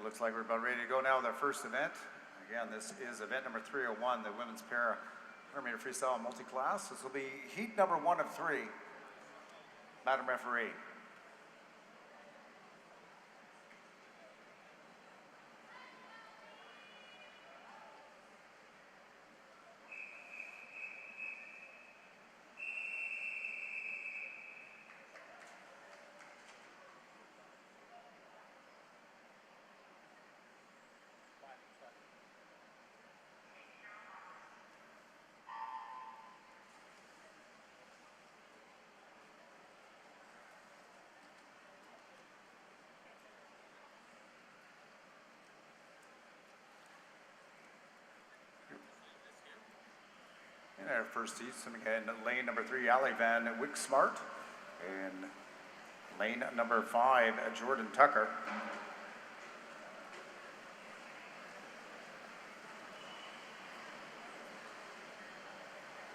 looks like we're about ready to go now with our first event. Again, this is event number 301, the women's para 100-meter freestyle multi-class. This will be heat number 1 of 3. Madam Referee. In our first heat, swimming in lane number 3, Ali Van Wick-Smart, and lane number 5, Jordan Tucker.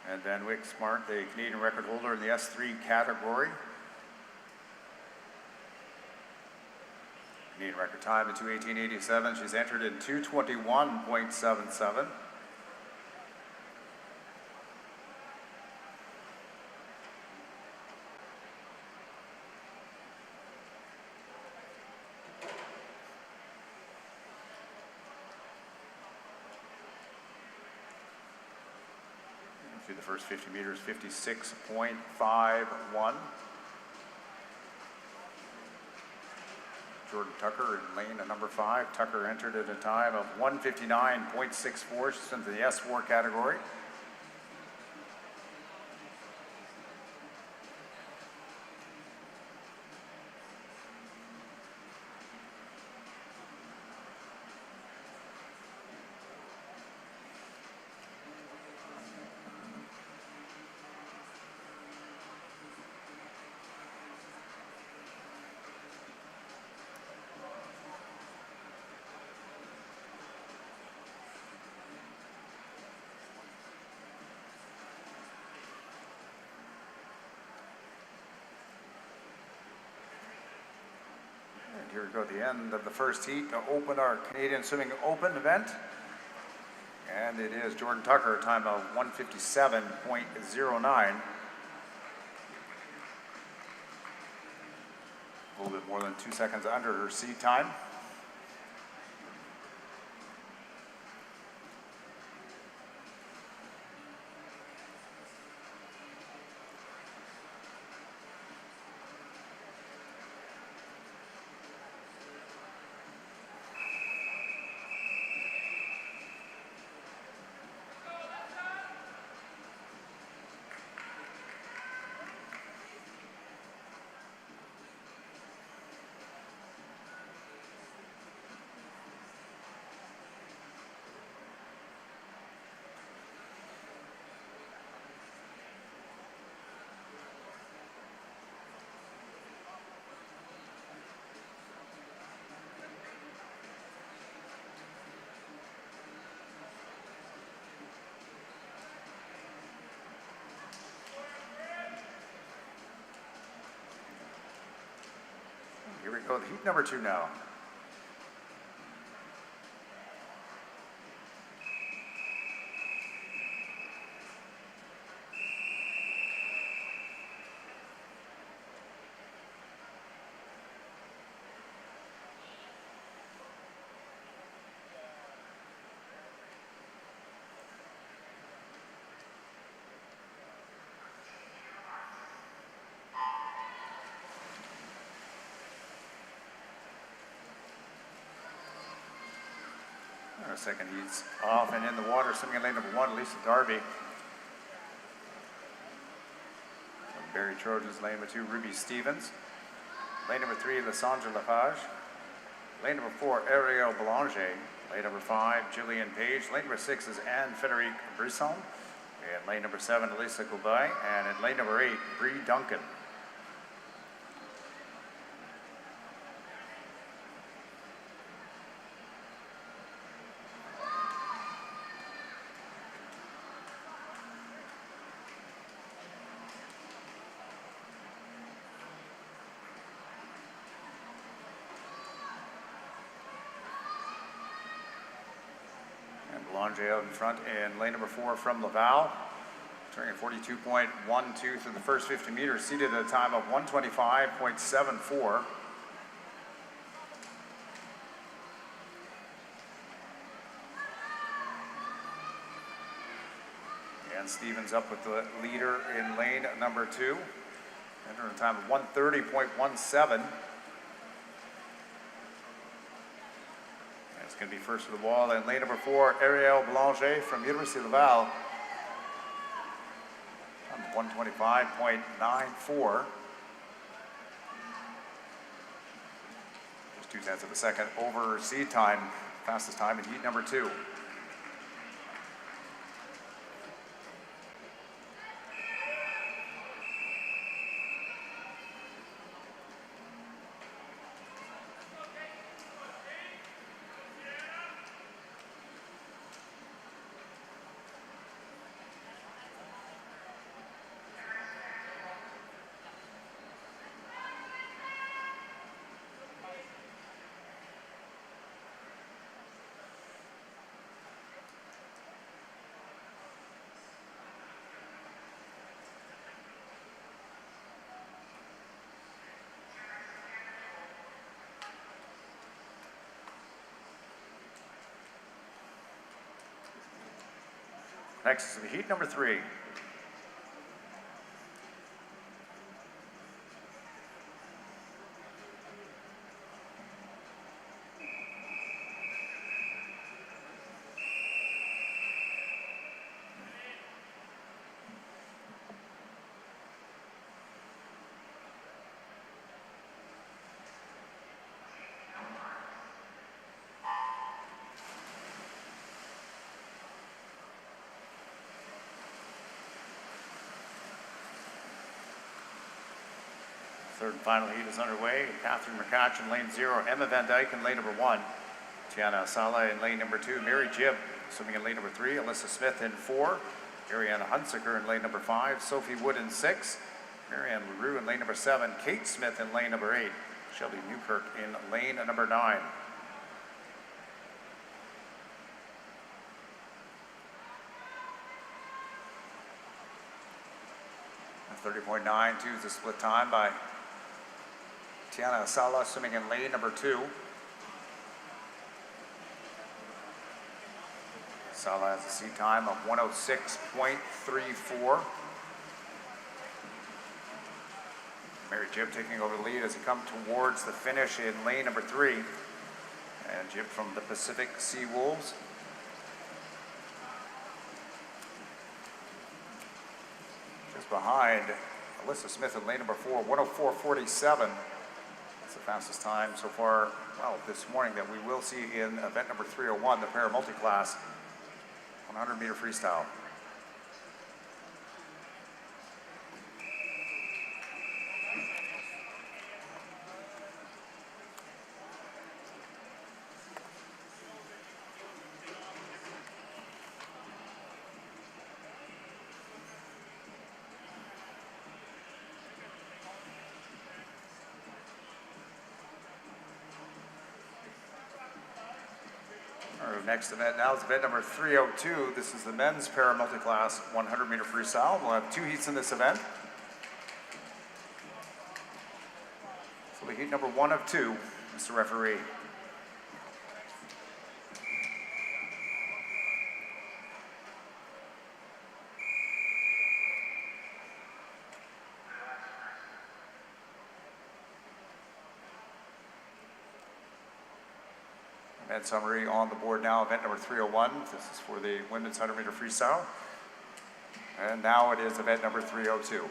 And Van Wick-Smart, the Canadian record holder in the S3 category. Canadian record time in 2:18.87. She's entered in 2:21.77. Through the first 50 meters, 56.51. Jordan Tucker in lane number 5. Tucker entered at a time of 1:59.64. She's into the S4 category. Here we go at the end of the first heat to open our Canadian Swimming Open event. And it is Jordan Tucker, a time of 1:57.09. A little bit more than 2 seconds under her seed time. Here we go, heat number 2 now. Our second heat's off and in the water, swimming in lane number 1, Lisa Darby. Barry Trojans, lane number 2, Ruby Stevens. Lane number 3, Lysandra Lepage. Lane number 4, Ariel Boulanger. Lane number 5, Julian Page. Lane number 6 is Anne-Frédérique Brisson. And lane number 7, Elisa Goubai. And in lane number 8, Bree Duncan. Boulanger out in front in lane number 4 from Laval. Turning at 42.12 through the first 50 meters, seated at a time of 125.74. And Stevens up with the leader in lane number 2. Entering a time of 130.17. It's going to be first to the wall in lane number 4, Ariel Boulanger from University of Laval. 125.94. Just 0.2 of a second over seed time, fastest time in heat number 2. Next is the heat number 3. Third and final heat is underway. Catherine McCatch in lane 0, Emma Van Dyke in lane number 1, Tiana Sala in lane number 2, Mary Jibb swimming in lane number 3, Alyssa Smith in 4, Ariana Hunsaker in lane number 5, Sophie Wood in 6, Marianne LaRue in lane number 7, Kate Smith in lane number 8, Shelby Newkirk in lane number 9. 30.92 is the split time by Tiana Sala swimming in lane number 2. Sala has a seat time of 106.34. Mary Jibb taking over the lead as he comes towards the finish in lane number 3. And Jibb from the Pacific Sea Wolves. Just behind Alyssa Smith in lane number 4, 104.47. That's the fastest time so far, well, this morning that we will see in event number 301, the para multi-class 100-meter freestyle. Our next event now is event number 302. This is the men's para multi-class 100-meter freestyle. We'll have 2 heats in this event. So the heat number 1 of 2, Mr. Referee. Event summary on the board now, event number 301. This is for the women's 100-meter freestyle. And now it is event number 302.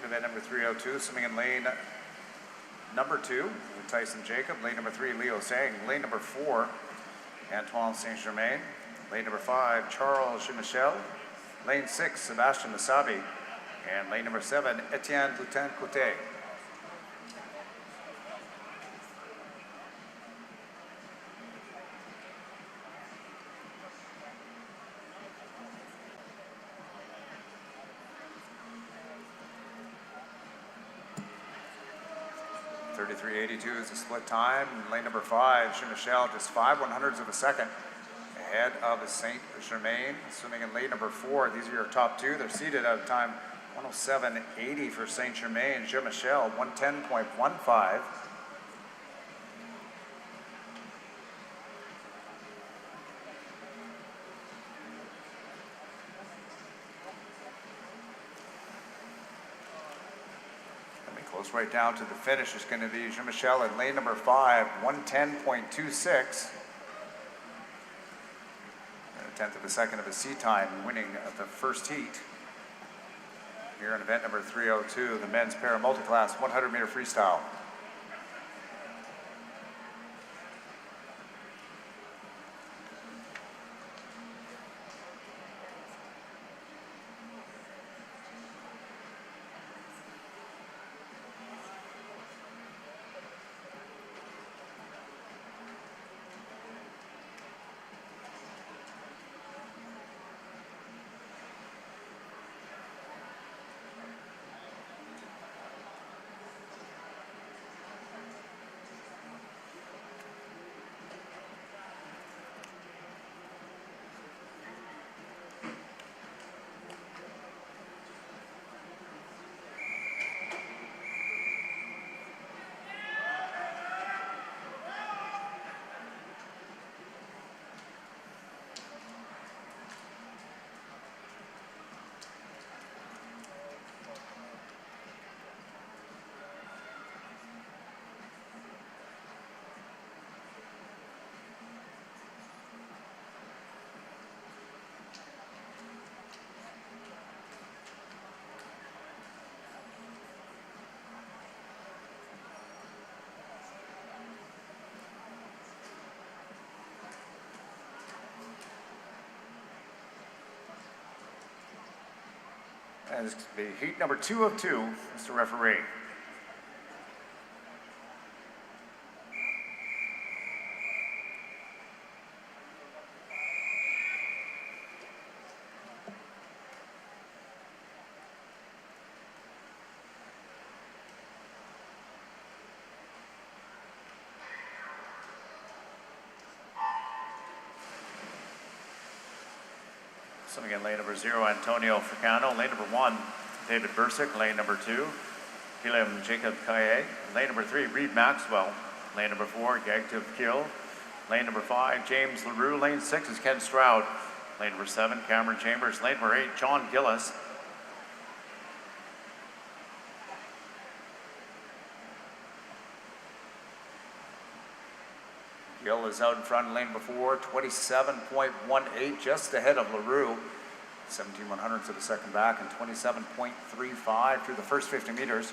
Event number 302, swimming in lane number 2 with Tyson Jacob, lane number 3 Leo Sang, lane number 4 Antoine Saint Germain, lane number 5 Charles Michel, lane 6 Sebastian Masabi, And lane number 7, Etienne Boutin-Cote. .33.82 is the split time. Lane number 5, Jean-Michel, just 5/100ths of a second ahead of Saint Germain. Swimming in lane number 4, these are your top two. They're seated at a time 107.80 for Saint Germain. Jean-Michel, 110.15. Close right down to the finish is going to be Jean-Michel in lane number 5, 110.26. And a tenth of a second of a seat time, winning the first heat. Here in event number 302, the men's para multiclass 100-meter freestyle. And this will be heat number 2 of 2, Mr. Referee. Swimming in lane number 0, Antonio Fricano. Lane number 1, David Bursick. Lane number 2, Helium Jacob Kaye. Lane number 3, Reed Maxwell. Lane number 4, Gagtiv Kill. Lane number 5, James LaRue. Lane 6 is Ken Stroud. Lane number 7, Cameron Chambers. Lane number 8, John Gillis. Gill is out in front in lane number 4, 27.18, just ahead of LaRue. 17/100ths of a second back and 27.35 through the first 50 meters.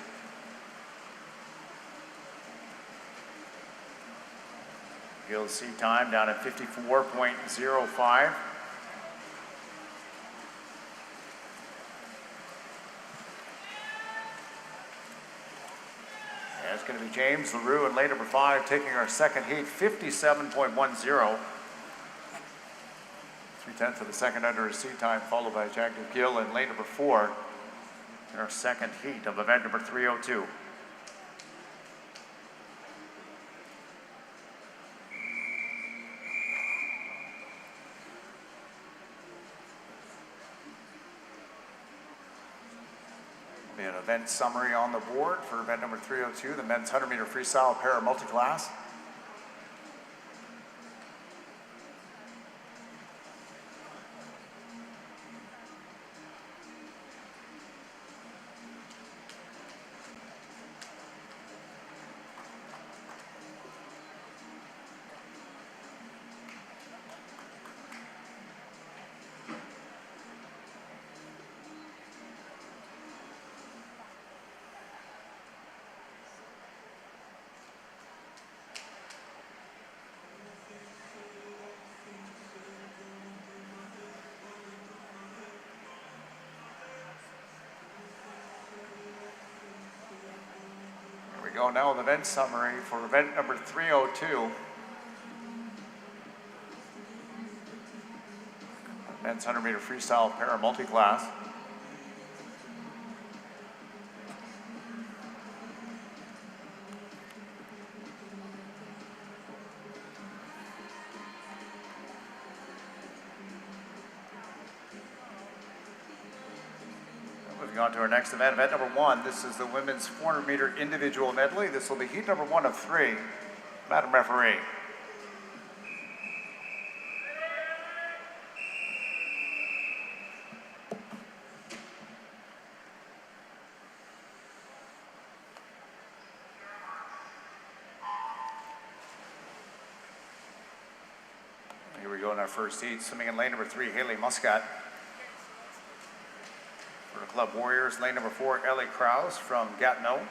Gill's seat time down at 54.05. It's going to be James LaRue in lane number 5 taking our second heat, 57.10. 3/10 of a second under his seat time, followed by Jagdeep Gill in lane number 4 in our second heat of event number 302. An event summary on the board for event number 302, the men's 100-meter freestyle para multiclass. go now with event summary for event number 302. Men's 100-meter freestyle para multi-class. Moving on to our next event, event number 1. This is the women's 400-meter individual medley. This will be heat number 1 of 3. Madam Referee. Here we go in our first heat. Swimming in lane number 3, Haley Muscat. For the Club Warriors, lane number 4, Ellie Krause from Gatineau.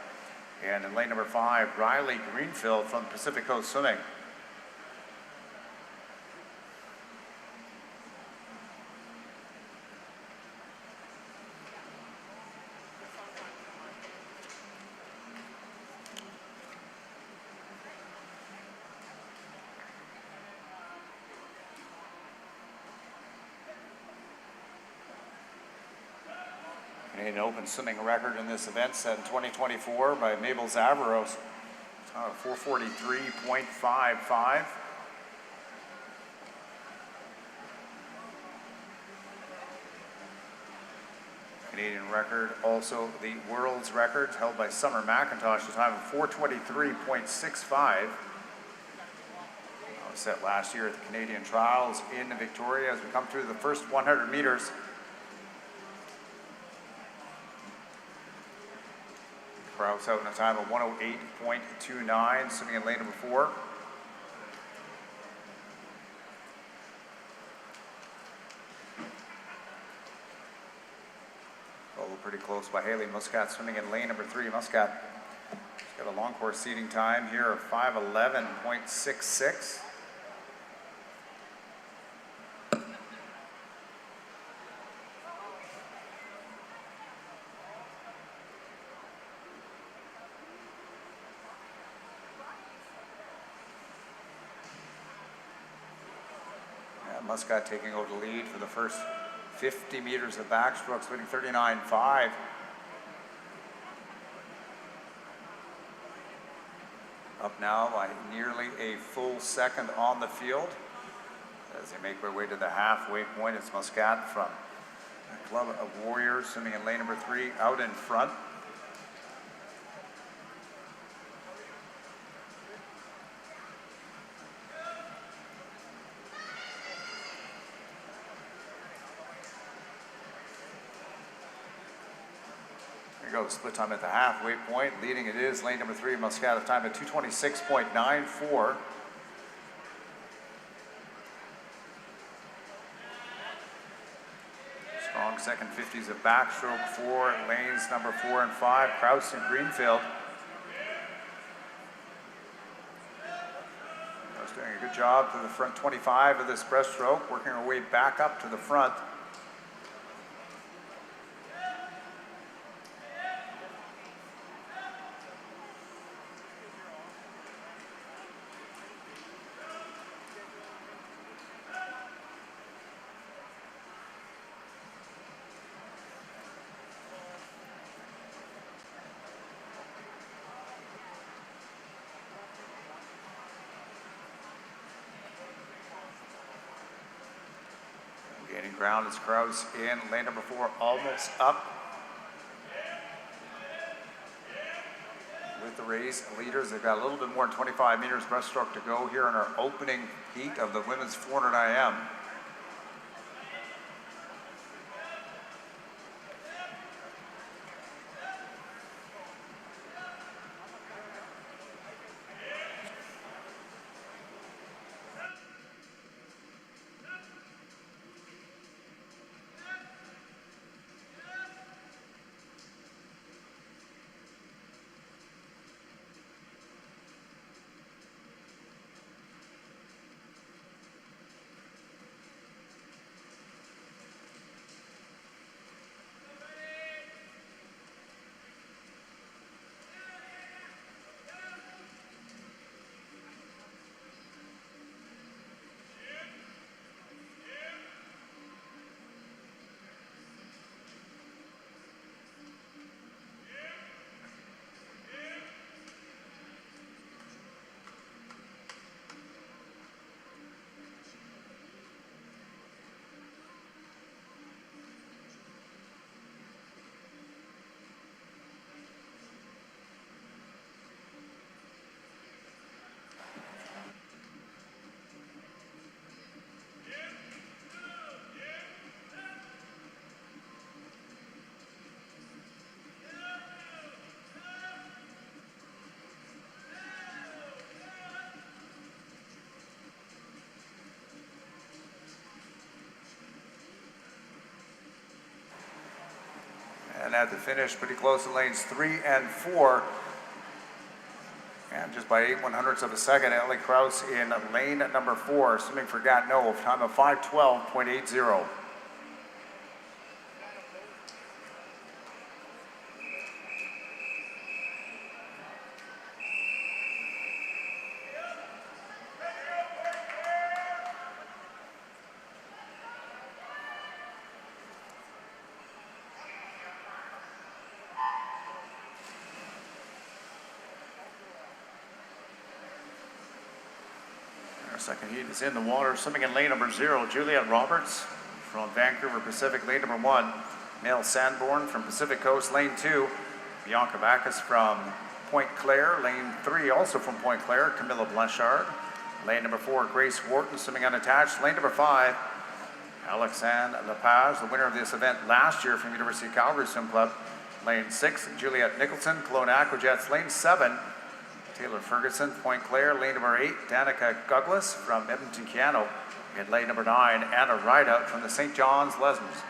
And in lane number 5, Riley Greenfield from Pacific Coast Swimming. Canadian Open swimming record in this event set in 2024 by Mabel Zavaros, 443.55. Canadian record, also the world's record held by Summer McIntosh, a time of 423.65. Set last year at the Canadian Trials in Victoria as we come through the first 100 meters. Krause out in a time of 108.29, swimming in lane number 4. Followed pretty close by Haley Muscat, swimming in lane number 3. Muscat has got a long course seating time here of 5:11.66. Muscat taking over the lead for the first 50 meters of backstroke, winning 39.5. Up now by nearly a full second on the field. As they make their way to the halfway point, it's Muscat from the Club of Warriors, swimming in lane number 3, out in front. Go split time at the halfway point. Leading it is lane number 3, Muscat, of time at 2:26.94. Strong second 50s of backstroke for lanes number 4 and 5, Krause and Greenfield. Krause doing a good job to the front 25 of this breaststroke, working her way back up to the front. Gaining ground is Krause in lane number 4, almost up with the race leaders. They've got a little bit more than 25 meters breaststroke to go here in our opening heat of the women's 400 IM. And at the finish, pretty close to lanes 3 and 4. And just by 8/100ths of a second, Ellie Krause in lane number 4, swimming for Gatineau, time of 5:12.80. Second heat is in the water. Swimming in lane number 0, Juliet Roberts from Vancouver Pacific. Lane number 1, Mel Sanborn from Pacific Coast. Lane 2, Bianca Backus from Point Claire. Lane 3, also from Point Claire, Camilla Blanchard. Lane number 4, Grace Wharton, swimming unattached. Lane number 5, Alexandre Lepage, the winner of this event last year from University of Calgary Swim Club. Lane 6, Juliette Nicholson, Kelowna Aquajets. Lane 7, Taylor Ferguson, Point Claire. Lane number 8, Danica Douglas from Edmonton Keano. And lane number 9, Anna Rideout from the St. John's Lesmers.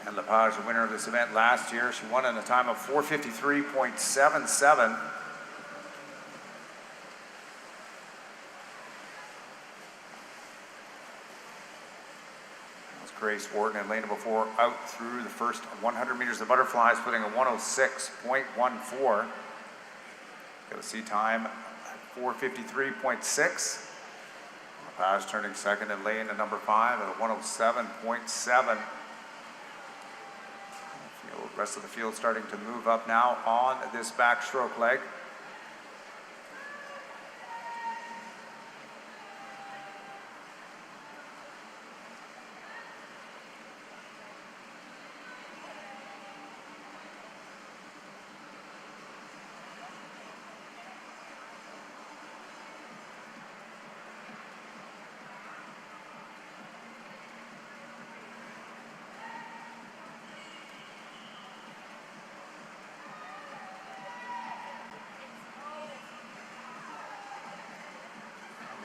And Lepage, the winner of this event last year. She won in a time of 4:53.77. Grace Wharton in lane number 4 out through the first 100 meters of butterflies, putting a 1:06.14. Got a seat time at 4:53.6. Lepage turning second in lane at number 5 at a 1:07.7. The rest of the field starting to move up now on this backstroke leg.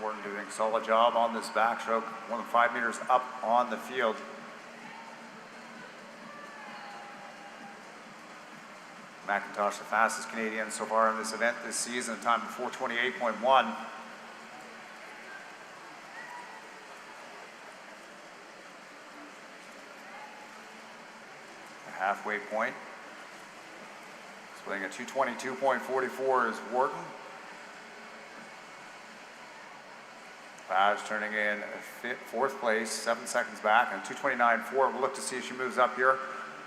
Wharton doing a solid job on this backstroke, 5 meters up on the field. McIntosh, the fastest Canadian so far in this event this season, a time of 4:28.1. The halfway point, splitting at 2:22.44 is Wharton. Lepage turning in fourth place, 7 seconds back, and 2:29.4. We'll look to see if she moves up here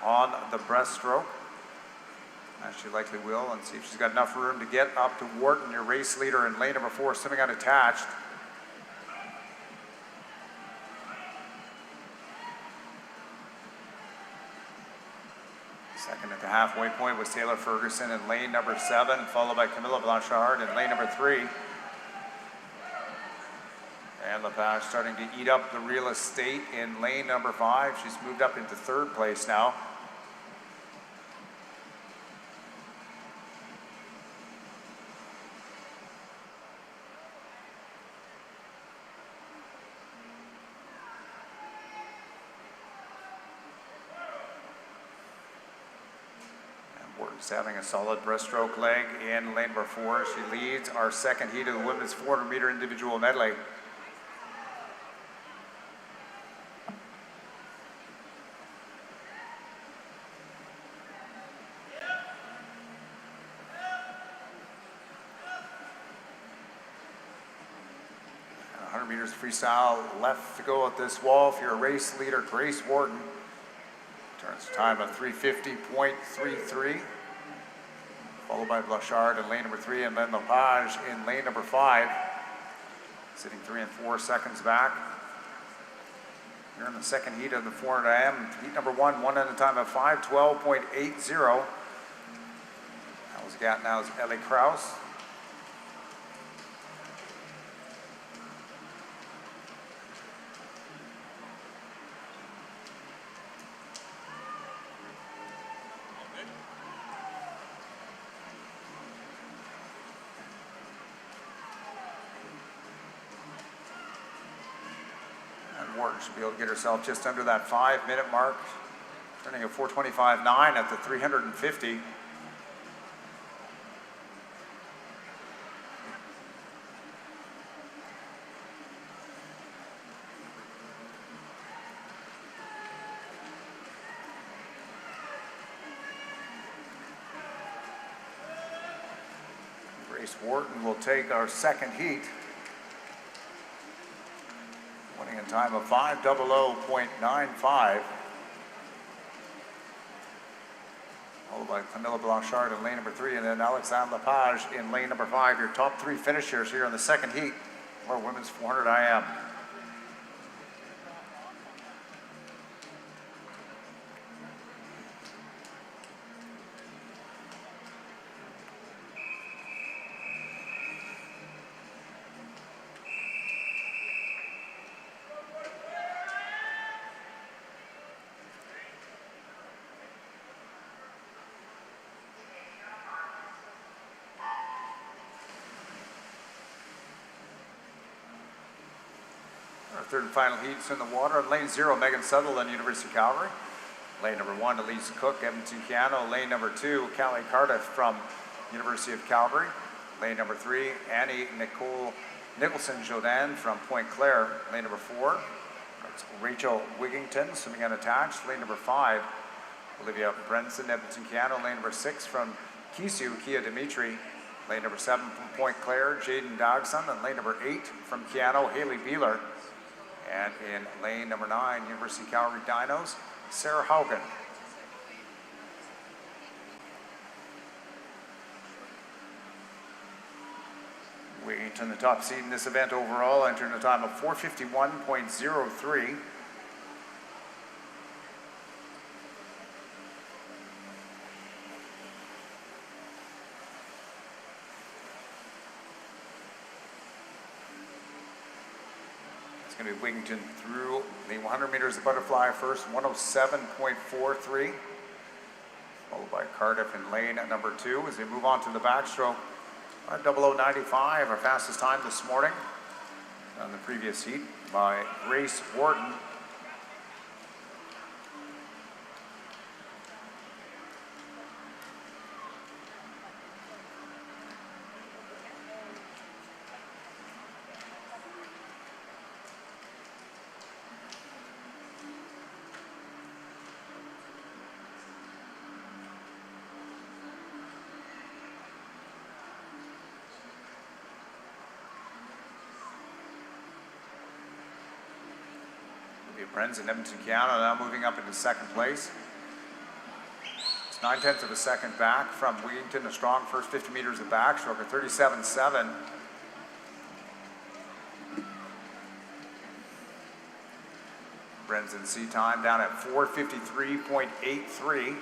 on the breaststroke, as she likely will, and see if she's got enough room to get up to Wharton, your race leader in lane number 4, swimming unattached. Second at the halfway point was Taylor Ferguson in lane number 7, followed by Camilla Blanchard in lane number 3. And Lepage starting to eat up the real estate in lane number 5. She's moved up into 3rd place now. And Wharton's having a solid breaststroke leg in lane number 4. She leads our second heat of the women's 400-meter individual medley. Meters freestyle left to go at this wall for your race leader, Grace Wharton. Turns time of 3:50.33, followed by Blanchard in lane number 3, and then Lepage in lane number 5, sitting 3 and 4 seconds back. Here in the second heat of the 400 IM, heat number 1, won at a time of 5:12.80. That was Gatineau's Ellie Krause. Wharton should be able to get herself just under that 5-minute mark, turning a 4:25.9 at the 350. Grace Wharton will take our second heat, winning a time of 5:00.95. Followed by Camilla Blanchard in lane number 3, and then Alexandre Lepage in lane number 5. Your top 3 finishers here in the second heat for women's 400 IM. Our third and final heat's in the water. Lane 0, Megan Sutherland, University of Calgary. Lane number 1, Elise Cook, Edmonton, Canada. Lane number 2, Callie Cardiff from University of Calgary. Lane number 3, Annie Nicholson Jodan from Pointe Claire. Lane number 4, Rachel Wigington, swimming unattached. Lane number 5, Olivia Brenson, Edmonton, Canada. Lane number 6 from Kisu, Kia Dimitri. Lane number 7 from Pointe Claire, Jaden Dogson. And lane number 8 from Keano, Haley Beeler. And in lane number 9, University of Calgary Dinos, Sarah Haugen. Wigington, the top seed in this event overall, entering a time of 4:51.03. It's going to be Wigington through the 100 meters of butterfly first, 107.43. Followed by Cardiff in lane number 2 as they move on to the backstroke. 00:95, our fastest time this morning on the previous heat by Grace Wharton. Brenz in Edmonton, Canada, now moving up into second place. It's 9/10 of a second back from Wigington, a strong first 50 meters of backstroke at 37.7. Brenz in C time down at 4:53.83.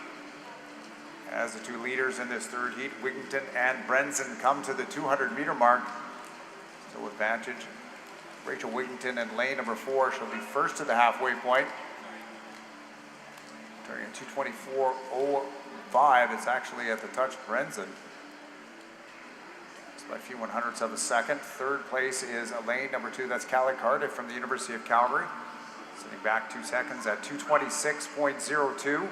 As the 2 leaders in this third heat, Wigington and Brenson, come to the 200-meter mark. Still advantage. Rachel Wigington in lane number 4. She'll be first to the halfway point. Turning in 2:24.05. It's actually at the touch Brenson. It's by a few 100ths of a second. Third place is lane number 2. That's Callie Cardiff from the University of Calgary. Sitting back 2 seconds at 2:26.02.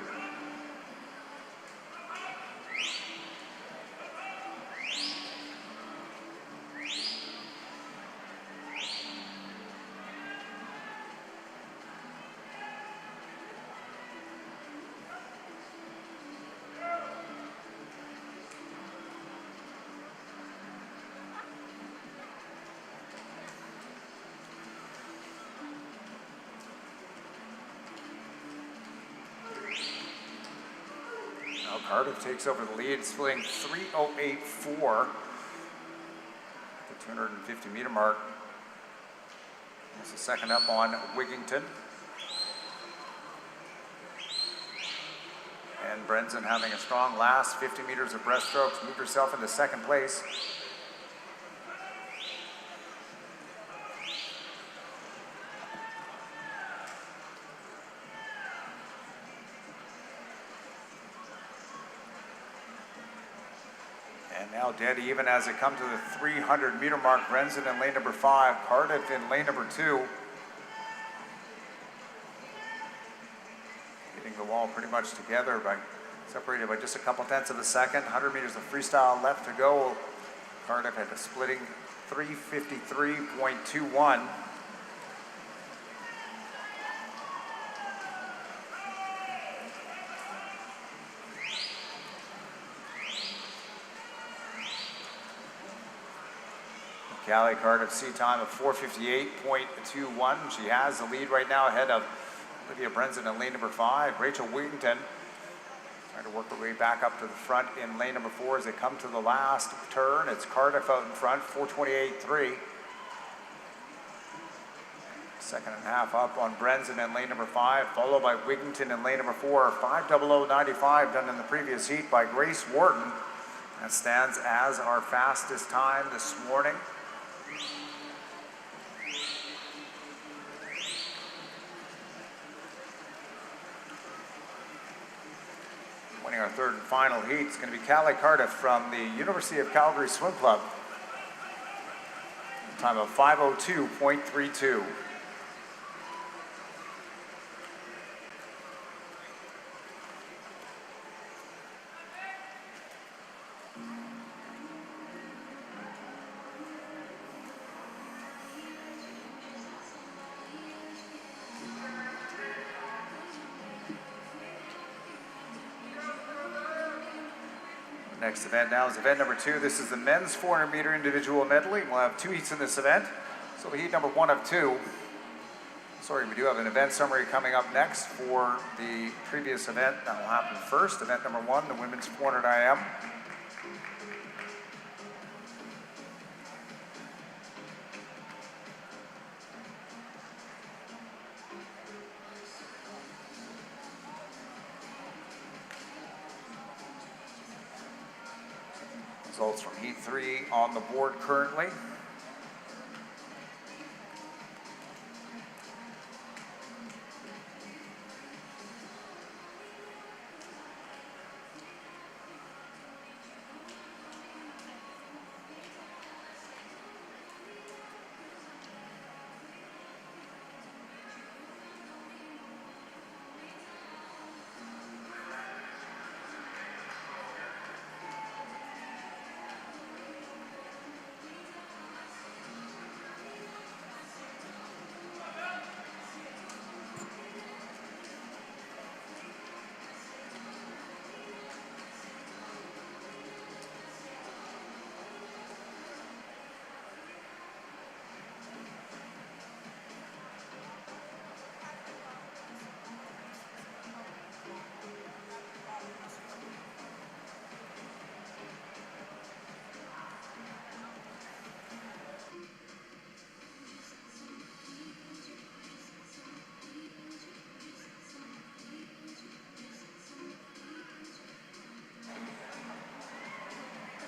Cardiff takes over the lead, splitting 3:08.4 at the 250-meter mark. That's a second up on Wigington. And Brenson having a strong last 50 meters of breaststrokes, moved herself into second place. Now dead even as it comes to the 300-meter mark. Brenson in lane number 5, Cardiff in lane number 2. pretty much together, separated by just a couple tenths of a second. 100 meters of freestyle left to go. Cardiff at a splitting 3:53.21. Callie Cardiff C time of 4:58.21. She has the lead right now ahead of Olivia Brenson in lane number 5. Rachel Wigington trying to work her way back up to the front in lane number 4 as they come to the last turn. It's Cardiff out in front, 4:28.3. Second and a half up on Brenson in lane number 5, followed by Wigington in lane number 4. 5:00.95 done in the previous heat by Grace Wharton. That stands as our fastest time this morning. Winning our third and final heat is going to be Callie Cardiff from the University of Calgary Swim Club. Time of 5:02.32. Next event now is event number 2. This is the men's 400 meter individual medley. We'll have 2 heats in this event. So the heat number 1 of 2. Sorry, we do have an event summary coming up next for the previous event. That will happen first. Event number 1, the women's 400 IM. Results from heat 3 on the board currently.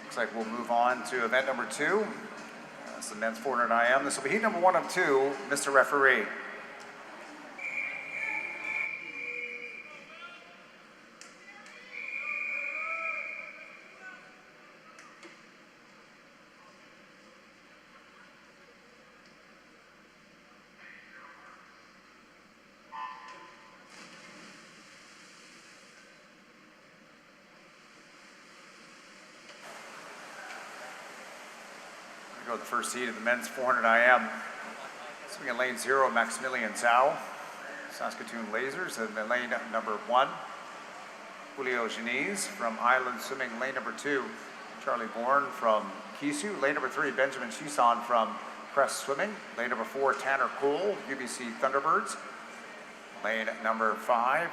Looks like we'll move on to event number 2. That's the men's 400 IM. This will be heat number 1 of 2, Mr. Referee. The first heat of the men's 400 IM. Swimming in lane 0, Maximilian Zhao, Saskatoon Lasers, and then lane number 1, Julio Genese from Island Swimming. Lane number 2, Charlie Bourne from Kisu. Lane number 3, Benjamin Chison from Crest Swimming. Lane number 4, Tanner Cole, UBC Thunderbirds. Lane number 5,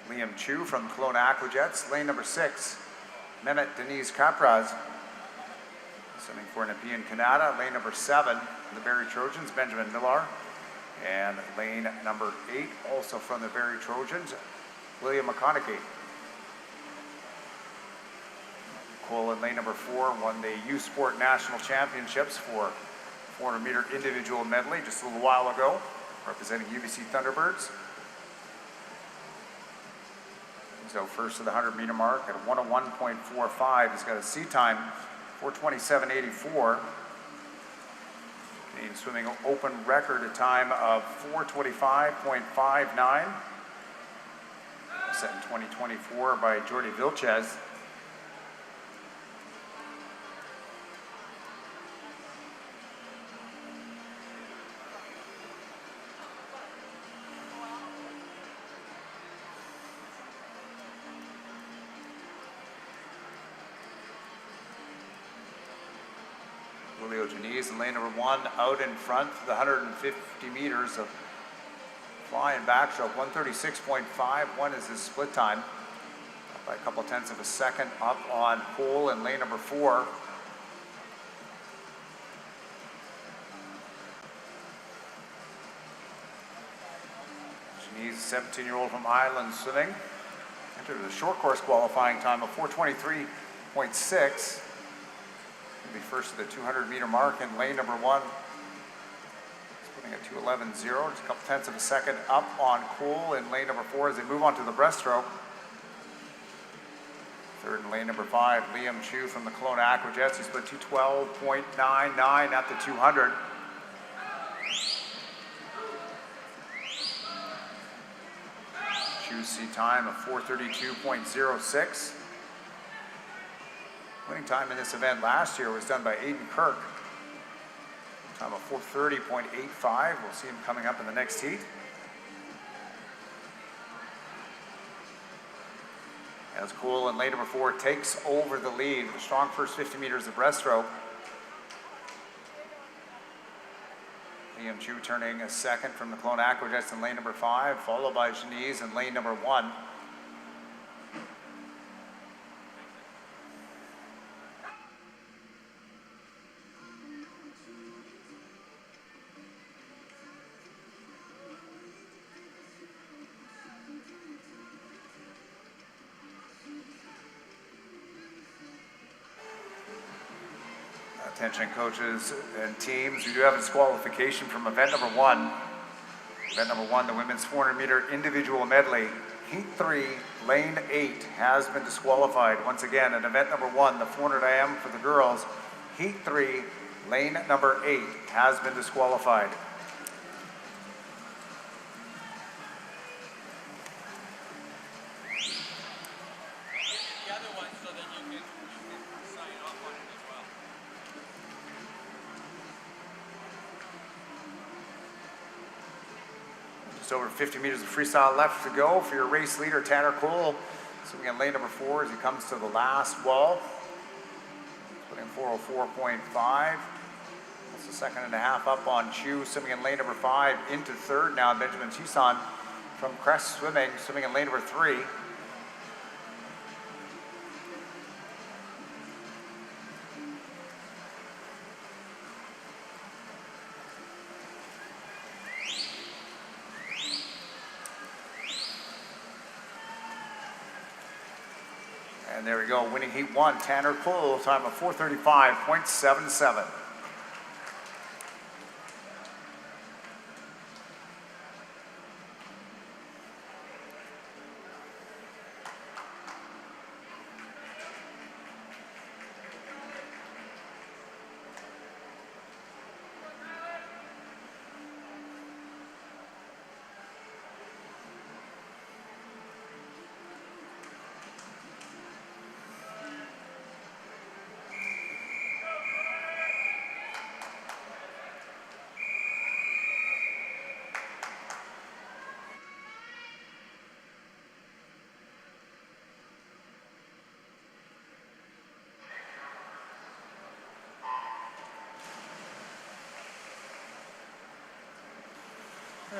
Liam Chu from Kelowna Aquajets. Lane number 6, Mehmet Denise Capraz, swimming for Nepean Canada. Lane number 7, the Barrie Trojans, Benjamin Millar. And lane number 8, also from the Barrie Trojans, William McConaughey. Cole in lane number 4 won the U Sport National Championships for 400 meter individual medley just a little while ago, representing UBC Thunderbirds. So first to the 100 meter mark at 101.45. He's got a C time 4:27.84. Canadian Swimming Open record, a time of 4:25.59. set in 2024 by Jordi Vilches. Janice in lane number 1 out in front for the 150 meters of fly and backstroke. 136.51 is his split time. Up by a couple tenths of a second up on pole in lane number 4. Janice, 17-year-old from Island Swimming, entered the short course qualifying time of 4:23.6. Be first at the 200-meter mark in lane number 1. It's putting a 2:11.0, just a couple tenths of a second up on Cole in lane number 4 as they move on to the breaststroke. Third in lane number 5, Liam Chu from the Kelowna Aquajets. He split 2:12.99 at the 200. Chu's seat time of 4:32.06. Winning time in this event last year was done by Aiden Kirk. Time of 4:30.85. We'll see him coming up in the next heat. As Cole in lane number 4 takes over the lead with a strong first 50 meters of breaststroke. Liam Chu turning a second from the Kelowna Aquajets in lane number 5, followed by Janice in lane number 1. Attention coaches and teams, we do have a disqualification from event number 1. Event number 1, the women's 400-meter individual medley. Heat 3, lane 8 has been disqualified. Once again, in event number 1, the 400 IM for the girls. Heat 3, lane number 8 has been disqualified. Over 50 meters of freestyle left to go for your race leader, Tanner Cole. Swimming in lane number 4 as he comes to the last wall. Putting 4:04.5. That's a second and a half up on Chu. Swimming in lane number 5 into third now. Benjamin Chison from Crest Swimming. Swimming in lane number 3. And there we go, winning heat 1, Tanner Cole, time of 4:35.77.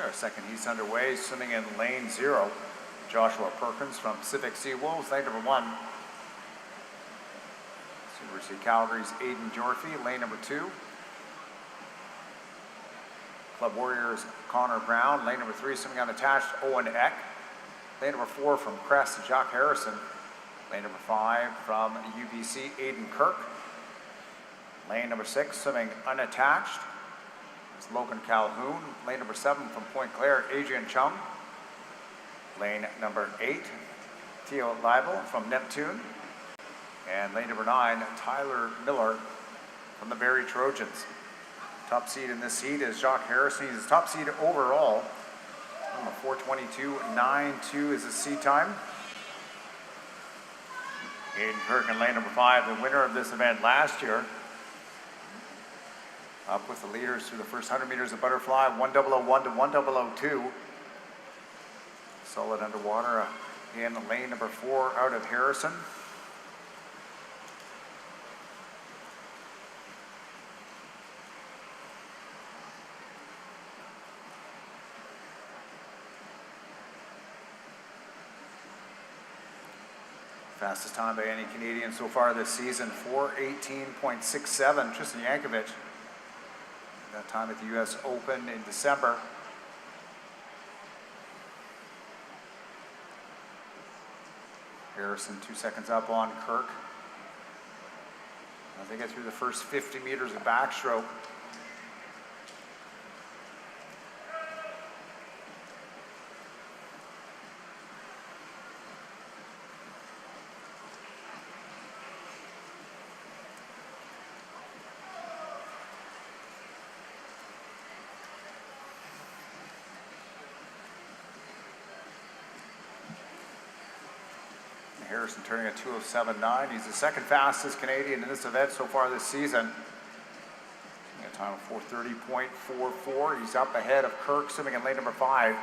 Our second heat's underway, swimming in lane 0. Joshua Perkins from Pacific Sea Wolves, lane number 1. University of Calgary's Aiden Jorthy, lane number 2. Club Warriors Connor Brown, lane number 3, swimming unattached, Owen Eck. Lane number 4 from Crest, Jock Harrison. Lane number 5 from UBC, Aiden Kirk. Lane number 6, swimming unattached, Logan Calhoun. Lane number 7 from Point Claire, Adrian Chum. Lane number 8, Theo Leibel from Neptune. And lane number 9, Tyler Miller from the Barrie Trojans. Top seed in this heat is Jacques Harrison. He's the top seed overall. 4:22.92 is his seed time. Aiden Kirk in lane number 5, the winner of this event last year. Up with the leaders through the first 100 meters of butterfly, 1001 to 1002. Solid underwater in lane number 4 out of Harrison. Fastest time by any Canadian so far this season, 4:18.67. Tristan Yankovic. That time at the US Open in December. Harrison 2 seconds up on Kirk. As they get through the first 50 meters of backstroke. Harrison turning a 2:07.9. He's the second fastest Canadian in this event so far this season. A time of 4:30.44. He's up ahead of Kirk, swimming in lane number 5.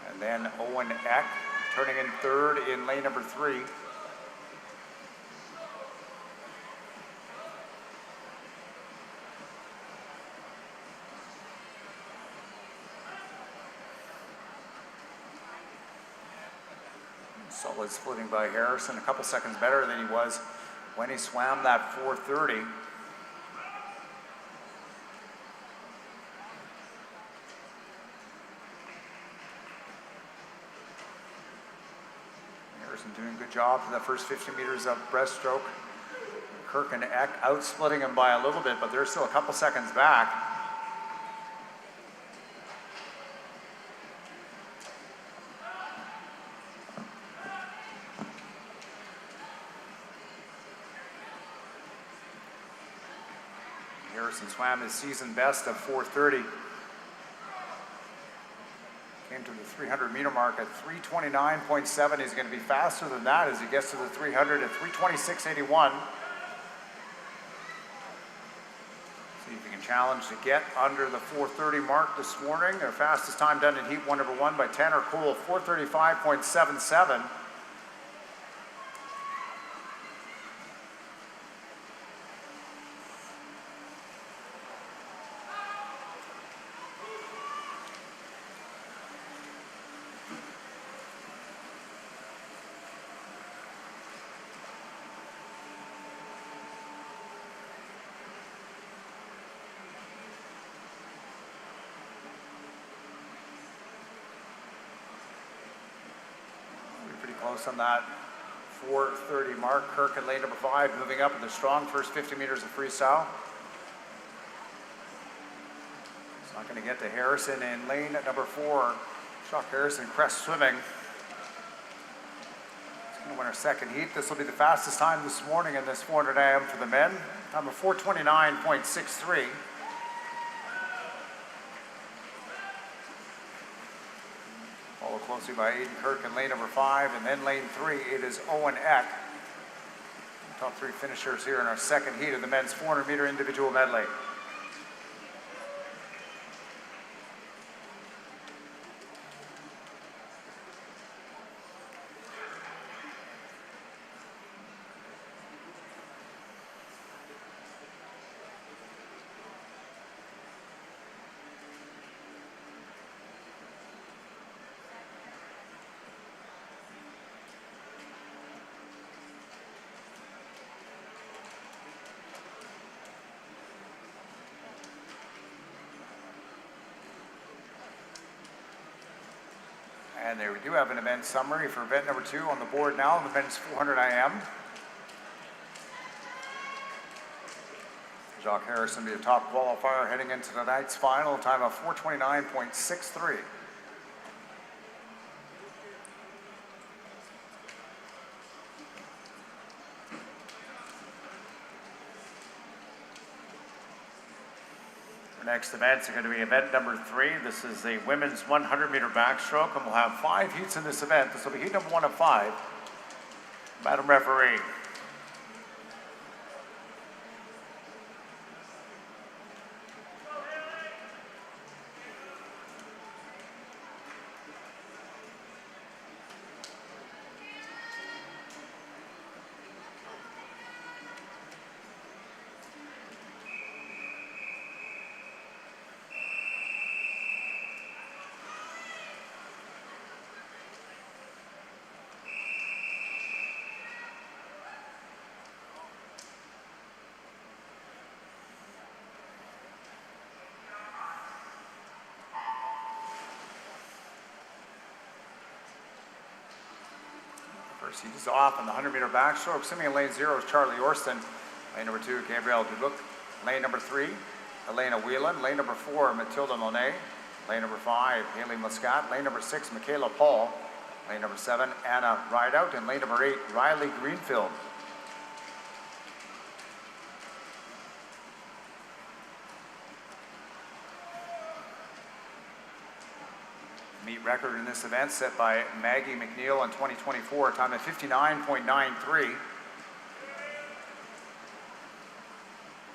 And then Owen Eck turning in third in lane number 3. Solid splitting by Harrison, a couple seconds better than he was when he swam that 4:30. Harrison doing a good job for the first 50 meters of breaststroke. Kirk and Eck out-splitting him by a little bit, but they're still a couple seconds back. Harrison swam his season best of 4:30. Came to the 300 meter mark at 3:29.7. He's going to be faster than that as he gets to the 300 at 3:26.81. See if he can challenge to get under the 4:30 mark this morning. Their fastest time done in heat 1, number 1 by Tanner Cool, 4:35.77. Close on that 4:30 mark. Kirk in lane number 5 moving up with a strong first 50 meters of freestyle. It's not going to get to Harrison in lane number 4. Chuck Harrison crest swimming. He's going to win our second heat. This will be the fastest time this morning in this 400 AM for the men. Time of 4:29.63. Followed closely by Aiden Kirk in lane number 5, and then lane 3, it is Owen Eck. Top 3 finishers here in our second heat of the men's 400 meter individual medley. And there we do have an event summary for event number 2 on the board now, the men's 400 IM. Jock Harrison be the top qualifier heading into tonight's final, time of 4:29.63. Next events are going to be event number 3. This is the women's 100 meter backstroke, and we'll have 5 heats in this event. This will be heat number 1 of 5. Madam Referee. First, he is off on the 100-meter backstroke. Swimming in lane 0 is Charlie Orston. Lane number 2, Gabrielle Dubuc. Lane number 3, Elena Whelan. Lane number 4, Matilda Monet. Lane number 5, Haley Muscat. Lane number 6, Michaela Paul. Lane number 7, Anna Rideout. And lane number 8, Riley Greenfield. Meet record in this event set by Maggie McNeil in 2024, time of 59.93.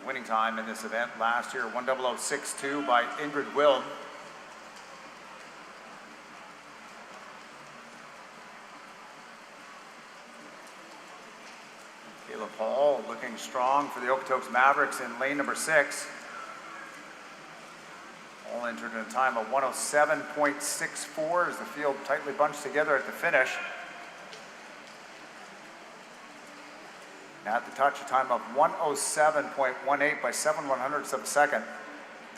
Winning time in this event last year, 1:00.62 by Ingrid Wilm. Kayla Paul looking strong for the Okotoks Mavericks in lane number 6. All entered in a time of 1:07.64 as the field tightly bunched together at the finish. At the touch, a time of 1:07.18 by 7/100ths of a second.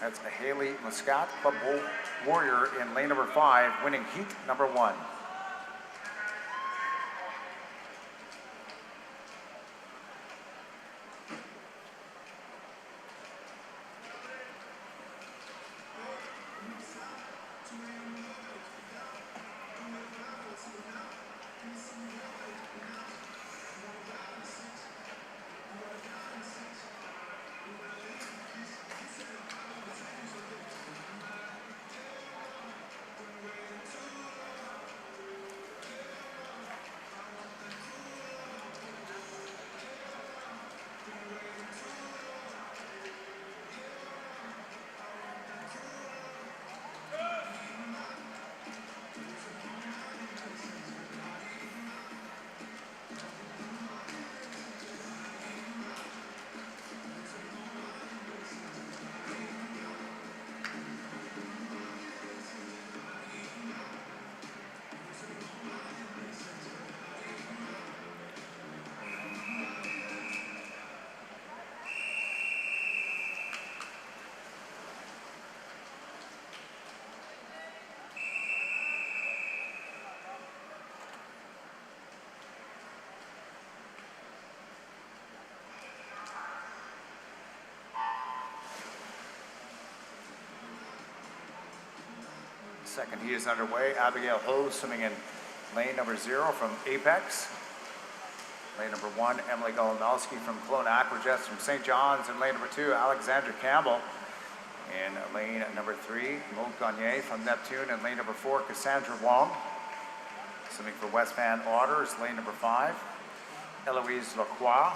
That's a Haley Muscat, Club Warrior in lane number 5, winning heat number 1. Second heat is underway. Abigail Ho swimming in lane number 0 from Apex. Lane number 1, Emily Golanowski from Kelowna Aquajets from St. John's. And lane number 2, Alexandra Campbell. In lane number 3, Maud Gagné from Neptune. And lane number 4, Cassandra Wong. Swimming for West Van Otters, lane number 5, Eloise Lacroix.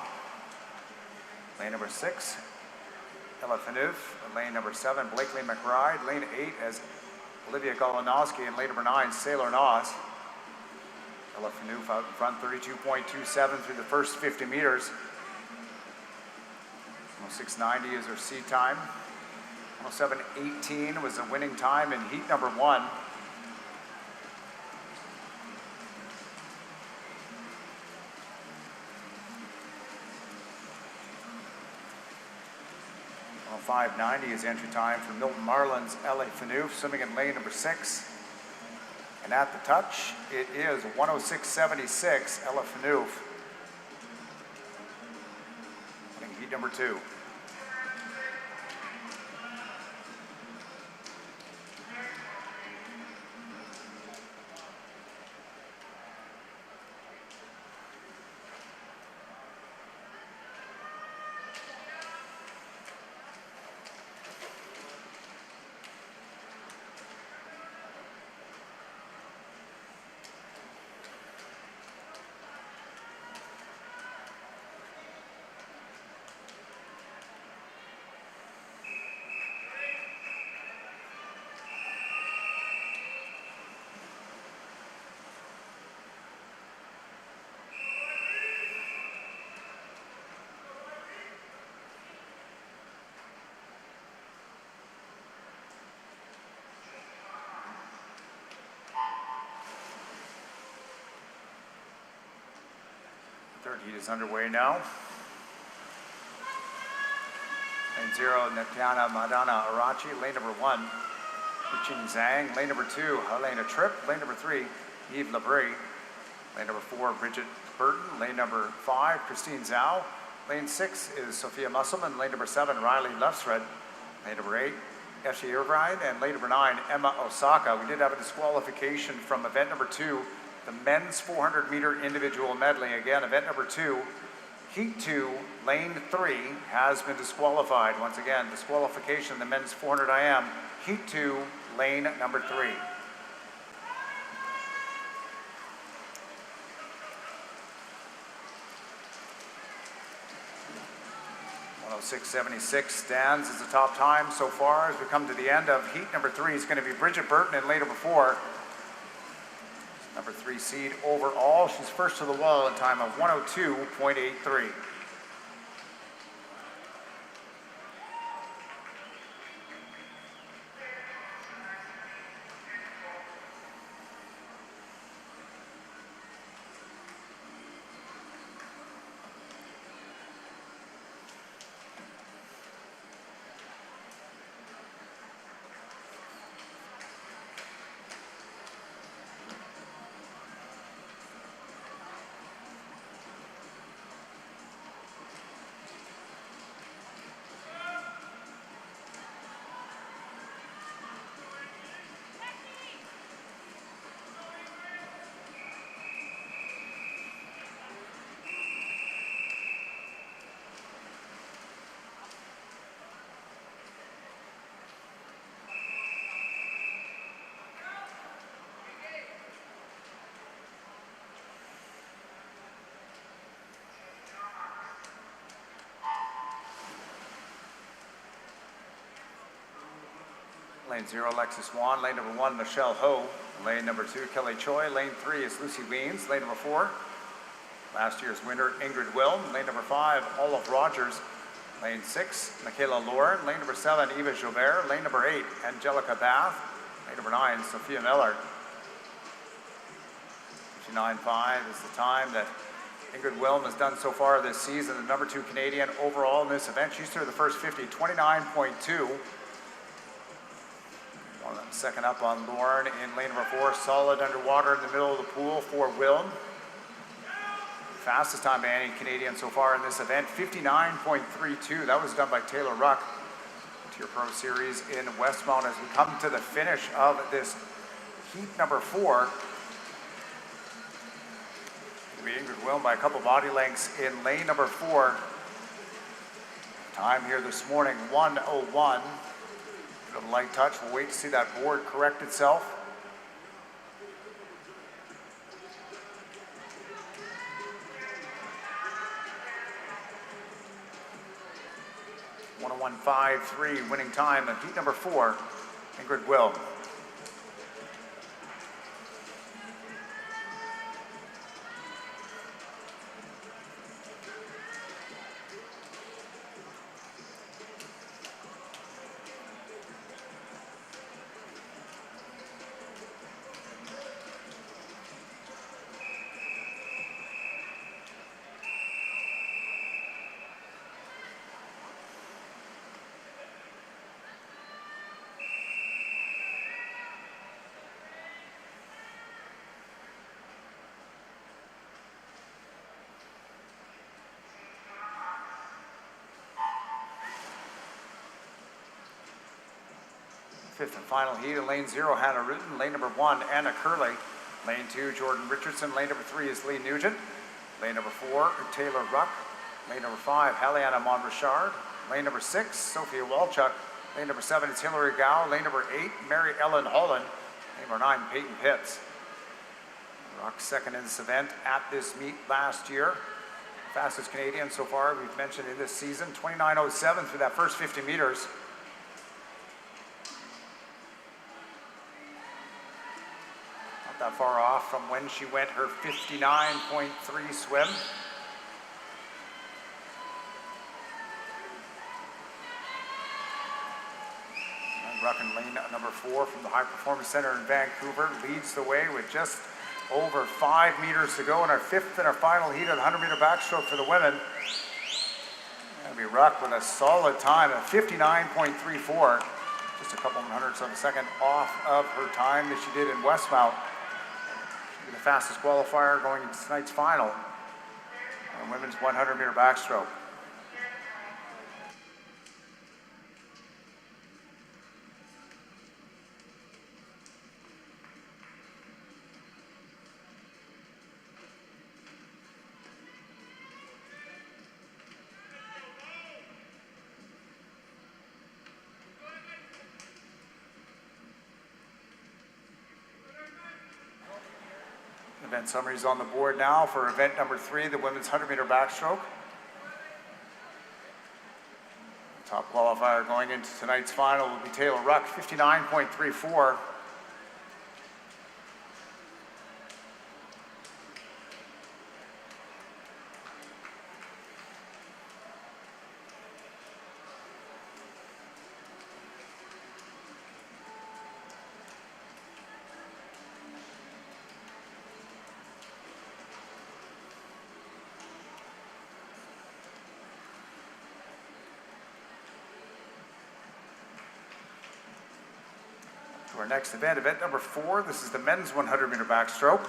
Lane number 6, Ella Fanouf. Lane number 7, Blakely McBride. Lane 8 as Olivia Golanowski, and lane number 9, Sailor Noss. Ella Fanouf out in front, 32.27 through the first 50 meters. 6:90 is her seed time. 1:07.18 was the winning time in heat number 1. Well, 5:90 is entry time for Milton Marlin's Ella Fanouf, swimming in lane number 6. And at the touch, it is 1:06.76, Ella Fanouf, winning heat number 2. Third heat is underway now. Lane 0, Natana Madana Arachi. Lane number 1, Ching Zhang. Lane number 2, Helena Tripp. Lane number 3, Yves Labrie. Lane number 4, Bridget Burton. Lane number 5, Christine Zhao. Lane 6 is Sophia Musselman. Lane number 7, Riley Lefsred. Lane number 8, Eshe Irvine. And lane number 9, Emma Osaka. We did have a disqualification from event number 2, the men's 400-meter individual medley. Again, event number 2, heat 2, lane 3 has been disqualified. Once again, disqualification in the men's 400 IM, heat 2, lane number 3. 106.76 stands as the top time so far as we come to the end of heat number 3. It's going to be Bridget Burton in lane number 4. Number 3 seed overall. She's first to the wall in time of 102.83. Lane 0, Alexis Swan. Lane number 1, Michelle Ho. Lane number 2, Kelly Choi. Lane 3 is Lucy Weems. Lane number 4, last year's winner, Ingrid Wilm. Lane number 5, Olive Rogers. Lane 6, Michaela Lauren. Lane number 7, Eva Joubert. Lane number 8, Angelica Bath. Lane number 9, Sophia Miller. 59.5 is the time that Ingrid Wilm has done so far this season. The number 2 Canadian overall in this event. She's through the first 50, 29.2. Second up on Lauren in lane number 4, solid underwater in the middle of the pool for Wilm. Fastest time by any Canadian so far in this event, 59.32. That was done by Taylor Ruck to your Pro Series in Westmount as we come to the finish of this heat number 4. It'll be Ingrid Wilm by a couple body lengths in lane number 4. Time here this morning, 1:01. A light touch. We'll wait to see that board correct itself. (101.53) winning time of heat number 4, Ingrid Wilm. Fifth and final heat in lane 0, Hannah Rutten. Lane number 1, Anna Curley. Lane 2, Jordan Richardson. Lane number 3 is Lee Nugent. Lane number 4, Taylor Ruck. Lane number 5, Heliana Monrichard. Lane number 6, Sophia Walchuk. Lane number 7 is Hillary Gow. Lane number 8, Mary Ellen Holland. Lane number 9, Peyton Pitts. Ruck second in this event at this meet last year. Fastest Canadian so far we've mentioned in this season, 29.07 through that first 50 meters. That far off from when she went her 59.3 swim. And Ruck in lane number 4 from the High Performance Center in Vancouver leads the way with just over 5 meters to go in our fifth and our final heat of the 100-meter backstroke for the women. Gonna be Ruck with a solid time of 59.34, just a couple of hundredths of a second off of her time that she did in Westmount. She'll be the fastest qualifier going into tonight's final on women's 100-meter backstroke. Event summaries on the board now for event number 3, the women's 100-meter backstroke. Top qualifier going into tonight's final will be Taylor Ruck, 59.34. Our next event, event number 4, this is the men's 100-meter backstroke.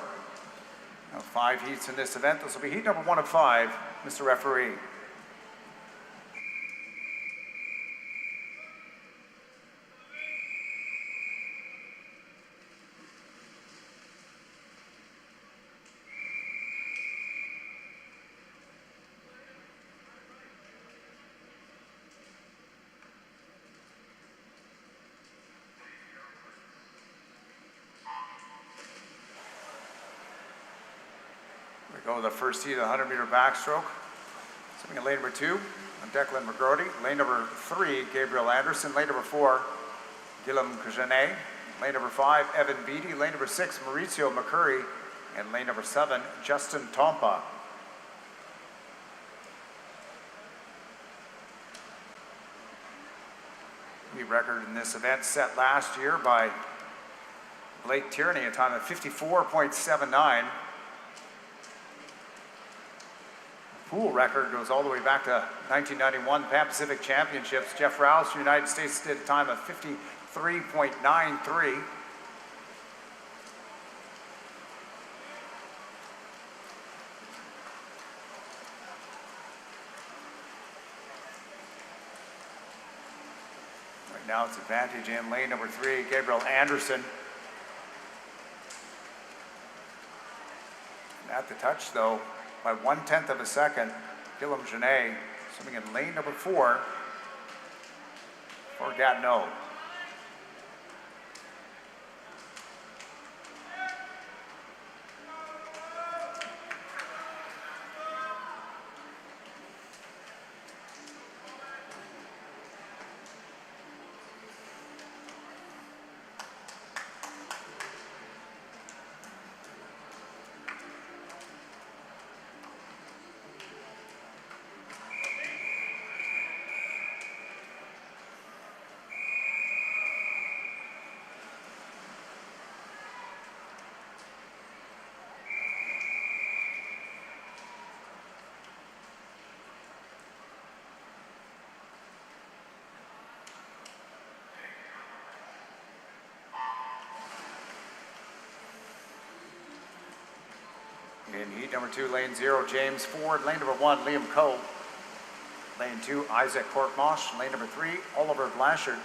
Now 5 heats in this event. This will be heat number 1 of 5, Mr. Referee. We go to the first heat of the 100-meter backstroke. Swimming in lane number 2, Declan McGrody. Lane number 3, Gabriel Anderson. Lane number 4, Guillaume Cagenet. Lane number 5, Evan Beattie. Lane number 6, Mauricio McCurry. And lane number 7, Justin Tompa. The record in this event set last year by Blake Tierney, a time of 54.79. Pool record goes all the way back to 1991 Pan Pacific Championships. Jeff Rouse, United States, did a time of 53.93. Right now it's advantage in lane number 3, Gabriel Anderson. And at the touch though, by 1/10 of a second, Guillaume Genet swimming in lane number 4 for Gatineau. In heat number 2, lane 0, James Ford. Lane number 1, Liam Coe. Lane 2, Isaac Korkmosh. Lane number 3, Oliver Blanchard.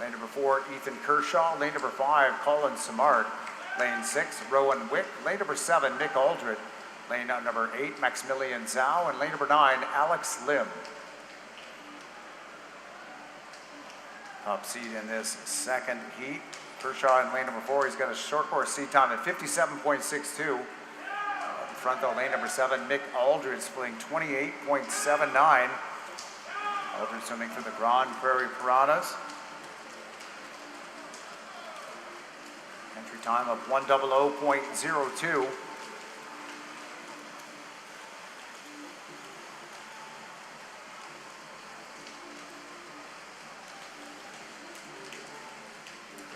Lane number 4, Ethan Kershaw. Lane number 5, Colin Samard. Lane 6, Rowan Wick. Lane number 7, Nick Aldred. Lane number 8, Maximilian Zhao. And lane number 9, Alex Lim. Top seed in this second heat. Kershaw in lane number 4, he's got a short course seat time at 57.62. Front though, lane number 7, Mick Aldred, splitting 28.79. Aldred swimming for the Grand Prairie Piranhas. Entry time of 1:00.02.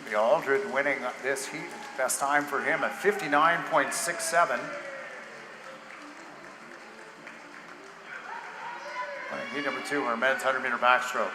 The Aldred winning this heat. Best time for him at 59.67. Winning heat number 2, our men's 100-meter backstroke.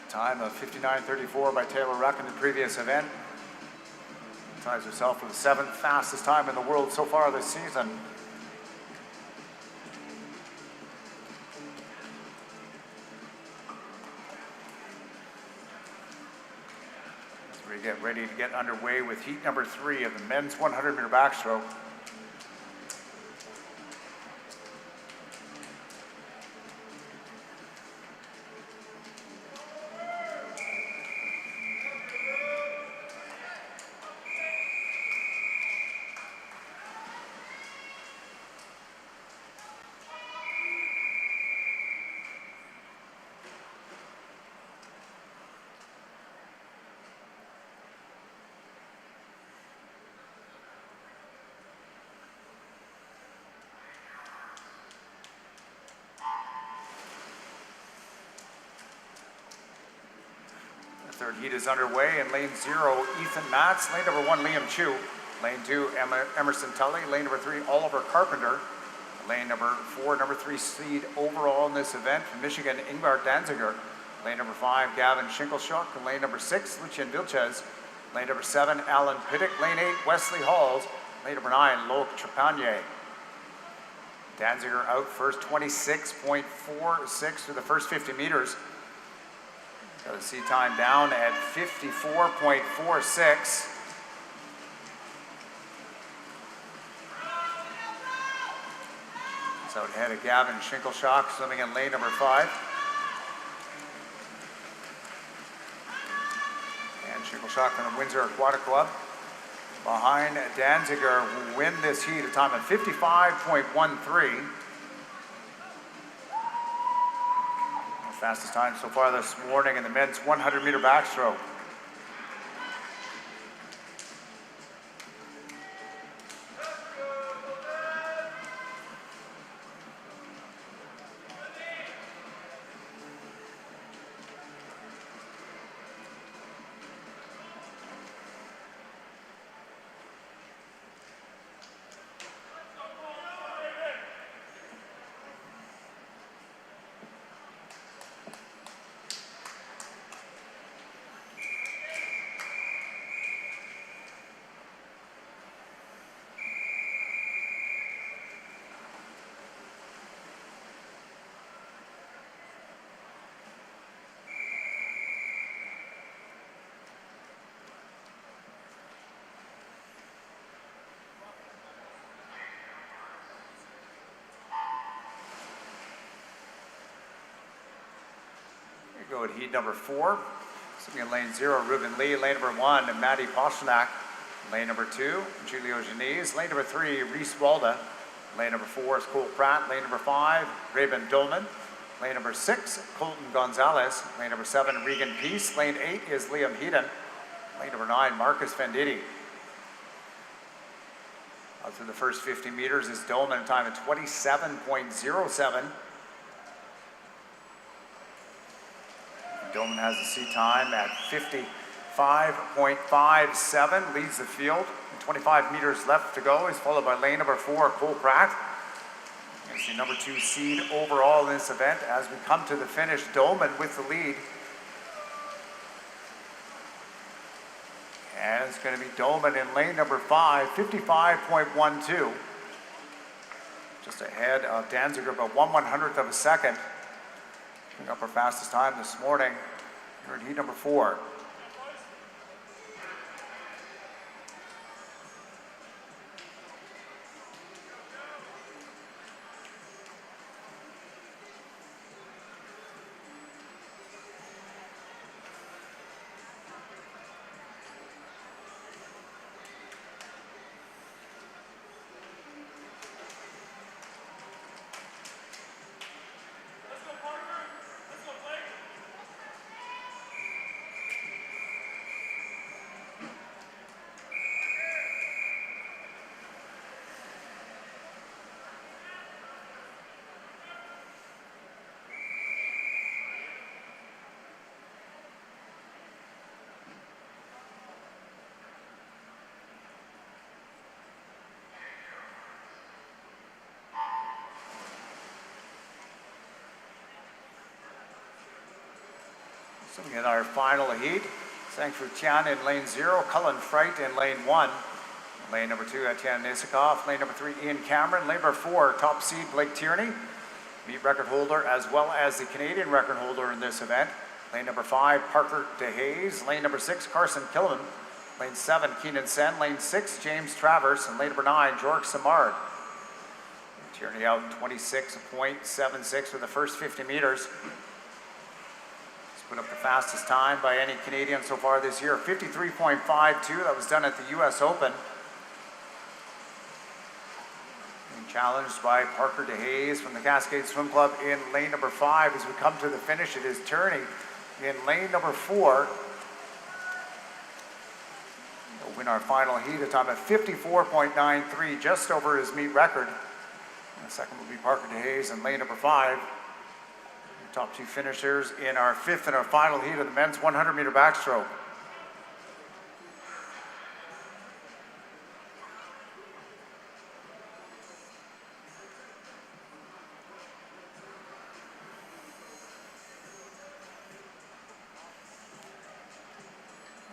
Time of 59.34 by Taylor Ruck in the previous event. Ties herself for the 7th fastest time in the world so far this season. As we get ready to get underway with heat number 3 of the men's 100-meter backstroke. Third heat is underway in lane 0, Ethan Matz. Lane number 1, Liam Chu. Lane 2, Emerson Tully. Lane number 3, Oliver Carpenter. Lane number 4, number 3 seed overall in this event from Michigan, Ingvar Danziger. Lane number 5, Gavin Schinkelschuk. Lane number 6, Lucian Vilches. Lane number 7, Alan Piddick. Lane 8, Wesley Halls. Lane number 9, Lok Trepanier. Danziger out first, 26.46 through the first 50 meters. Got the seat time down at 54.46. It's out ahead of Gavin Schinkelschuk, swimming in lane number 5. And Schinkelschuk from the Windsor Aquatic Club. Behind Danziger, who win this heat, a time of 55.13. Fastest time so far this morning in the men's 100-meter backstroke. Go at heat number 4. Sitting in lane 0, Ruben Lee. Lane number 1, Maddie Poshnak. Lane number 2, Julio Janice. Lane number 3, Reese Walda. Lane number 4 is Cole Pratt. Lane number 5, Raven Dolman. Lane number 6, Colton Gonzalez. Lane number 7, Regan Peace. Lane 8 is Liam Heaton. Lane number 9, Marcus Venditti. Out through the first 50 meters is Dolman, a time of 27.07. Dolman has a seat time at 55.57, leads the field. 25 meters left to go. He's followed by lane number 4, Cole Pratt. He's the number 2 seed overall in this event. As we come to the finish, Dolman with the lead. is going to be Dolman in lane number 5, 55.12. Just ahead of Danziger, about 1/100th of a second. Picking up our fastest time this morning here in heat number 4. So we get our final heat. Thanks for Tian in lane 0, Cullen Fright in lane 1. Lane number 2, Etienne Nisikoff. Lane number 3, Ian Cameron. Lane number 4, top seed Blake Tierney, meet record holder as well as the Canadian record holder in this event. Lane number 5, Parker DeHaze. Lane number 6, Carson Killiman. Lane 7, Keenan Sen. Lane 6, James Travers. And lane number 9, George Samard. Tierney out in 26.76 for the first 50 meters. Put up the fastest time by any Canadian so far this year, 53.52. That was done at the US Open. Being challenged by Parker DeHaze from the Cascade Swim Club in lane number 5. As we come to the finish, it is Tierney in lane number 4. He'll win our final heat, a time of 54.93, just over his meet record. And the second will be Parker DeHaze in lane number 5. Top 2 finishers in our 5th and our final heat of the men's 100-meter backstroke.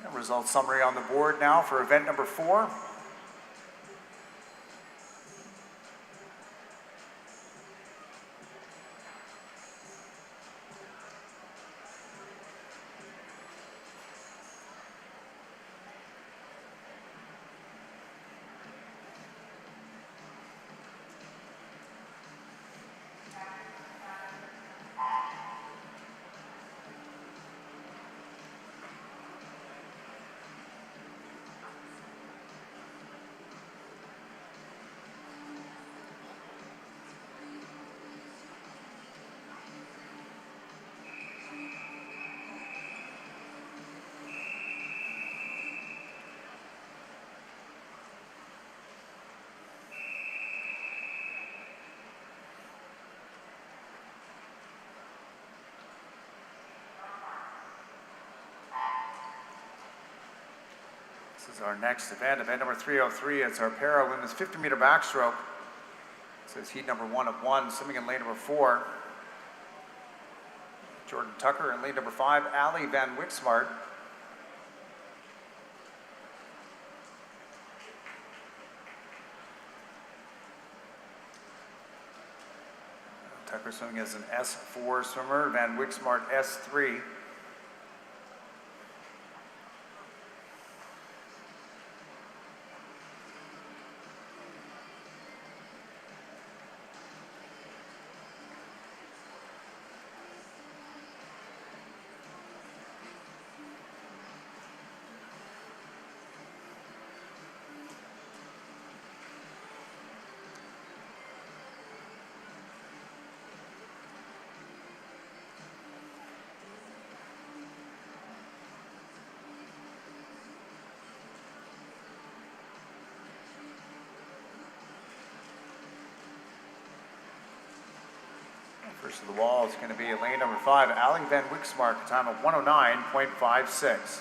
And result summary on the board now for event number 4. This is our next event number 303. It's our para women's 50-meter backstroke. It says heat number 1 of 1, swimming in lane number 4. Jordan Tucker in lane number 5, Ali Van Wixmart. Tucker swimming as an S4 swimmer, Van Wixmart S3. First to the wall is going to be lane number 5, Ali Van Wixmark, a time of 109.56.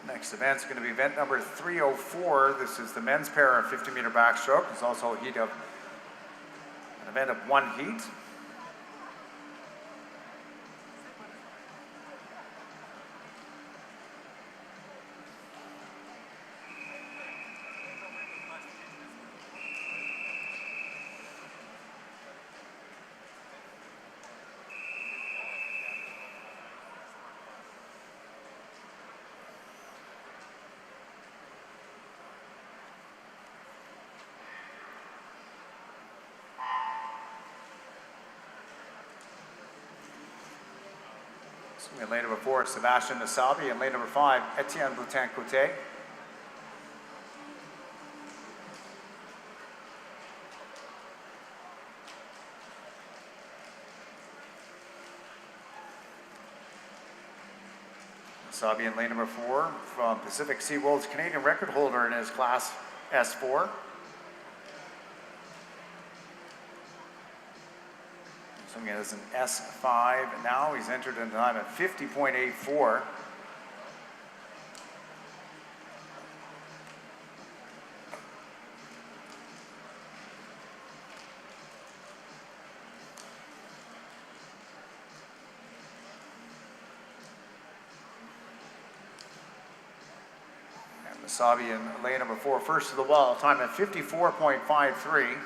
Next event is going to be event number 304. This is the men's pair of 50-meter backstroke. It's also an event of one heat. In lane number 4, Sebastian Nasabi, and lane number 5, Etienne Boutin-Cote. Nasabi in lane number 4 from Pacific Sea World's Canadian record holder in his class S4. He has an S5 now. He's entered in time at 50.84. And Nasabi in lane number 4, first to the wall, time at 54.53.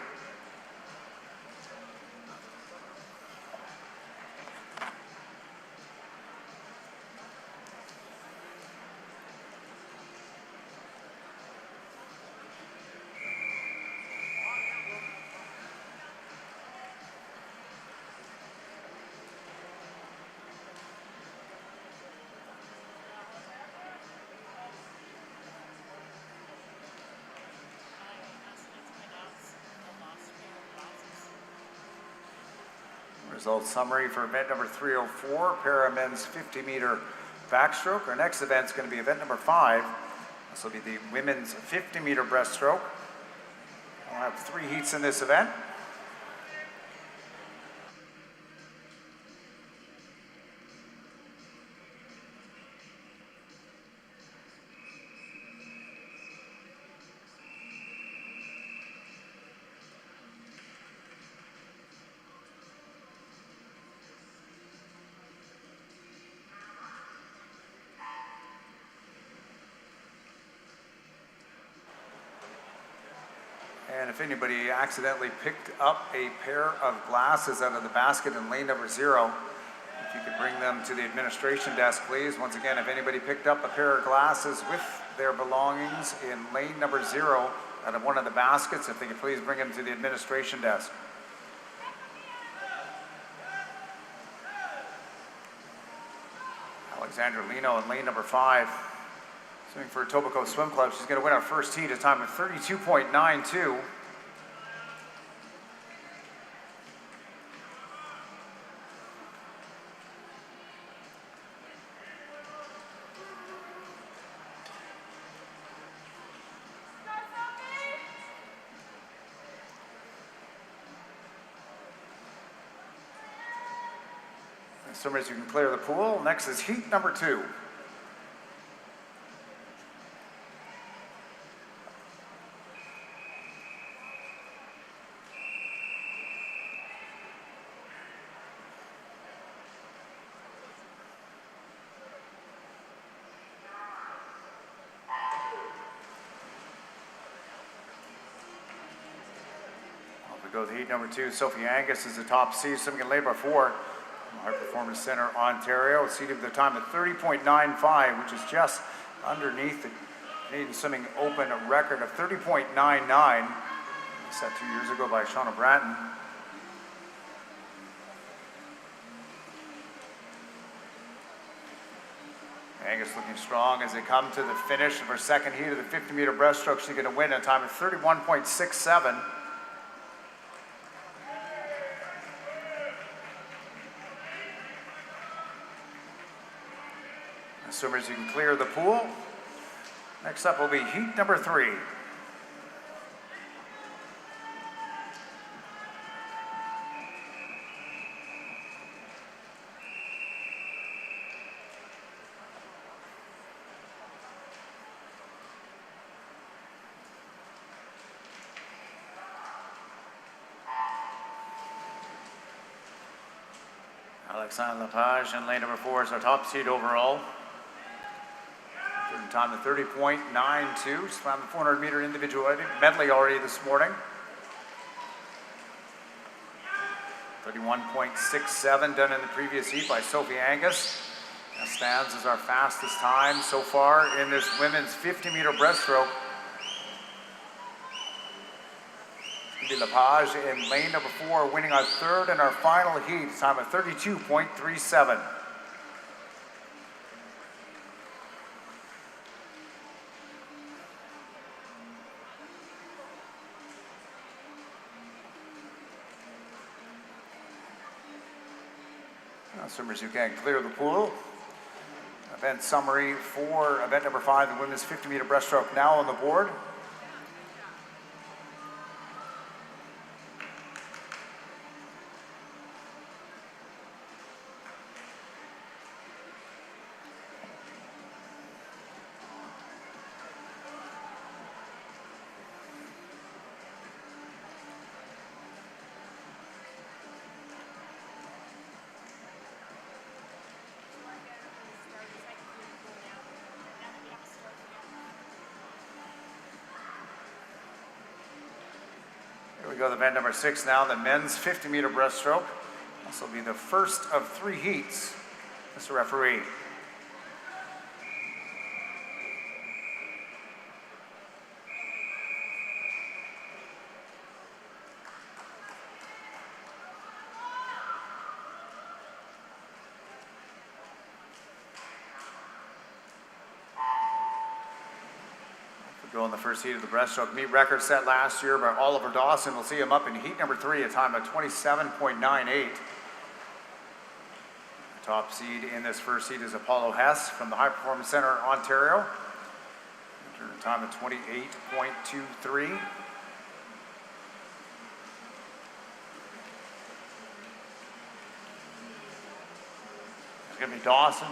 Results summary for event number 304, para men's 50-meter backstroke. Our next event is going to be event number 5. This will be the women's 50-meter breaststroke. We'll have 3 heats in this event. And if anybody accidentally picked up a pair of glasses out of the basket in lane number 0, if you could bring them to the administration desk, please. Once again, if anybody picked up a pair of glasses with their belongings in lane number 0 out of one of the baskets, if they could please bring them to the administration desk. Alexandra Lino in lane number 5. Swimming for Etobicoke Swim Club. She's going to win our first heat at a time of 32.92. Swimmers, you can clear the pool. Next is heat number 2. Go to heat number 2. Sophie Angus is the top seed, swimming in lane number 4. Our Performance Centre, Ontario, seated with a time of 30.95, which is just underneath the Canadian Swimming Open record of 30.99, set 2 years ago by Shauna Bratton. Angus looking strong as they come to the finish of her second heat of the 50-meter breaststroke. She's going to win at a time of 31.67. Swimmers, you can clear the pool. Next up will be heat number 3. Alexandre Lepage in lane number 4 is our top seed overall. Given time to 30.92. Swam the 400-meter individual medley already this morning. 31.67 done in the previous heat by Sophie Angus. That stands as our fastest time so far in this women's 50-meter breaststroke. Lepage in lane number 4, winning our third and our final heat, time of 32.37. Now, swimmers who can clear the pool. Event summary for event number 5, the women's 50-meter breaststroke, now on the board. Here we go, the event number 6 now, the men's 50-meter breaststroke. This will be the first of 3 heats, Mr. Referee. Go in the first heat of the breaststroke. Meet record set last year by Oliver Dawson. We'll see him up in heat number 3, a time of 27.98. Top seed in this first heat is Apollo Hess from the High Performance Centre, Ontario. A time of 28.23. It's going to be Dawson.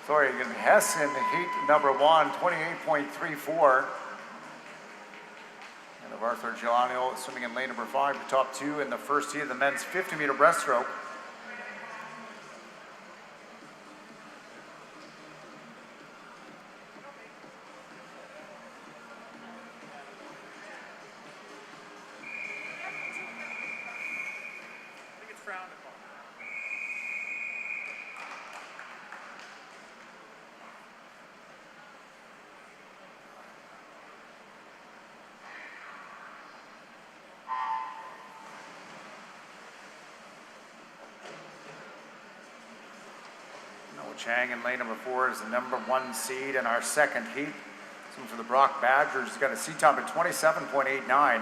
Sorry, going to be Hess in heat number 1, 28.34. Of Arthur Giuliano swimming in lane number 5, the top 2 in the first heat of the men's 50-meter breaststroke. Chang in lane number 4 is the number 1 seed in our second heat. Swimming for the Brock Badgers. He's got a seat time of 27.89.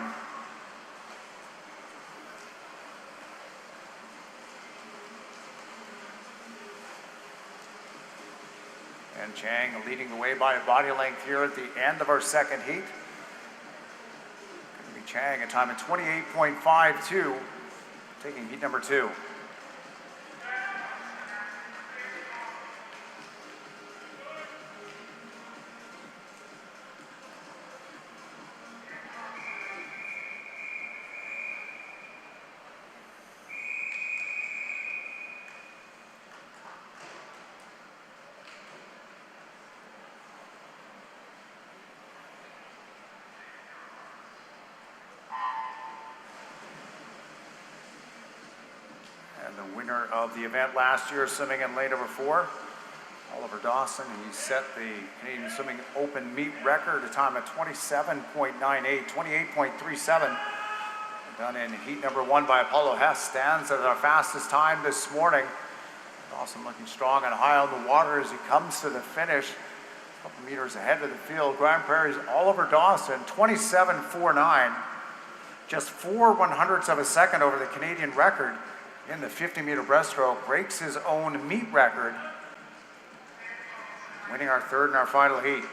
And Chang leading the way by a body length here at the end of our second heat. Going to be Chang, a time of 28.52, taking heat number 2. The winner of the event last year, swimming in lane number 4, Oliver Dawson. He set the Canadian Swimming Open meet record, a time of 27.98, 28.37. Done in heat number 1 by Apollo Hess, stands at our fastest time this morning. Dawson looking strong and high on the water as he comes to the finish. A couple meters ahead of the field. Grand Prairie's Oliver Dawson, 27.49. Just 4/100ths of a second over the Canadian record in the 50-meter breaststroke, breaks his own meet record, winning our third and our final heat.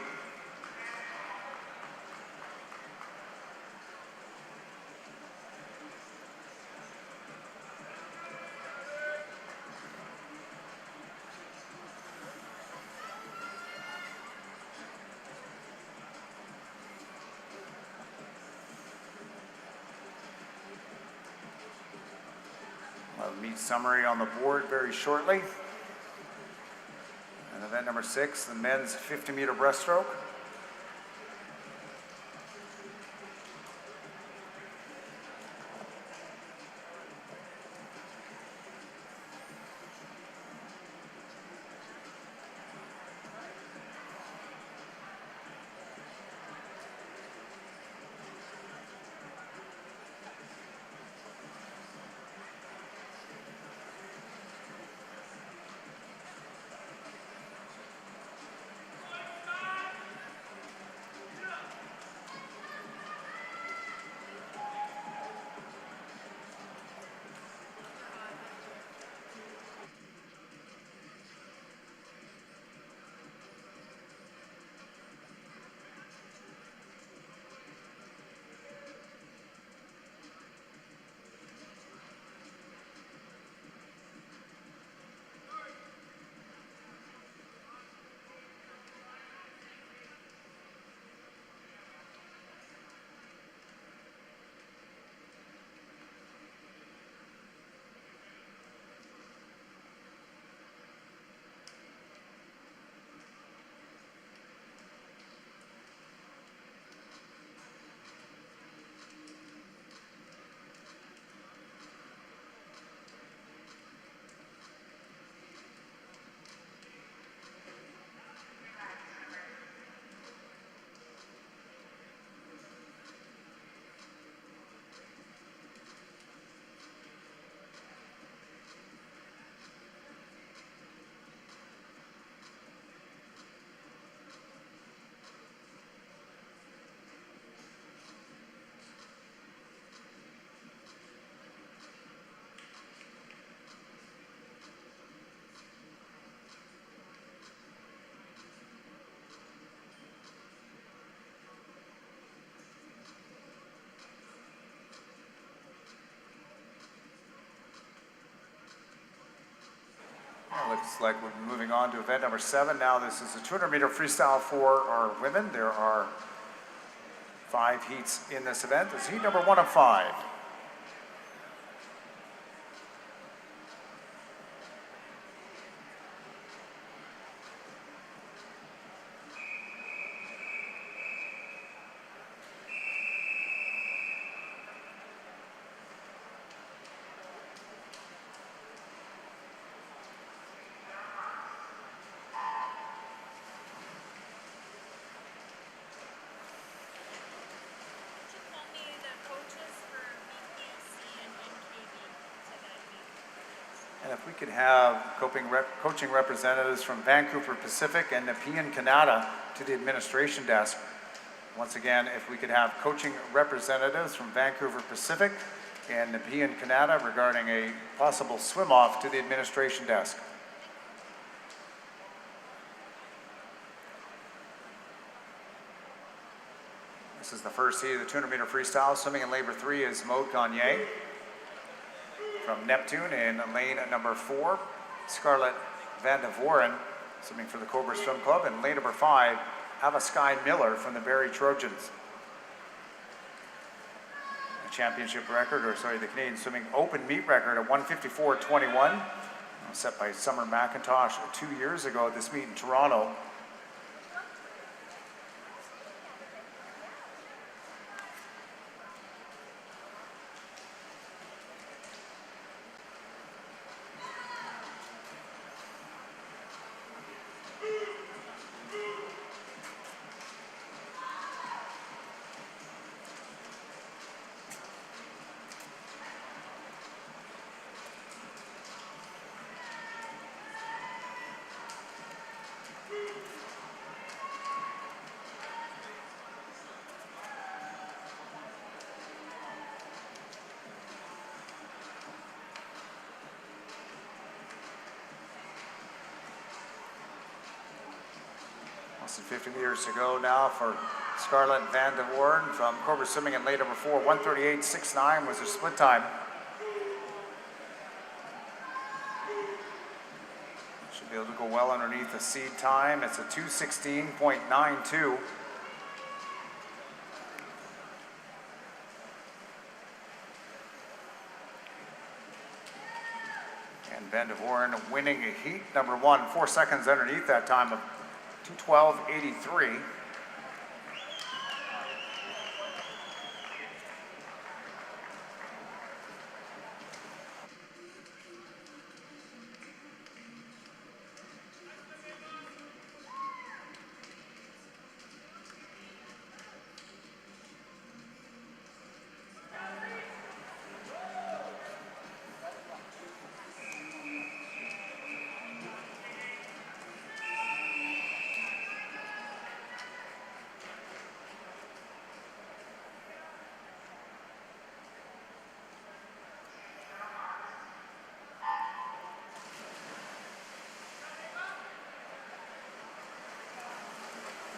meet summary on the board very shortly. And event number 6, the men's 50-meter breaststroke. Looks like we're moving on to event number 7. Now this is a 200-meter freestyle for our women. There are 5 heats in this event. This is heat number 1 of 5. And if we could have coaching representatives from Vancouver Pacific and Nepean Canada to the administration desk. Once again, if we could have coaching representatives from Vancouver Pacific and Nepean Canada regarding a possible swim-off to the administration desk. This is the first heat of the 200-meter freestyle. Swimming in labor 3 is Maud Gagne from Neptune in lane number 4. Scarlett Van de Voren, swimming for the Cobra Swim Club. In lane number 5, Ava Sky Miller from the Barrie Trojans. The championship record, or sorry, the Canadian Swimming Open meet record of 154.21, set by Summer McIntosh 2 years ago at this meet in Toronto. Less than 50 meters to go now for Scarlett Van de Voren from Cobra Swimming in lane number 4. 1:38.69 was her split time. Should be able to go well underneath the seed time. It's a 2:16.92. And Van de Hoorn winning heat number 1, 4 seconds underneath that time of 2:12.83.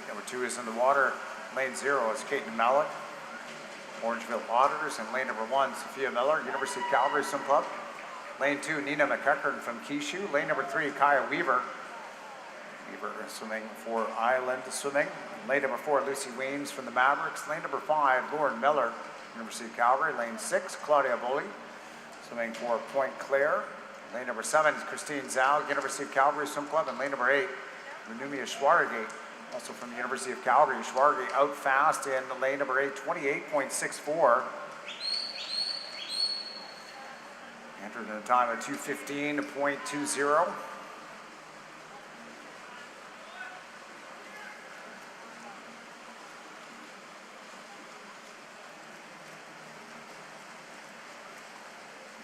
Number 2 is in the water. Lane 0 is Caden Mallett, Orangeville Auditors, and lane number 1, Sophia Miller, University of Calgary Swim Club. Lane 2, Nina McEachern from Kishu. Lane number 3, Kaya Weaver. Weaver swimming for Island Swimming. Lane number 4, Lucy Weems from the Mavericks. Lane number 5, Lauren Miller, University of Calgary. Lane 6, Claudia Boley, swimming for Point Claire. Lane number 7 is Christine Zhao, University of Calgary Swim Club. And lane number 8, Renumia Schwarge, also from the University of Calgary. Schwarge out fast in lane number 8, 28.64. Entered in a time of 2:15.20.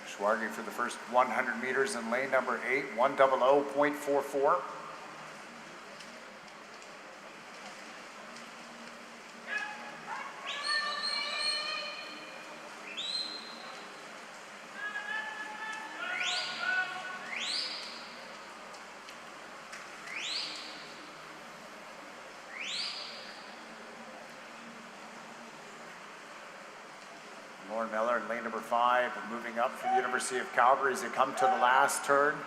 Schwarge for the first 100 meters in lane number 8, 1:00.44. Lauren Miller in lane number 5, moving up for the University of Calgary as they come to the last turn.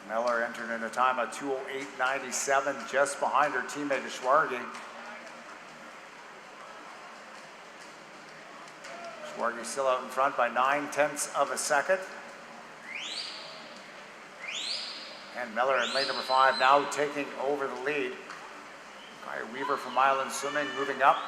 Miller entered in a time of 2:08.97, just behind her teammate Schwarge. Schwarge still out in front by 9/10 of a second. And Miller in lane number 5 now taking over the lead. Kaya Weaver from Island Swimming moving up.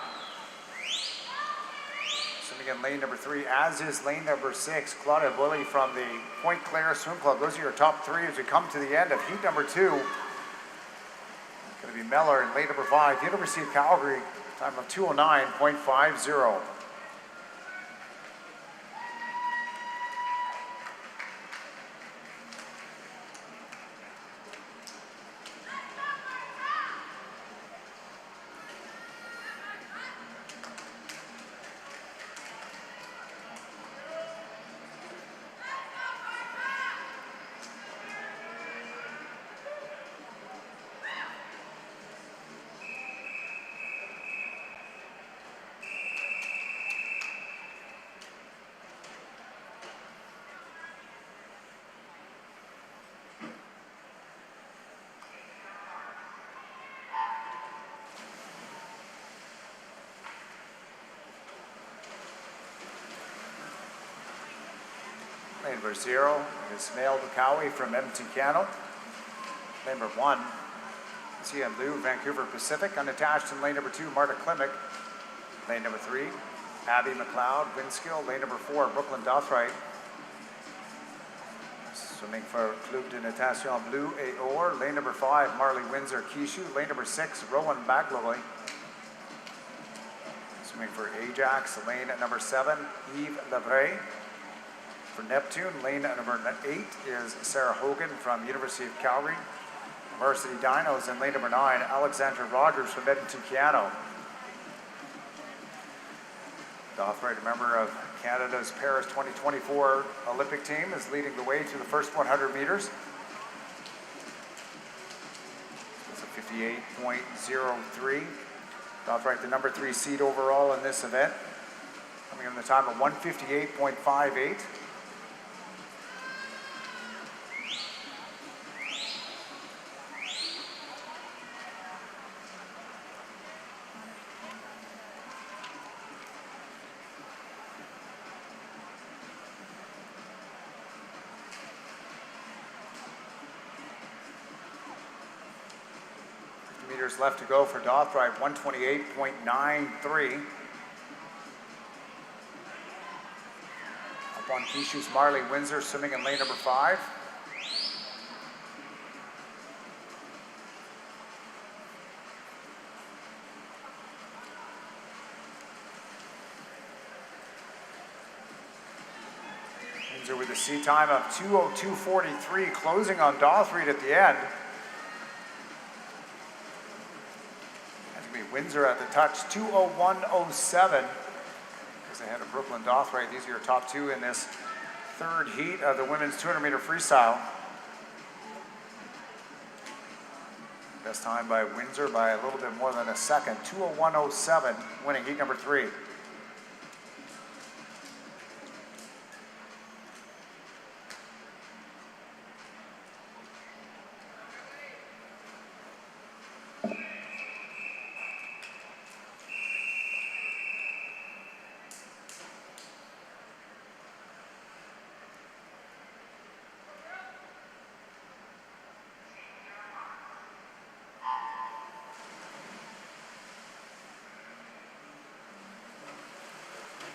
In lane number 3, as is lane number 6, Claudia Bully from the Point Claire Swim Club. Those are your top 3 as we come to the end of heat number 2. It's going to be Miller in lane number 5, University of Calgary, time of 2:09.50. Lane number 0 is Mel Bukawi from Edmonton, Canada. Lane number 1, CM Liu, Vancouver Pacific. Unattached in lane number 2, Marta Klimek. Lane number 3, Abby McLeod, Windskill. Lane number 4, Brooklyn Dothright, swimming for Club de Natation Bleu et Or. Lane number 5, Marley Windsor, Kishu. Lane number 6, Rowan Bagloy, swimming for Ajax. Lane number 7, Yves Lavray for Neptune. Lane number 8 is Sarah Hogan from University of Calgary. Varsity Dinos in lane number 9, Alexandra Rogers from Edmonton, Canada. Dothright, a member of Canada's Paris 2024 Olympic team, is leading the way through the first 100 meters. It's a 58.03. Dothright, the number 3 seed overall in this event, coming in the time of 1:58.58. meters left to go for Dothrive, 128.93. Up on Kishu's Marley Windsor swimming in lane number 5. Windsor with a sea time of 2:02.43, closing on Dothrive at the end. Windsor at the touch, 2:01.07. Because ahead of Brooklyn Dothrive. These are your top two in this third heat of the women's 200-meter freestyle. Best time by Windsor by a little bit more than a second, 2:01.07, winning heat number 3.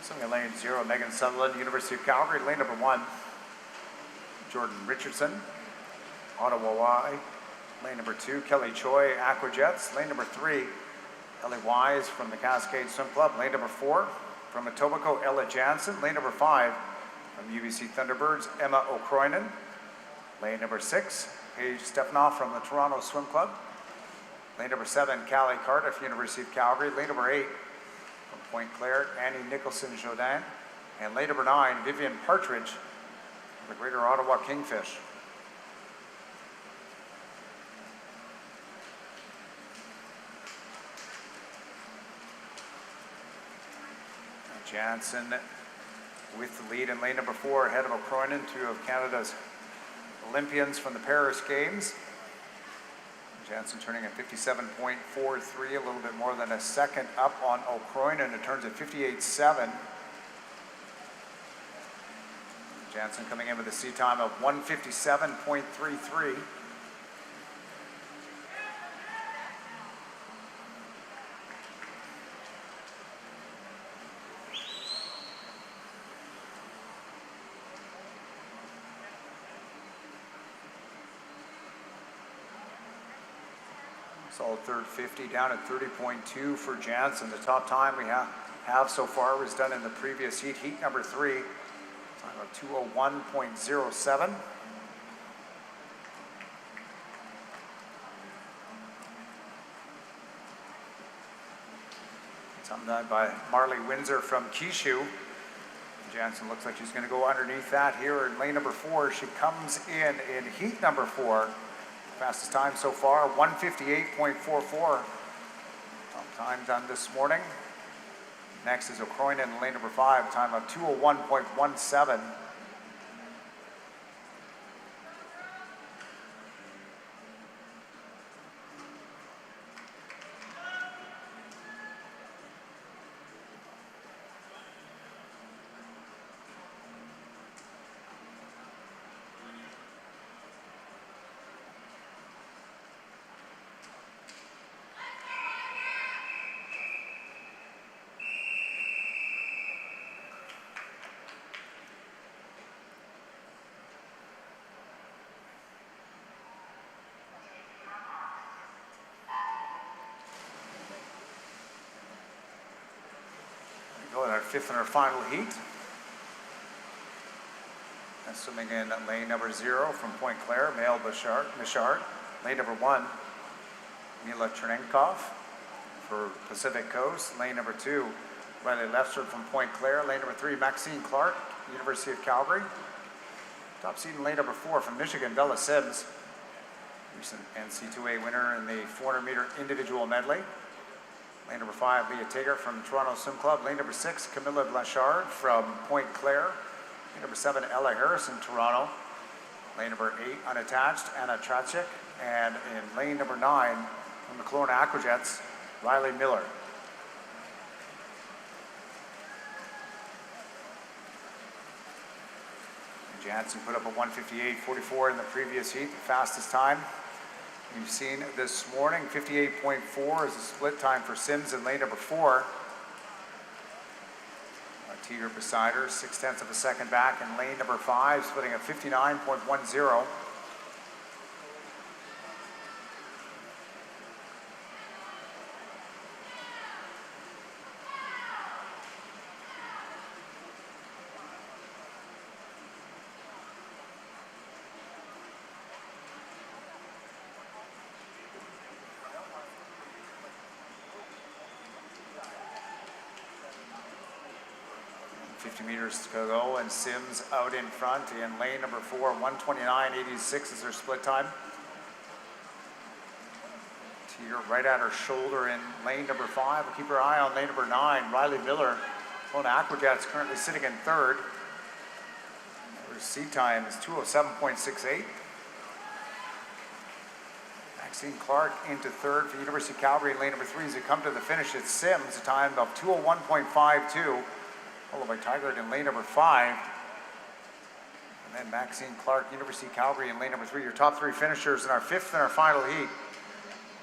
Swimming in lane 0, Megan Sutherland, University of Calgary. Lane number 1, Jordan Richardson, Ottawa Y. Lane number 2, Kelly Choi, Aquajets. Lane number 3, Ellie Wise from the Cascade Swim Club. Lane number 4, from Etobicoke, Ella Jansen. Lane number 5, from UBC Thunderbirds, Emma O'Croynan. Lane number 6, Paige Stefanoff from the Toronto Swim Club. Lane number 7, Callie Cardiff, University of Calgary. Lane number 8, from Point Claire, Annie Nicholson-Jodin. And lane number 9, Vivian Partridge from the Greater Ottawa Kingfish. Jansen with the lead in lane number 4, ahead of O'Croynan, 2 of Canada's Olympians from the Paris Games. Jansen turning at 57.43, a little bit more than a second up on O'Croynan. It turns at 58.7. Jansen coming in with a sea time of 1:57.33. Solid third 50, down at 30.2 for Jansen. The top time we have so far was done in the previous heat, heat number 3, time of 2:01.07. Time done by Marley Windsor from Kishu. Jansen looks like she's going to go underneath that here in lane number 4. She comes in heat number 4. Fastest time so far, 1:58.44. Top time done this morning. Next is O'Croynan in lane number 5, time of 2:01.17. Go in our 5th and our final heat. And swimming in lane number 0 from Point Claire, Male Michard. Lane number 1, Mila Chernenkov for Pacific Coast. Lane number 2, Riley Lefster from Point Claire. Lane number 3, Maxine Clark, University of Calgary. Top seed in lane number 4 from Michigan, Bella Sims, recent NC2A winner in the 400-meter individual medley. Lane number 5, Leah Tager from Toronto Swim Club. Lane number 6, Camilla Blanchard from Point Claire. Lane number 7, Ella Harrison, Toronto. Lane number 8, unattached, Anna Tracek. And in lane number 9, from the Kelowna Aquajets, Riley Miller. Jansen put up a 1:58.44 in the previous heat, the fastest time you've seen this morning. 58.4 is the split time for Sims in lane number 4. Teeter beside her, 0.6 of a second back in lane number 5, splitting at 59.10. Meters to go, and Sims out in front in lane number 4. 129.86 is her split time. Teeter right at her shoulder in lane number 5. We'll keep our eye on lane number 9. Riley Miller, Mona Aquajets, currently sitting in 3rd. Her seat time is 207.68. Maxine Clark into 3rd for University of Calgary in lane number 3. As we come to the finish, it's Sims, a time of 201.52. Followed by Tigard in lane number 5. And then Maxine Clark, University of Calgary in lane number 3. Your top 3 finishers in our 5th and our final heat.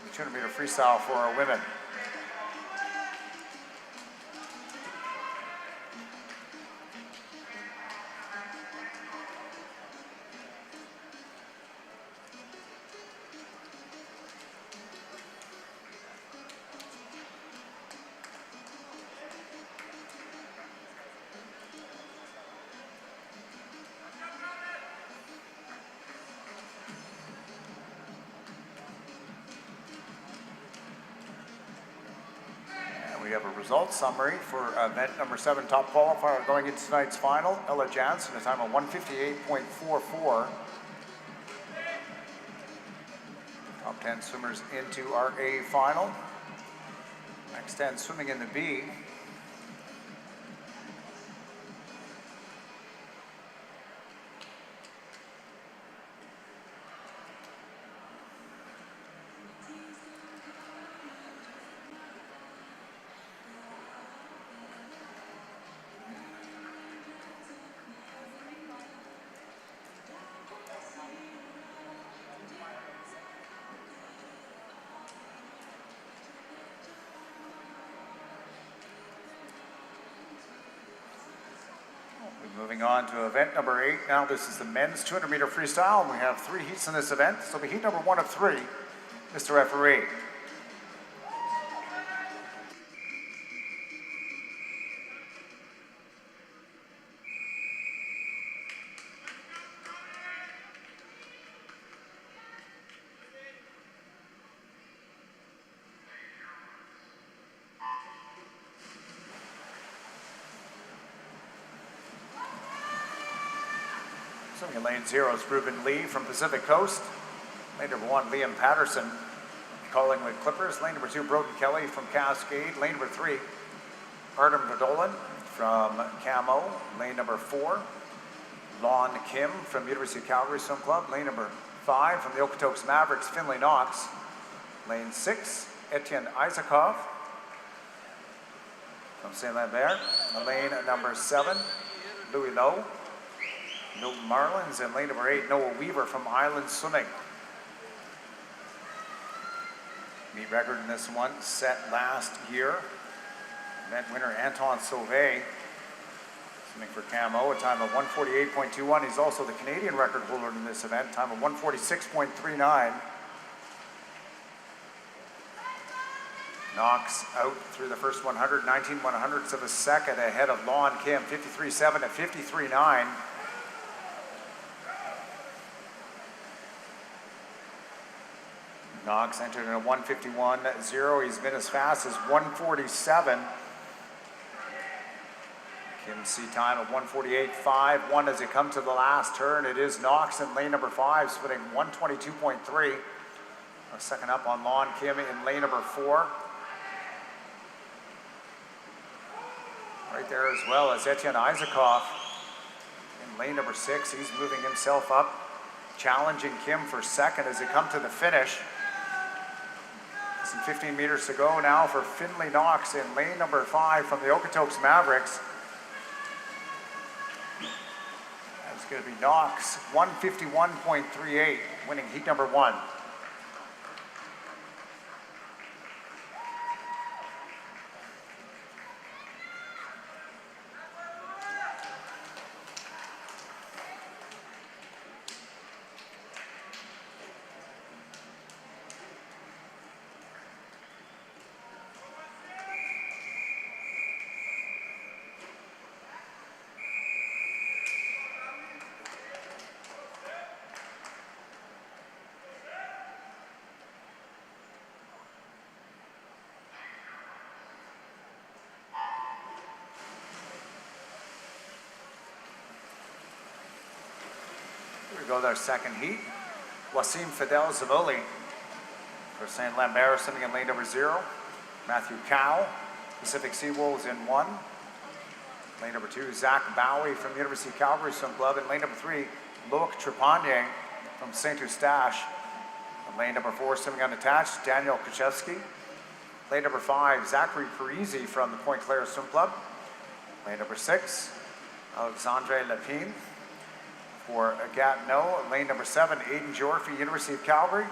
The 200-meter freestyle for our women. We have a results summary for event number 7 top qualifier going into tonight's final. Ella Jansen, a time of 158.44. Top 10 swimmers into our A final. Next 10 swimming in the B. Moving on to event number 8. Now this is the men's 200-meter freestyle, and we have 3 heats in this event. So it'll be heat number 1 of 3, Mr. Referee. Swimming in lane 0 is Ruben Lee from Pacific Coast. Lane number 1, Liam Patterson, Collingwood Clippers. Lane number 2, Broden Kelly from Cascade. Lane number 3, Artem Verdolen from Camo. Lane number 4, Lon Kim from University of Calgary Swim Club. Lane number 5 from the Okotoks Mavericks, Finlay Knox. Lane 6, Etienne Isakov from St. Lambert. Lane number 7, Louis Lowe, Milton Marlins, and lane number 8, Noah Weaver from Island Swimming. Meet record in this one set last year. Event winner Anton Sauvé, swimming for Camo, a time of 148.21. He's also the Canadian record holder in this event, time of 146.39. Knox out through the first 100, 19 100ths of a second ahead of Lon Kim, 53.7 at 53.9. Knox entered in a 151.0. He's been as fast as 147. Kim's seat time of 148.51 as they come to the last turn. It is Knox in lane number 5, splitting 122.3. A second up on Lon Kim in lane number 4. Right there as well as Etienne Isakov in lane number 6. He's moving himself up, challenging Kim for second as they come to the finish. Some 15 meters to go now for Finlay Knox in lane number 5 from the Okotoks Mavericks. That's going to be Knox, 151.38, winning heat number 1. go to their second heat. Wasim Fidel Zamoli for St. Lambert swimming in lane number 0. Matthew Cow, Pacific Seawolves in 1. Lane number 2, Zach Bowie from University of Calgary Swim Club. In lane number 3, Loic Trepanier from St. Eustache. In lane number 4, swimming unattached, Daniel Kuchevsky. Lane number 5, Zachary Parisi from the Point Claire Swim Club. Lane number 6, Alexandre Lepine for Gatineau. Lane number 7, Aidan Jorfy, University of Calgary.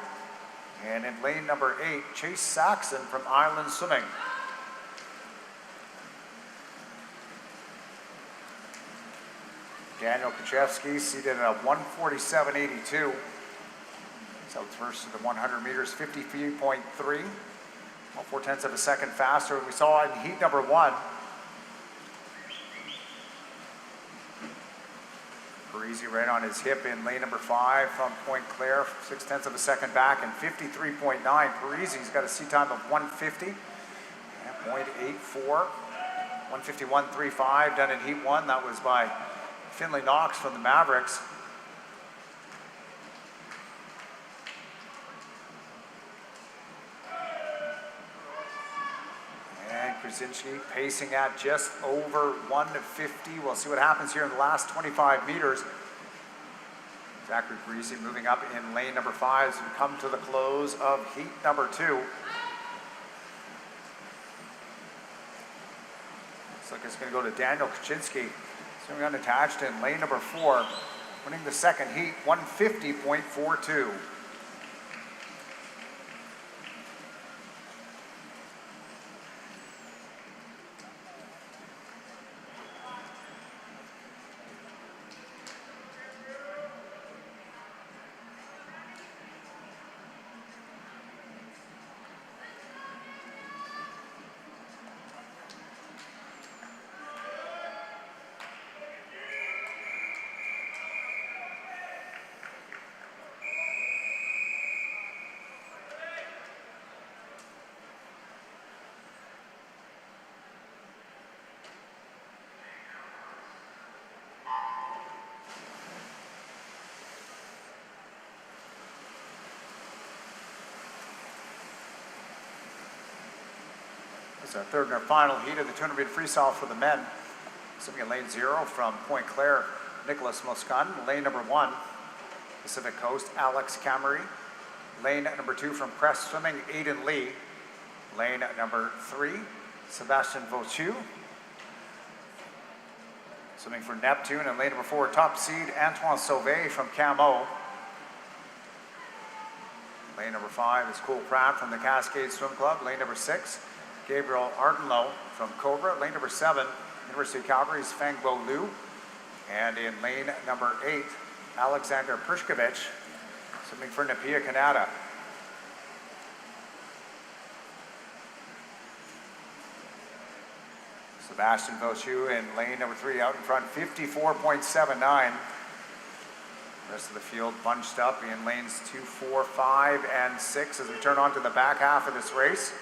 And in lane number 8, Chase Saxon from Island Swimming. Daniel Kuchevsky seated at a 1:47.82. So first to the 100 meters, 53.3. 4/10 of a second faster. We saw in heat number 1. Parisi right on his hip in lane number 5 from Point Claire, 6/10 of a second back and 53.9. Parisi's got a seat time of 1:50 and 0.84. 1:51.35 done in heat 1. That was by Finley Knox from the Mavericks. And Krasinski pacing at just over 1:50. We'll see what happens here in the last 25 meters. Zachary Parisi moving up in lane number 5 as we come to the close of heat number 2. Looks like it's going to go to Daniel Kaczynski. Swimming unattached in lane number 4, winning the second heat, 1:50.42. It's our third and our final heat of the 200 meter freestyle for the men. Swimming in lane 0 from Point Claire, Nicholas Moscon. Lane number 1, Pacific Coast, Alex Camry. Lane number 2 from Crest Swimming, Aidan Lee. Lane number 3, Sebastian Vauchu. Swimming for Neptune. And lane number 4, top seed, Antoine Sauvé from Camo. Lane number 5 is Cole Pratt from the Cascade Swim Club. Lane number 6, Gabriel Ardenlow from Cobra. Lane number 7, University of Calgary's Feng Bo Liu. And in lane number 8, Alexander Pershkovich, swimming for Nepean, Canada. Sebastian Vauchu in lane number 3 out in front, 54.79. The rest of the field bunched up in lanes 2, 4, 5, and 6 as we turn on to the back half of this race.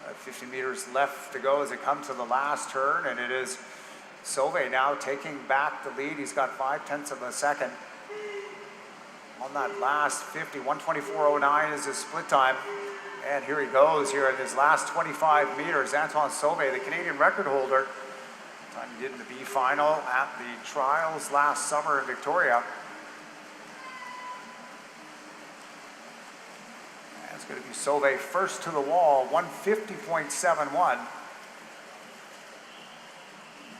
About 50 meters left to go as it comes to the last turn, and it is Sauvé now taking back the lead. He's got 5/10 of a second on that last 50. 1:24.09 is his split time. And here he goes here in his last 25 meters. Antoine Sauvé, the Canadian record holder. Time he did in the B final at the trials last summer in Victoria. And it's going to be Sauvé first to the wall, 1:50.71.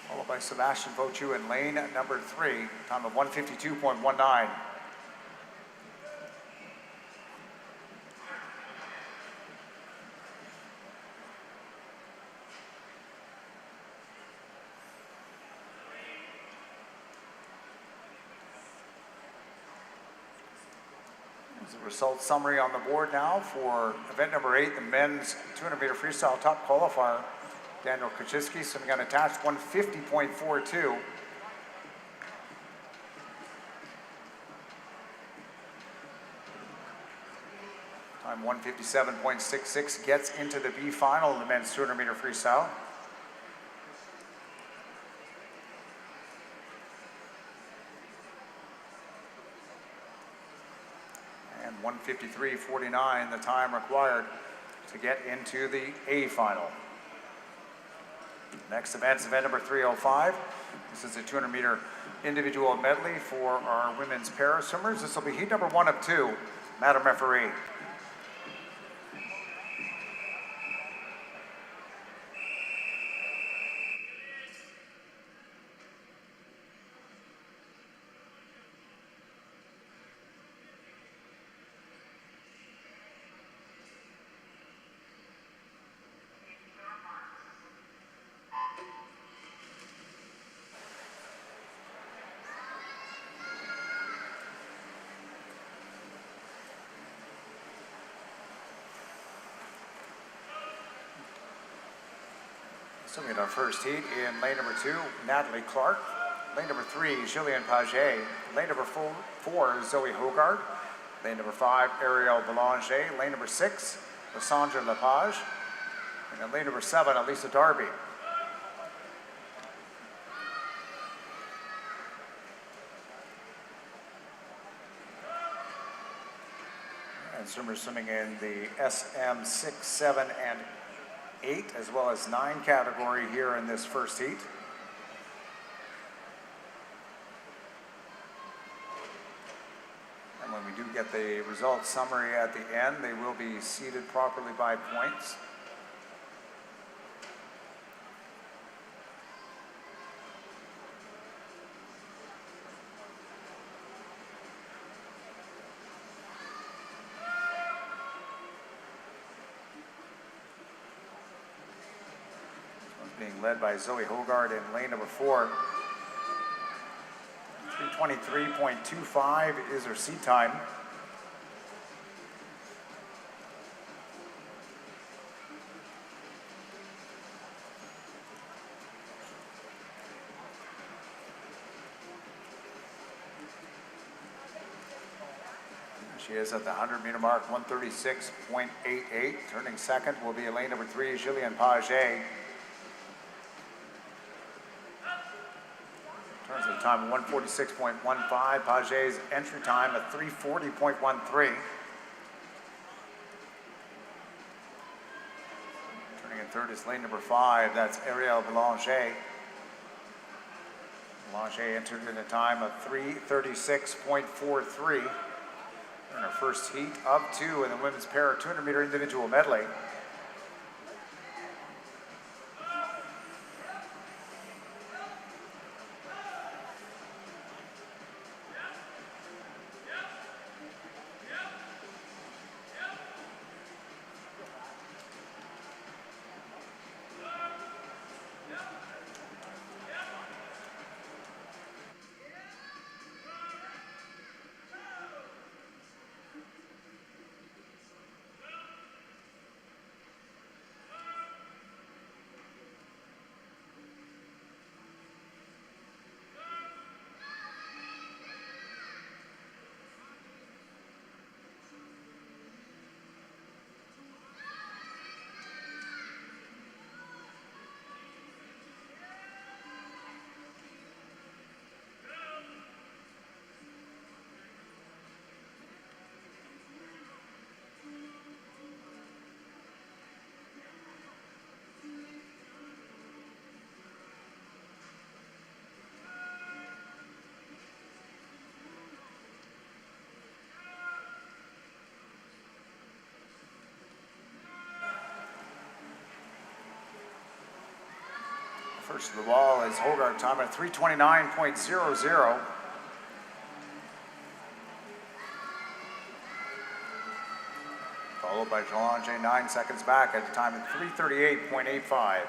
Followed by Sebastian Vauchu in lane number 3, time of 1:52.19. There's a result summary on the board now for event number 8, the men's 200 meter freestyle top qualifier. Daniel Kaczynski swimming unattached, 1:50.42. Time 157.66 gets into the B final in the men's 200 meter freestyle. And 153.49 the time required to get into the A final. Next event is event number 305. This is a 200 meter individual medley for our women's para swimmers. This will be heat number 1 of 2. Madam Referee. Swimming in our first heat in lane number 2, Natalie Clark. Lane number 3, Jillian Paget. Lane number 4, Zoe Hogard. Lane number 5, Ariel Belanger. Lane number 6, Lysandra Lepage. And then lane number 7, Elisa Darby. And swimmers swimming in the SM 6, 7, and 8 as well as 9 category here in this first heat. And when we do get the results summary at the end, they will be seeded properly by points. Being led by Zoe Hogard in lane number 4. 3:23.25 is her seat time. She is at the 100 meter mark, 136.88. Turning second will be lane number 3, Jillian Paget. Turns at a time of 146.15. Paget's entry time at 340.13. Turning in third is lane number 5. That's Ariel Belanger. Belanger entered in a time of 336.43. In our first heat of 2 in the women's para 200 meter individual medley. First to the wall is Hogard, time at 3:29.00. Followed by Belanger 9 seconds back at a time of 3:38.85.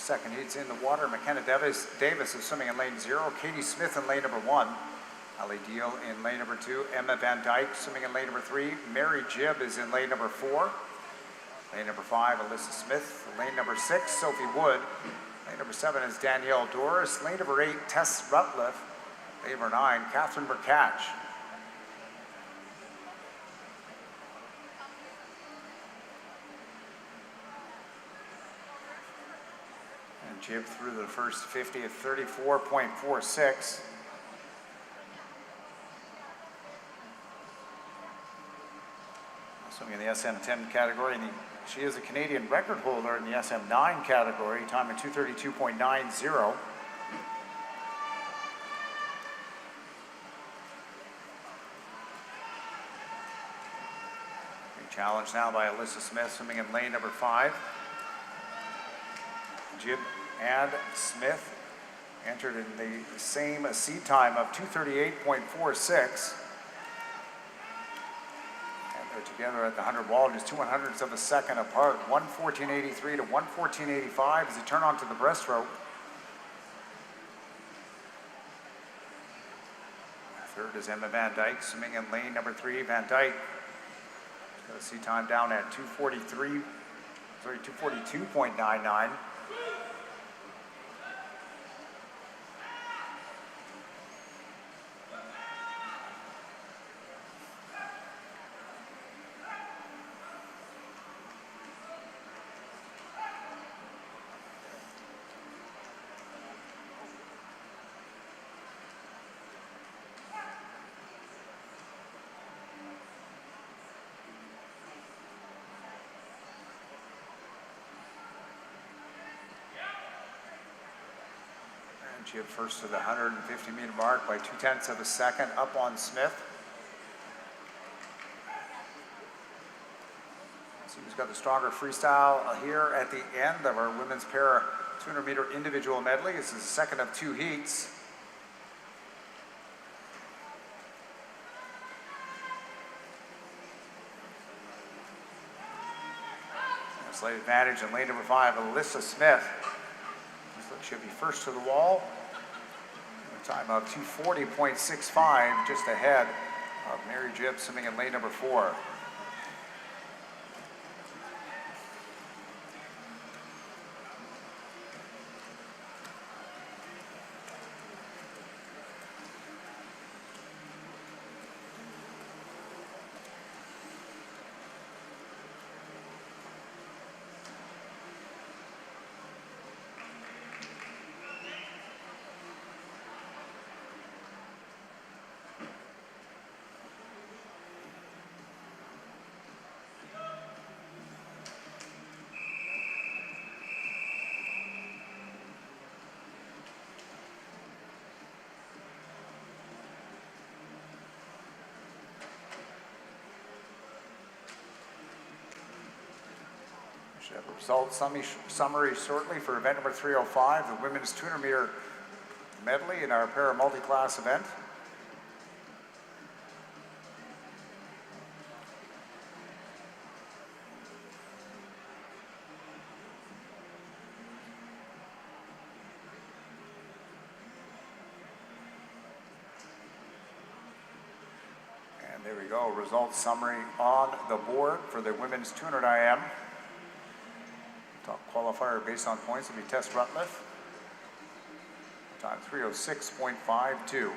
second heats in the water. McKenna Davis is swimming in lane 0. Katie Smith in lane number 1. Ali Deal in lane number 2. Emma Van Dyke swimming in lane number 3. Mary Jibb is in lane number 4. Lane number 5, Alyssa Smith. Lane number 6, Sophie Wood. Lane number 7 is Danielle Doris. Lane number 8, Tess Rutliff. Lane number 9, Catherine Burkatch. And Jibb through the first 50 at 34.46. Swimming in the SM10 category, and she is a Canadian record holder in the SM9 category, time at 2:32.90. Challenged now by Alyssa Smith, swimming in lane number 5. Jibb and Smith entered in the same seed time of 2:38.46. They're together at the 100 wall, just 2/100ths of a second apart. 1:14.83 to 1:14.85 as they turn onto the breaststroke. Third is Emma Van Dyke, swimming in lane number 3. Van Dyke got a seat time down at 2:42.99. Jibb first to the 150-meter mark by 0.2 of a second, up on Smith. See who's got the stronger freestyle here at the end of our women's para 200-meter individual medley. This is the second of 2 heats. Slight advantage in lane number 5, Alyssa Smith. She'll be first to the wall. A time of 2:40.65, just ahead of Mary Jibb, swimming in lane number 4. Should have a result summary shortly for event number 305, the women's 200-meter medley in our para multi-class event. And there we go, results summary on the board for the women's 200 IM. Top qualifier based on points will be Tess Rutliff. Time 3:06.52.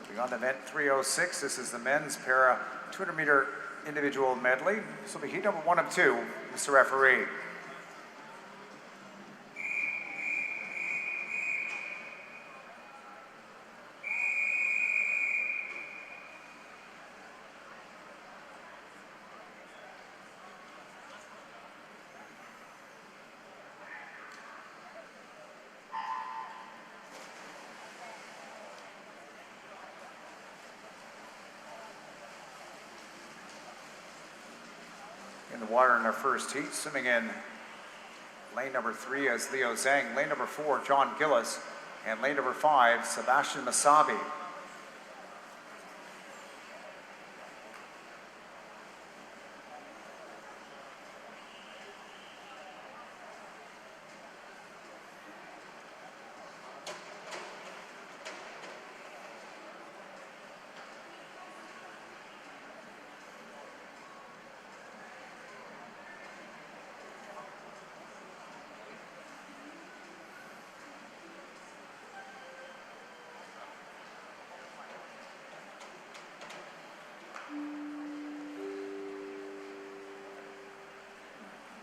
Moving on to event 306, this is the men's para 200-meter individual medley. This will be heat number 1 of 2, Mr. Referee. In the water in our first heat, swimming in Lane number 3 is Leo Zhang. Lane number 4, John Gillis. And lane number 5, Sebastian Masabi.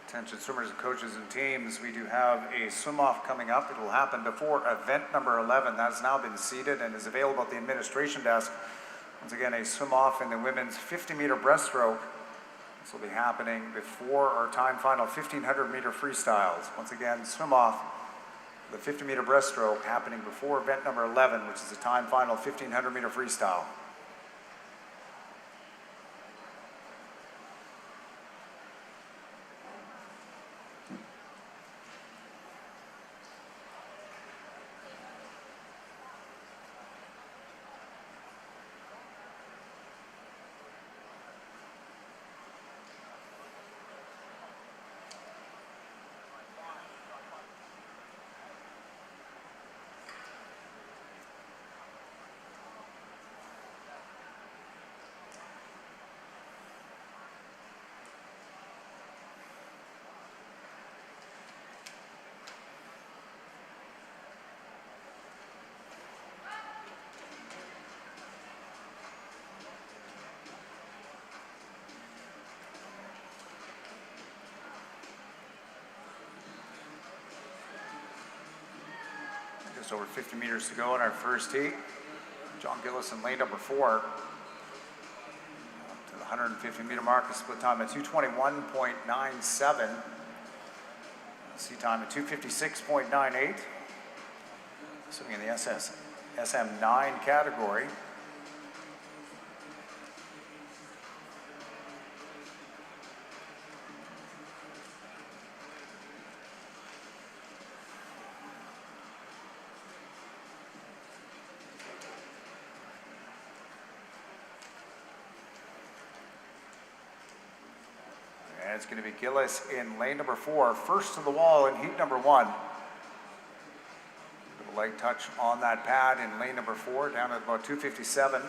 Attention swimmers, coaches, and teams, we do have a swim-off coming up. It will happen before event number 11. That has now been seated and is available at the administration desk. Once again, a swim-off in the women's 50-meter breaststroke. This will be happening before our time final 1,500-meter freestyles. Once again, swim-off, the 50-meter breaststroke happening before event number 11, which is the time final 1,500-meter freestyle. Just over 50 meters to go in our first heat. John Gillis in lane number 4. Up to the 150-meter mark, a split time at 2:21.97. Sea time at 2:56.98. Swimming in the SM9 category. It's going to be Gillis in lane number 4, first to the wall in heat number 1. Little leg touch on that pad in lane number 4, down at about 2:57.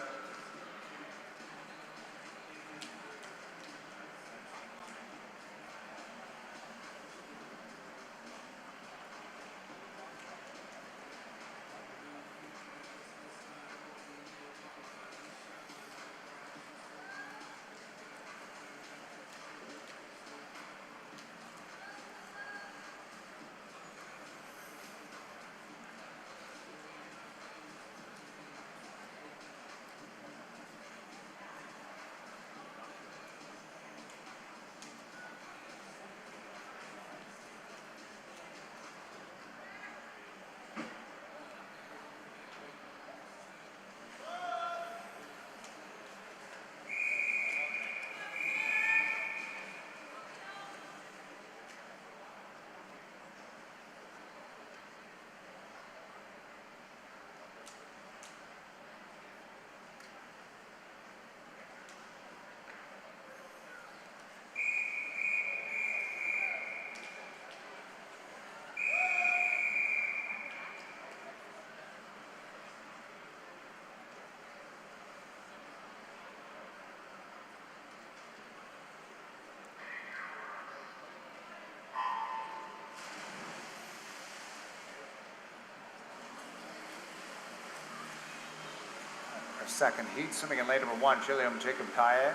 Second heat, swimming in lane number 1, Gilliam Jacob Kaye.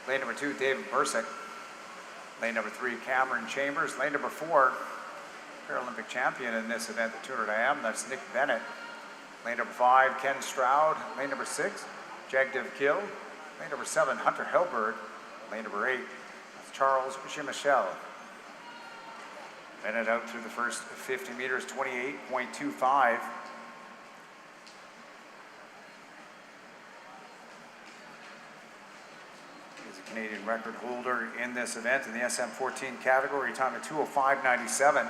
Lane number 2, David Bursick. Lane number 3, Cameron Chambers. Lane number 4, Paralympic champion in this event, the 200 IM, that's Nick Bennett. Lane number 5, Ken Stroud. Lane number 6, Jagdev Gill. Lane number 7, Hunter Helberg. Lane number 8, that's Charles Gimichel. Bennett out through the first 50 meters, 28.25. Canadian record holder in this event in the SM14 category, time of 2:05.97.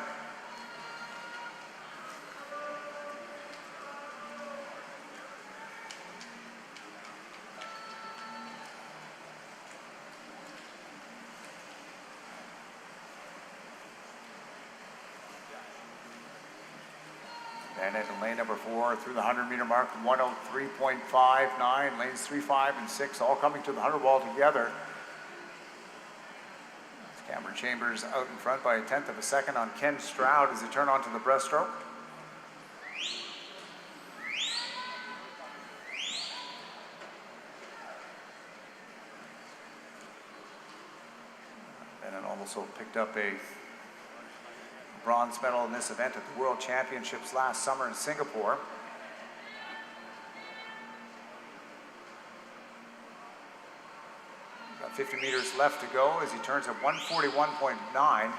And in lane number 4 through the 100-meter mark, 1:03.59. Lanes 3, 5, and 6 all coming to the 100 wall together. Cameron Chambers out in front by 1/10 of a second on Ken Stroud as he turn onto the breaststroke. And it also picked up a bronze medal in this event at the World Championships last summer in Singapore. Got 50 meters left to go as he turns at 1:41.9.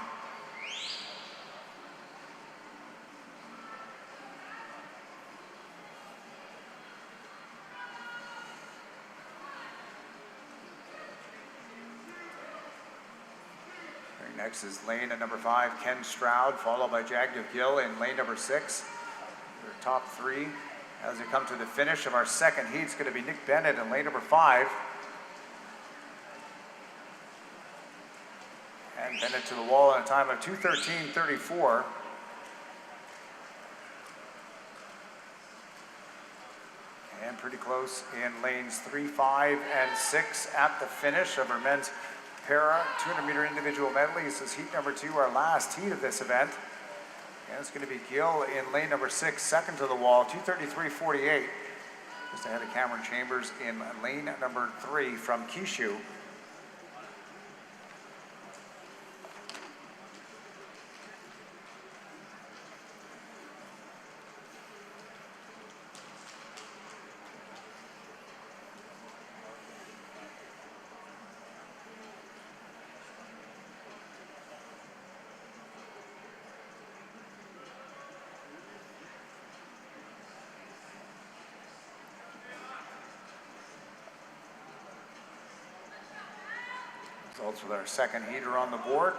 Next is lane at number 5, Ken Stroud, followed by Jagdev Gill in lane number 6. Their top 3 as we come to the finish of our second heat. It's going to be Nick Bennett in lane number 5. And Bennett to the wall in a time of 2:13.34. And pretty close in lanes 3, 5, and 6 at the finish of our men's para 200-meter individual medley. This is heat number 2, our last heat of this event. And it's going to be Gill in lane number 6, second to the wall, 2:33.48. Just ahead of Cameron Chambers in lane number 3 from Kishu. Results with our second heater on the board.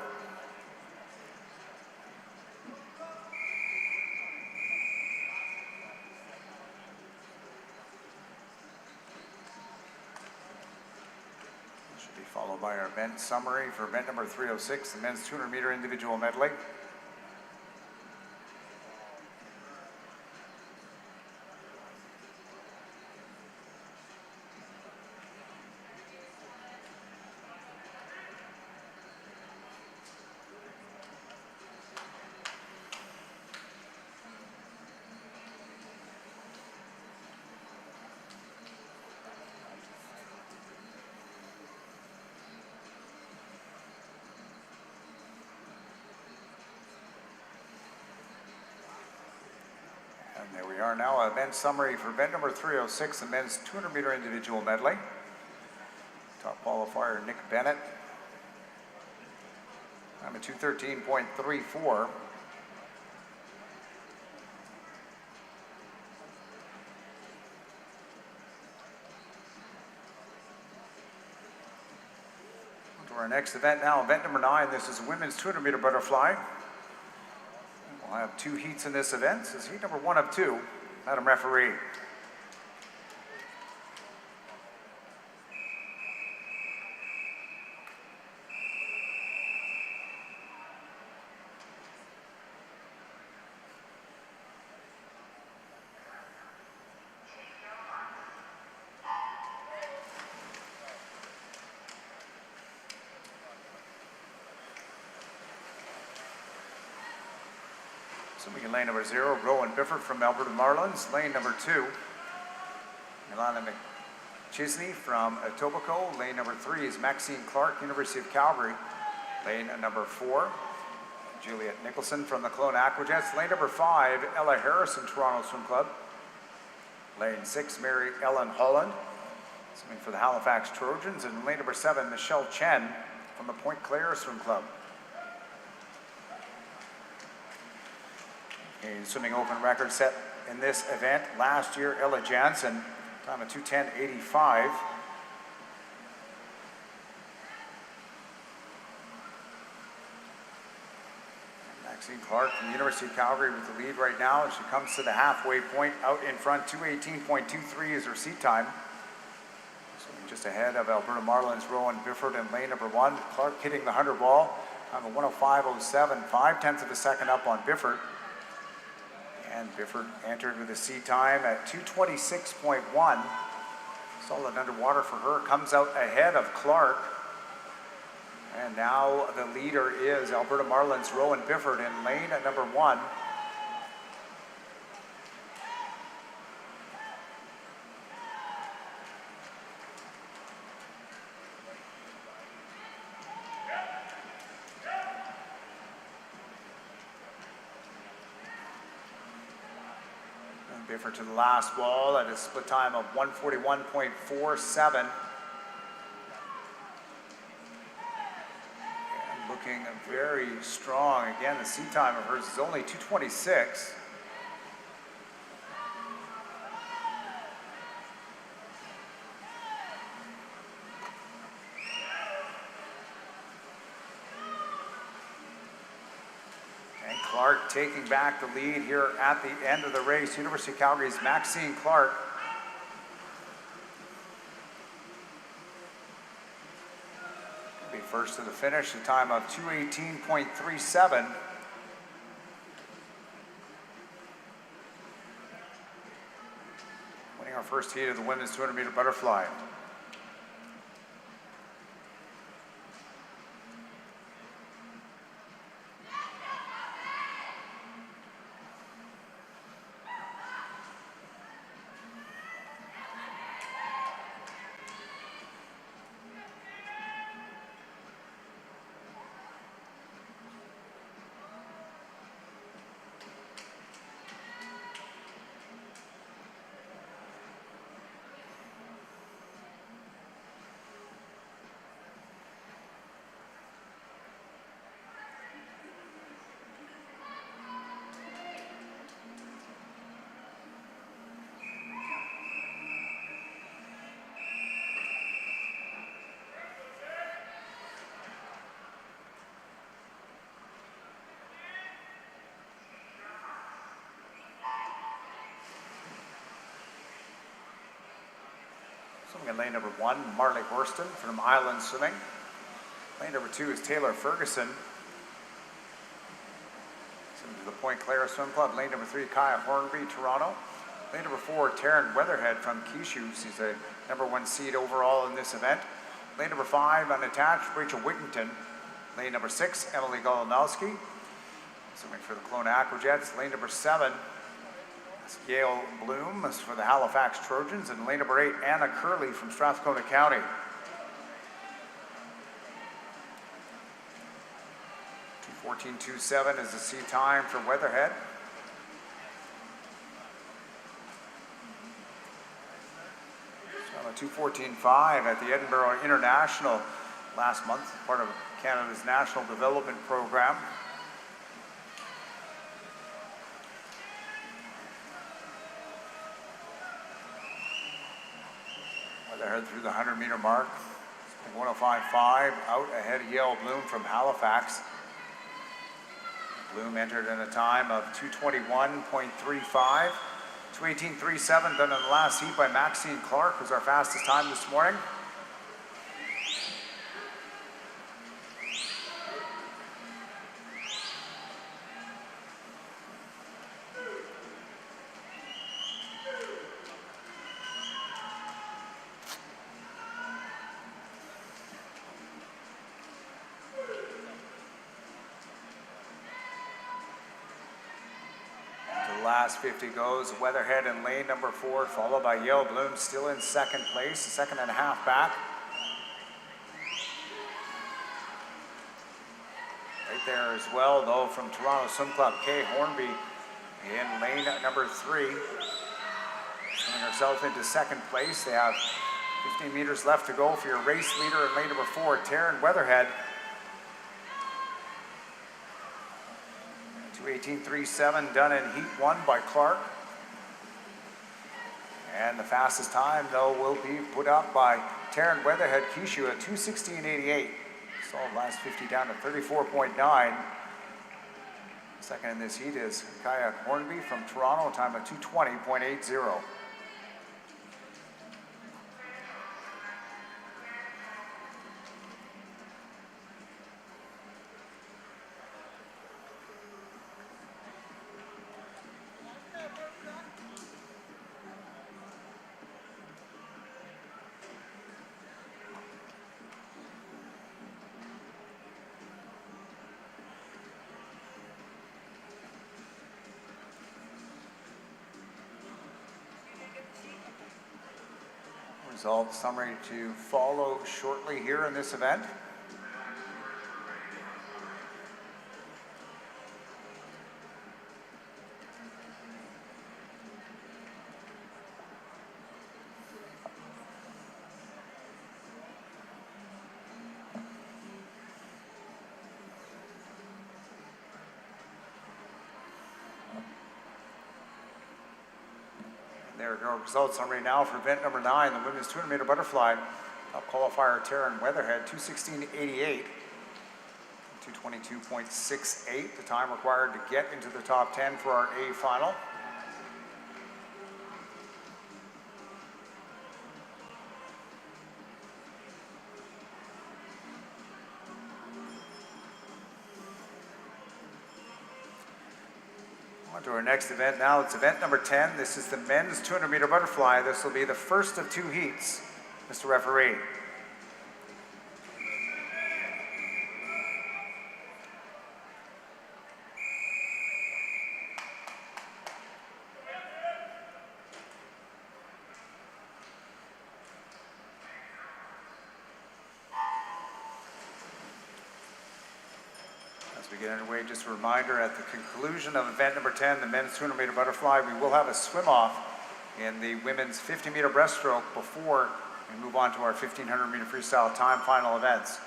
This should be followed by our event summary for event number 306, the men's 200-meter individual medley. There we are now, event summary for event number 306, the men's 200-meter individual medley. Top qualifier, Nick Bennett. I'm at 2:13.34. To our next event now, event number 9. This is a women's 200-meter butterfly. We'll have 2 heats in this event. This is heat number 1 of 2. Madam Referee. Swimming in lane number 0, Rowan Bifford from Alberta Marlins. Lane number 2, Milana McChisney from Etobicoke. Lane number 3 is Maxine Clark, University of Calgary. Lane number 4, Juliet Nicholson from the Kelowna Aquajets. Lane number 5, Ella Harrison, Toronto Swim Club. Lane 6, Mary Ellen Holland, swimming for the Halifax Trojans. And lane number 7, Michelle Chen from the Point Claire Swim Club. A swimming open record set in this event last year, Ella Jansen, time of 2:10.85. Maxine Clark from the University of Calgary with the lead right now, and she comes to the halfway point out in front. 2:18.23 is her seat time. So just ahead of Alberta Marlins, Rowan Bifford in lane number 1. Clark hitting the 100 ball on the 105.07, 5/10 of a second up on Bifford. And Bifford entered with a seat time at 2:26.1. Solid underwater for her, comes out ahead of Clark. And now the leader is Alberta Marlins' Rowan Bifford in lane at number 1. And Bifford to the last wall at a split time of 1:41.47. Looking very strong. Again, the seat time of hers is only 2:26. And Clark taking back the lead here at the end of the race. University of Calgary's Maxine Clark. First to the finish, a time of 2:18.37. Winning our first heat of the women's 200-meter butterfly. Swimming in lane number 1, Marley Horston from Island Swimming. Lane number 2 is Taylor Ferguson. Swimming to the Point Claire Swim Club. Lane number 3, Kaya Hornby, Toronto. Lane number 4, Taryn Weatherhead from Kishu. She's a number 1 seed overall in this event. Lane number 5, unattached, Rachel Whittington. Lane number 6, Emily Golanowski. Swimming for the Kelowna Aquajets. Lane number 7, Yale Bloom is for the Halifax Trojans, and lane number 8, Anna Curley from Strathcona County. 2:14.27 is the seat time for Weatherhead. So 2:14.5 at the Edinburgh International last month, part of Canada's National Development Program. Weatherhead through the 100-meter mark. 105.5 out ahead of Yale Bloom from Halifax. Bloom entered in a time of 2:21.35. 2:18.37 done in the last heat by Maxine Clark, who's our fastest time this morning. Last 50 goes, Weatherhead in lane number 4, followed by Yale Bloom, still in second place, a second and a half back. Right there as well, though, from Toronto Swim Club, Kay Hornby in lane number 3. Coming herself into second place. They have 15 meters left to go for your race leader in lane number 4, Taryn Weatherhead. 2:18.37 done in heat 1 by Clark. And the fastest time, though, will be put up by Taryn Weatherhead Kishu at 2:16.88. Solid last 50 down to 34.9. Second in this heat is Kaya Hornby from Toronto, time of 2:20.80. Result summary to follow shortly here in this event. There are results summary now for event number 9, the women's 200-meter butterfly. Top qualifier Taryn Weatherhead, 2:16.88, 2:22.68, the time required to get into the top 10 for our A final. On to our next event now. It's event number 10. This is the men's 200-meter butterfly. This will be the first of 2 heats. Mr. Referee. As we get underway, just a reminder, at the conclusion of event number 10, the men's 200-meter butterfly, we will have a swim-off in the women's 50-meter breaststroke before we move on to our 1,500-meter freestyle time final events.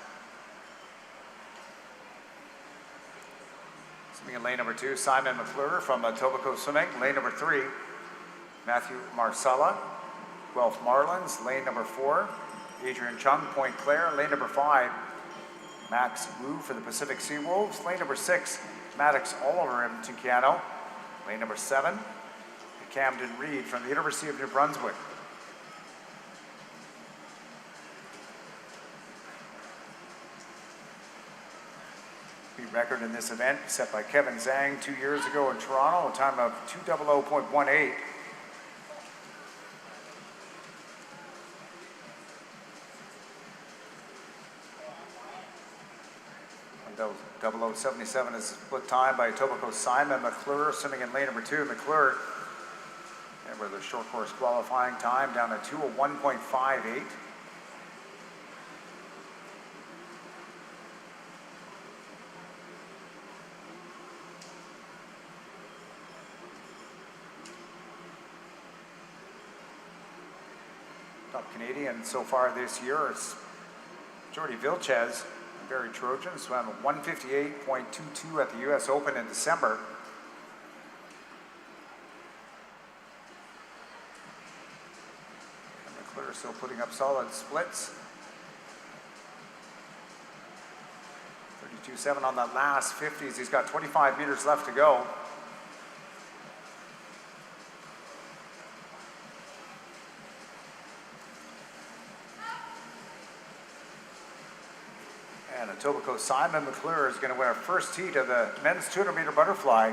Swimming in lane number 2, Simon McClure from Etobicoke Swimming. Lane number 3, Matthew Marsala, Guelph Marlins. Lane number 4, Adrian Chung, Point Claire. Lane number 5, Max Wu for the Pacific Sea Wolves. Lane number 6, Maddox Oliver, Edmonton Keano. Lane number 7, Camden Reed from the University of New Brunswick. The record in this event set by Kevin Zhang 2 years ago in Toronto, a time of 2:00.18. 0077 is a split time by Etobicoke Simon McClure, swimming in lane number 2. McClure, and with a short course qualifying time down to 2:01.58. Top Canadian so far this year is Jordy Vilches. Barry Trojan swam a 1:58.22 at the U.S. Open in December. And McClure still putting up solid splits. 32.7 on that last 50s. He's got 25 meters left to go. And Etobicoke Simon McClure is going to win our first heat of the men's 200-meter butterfly.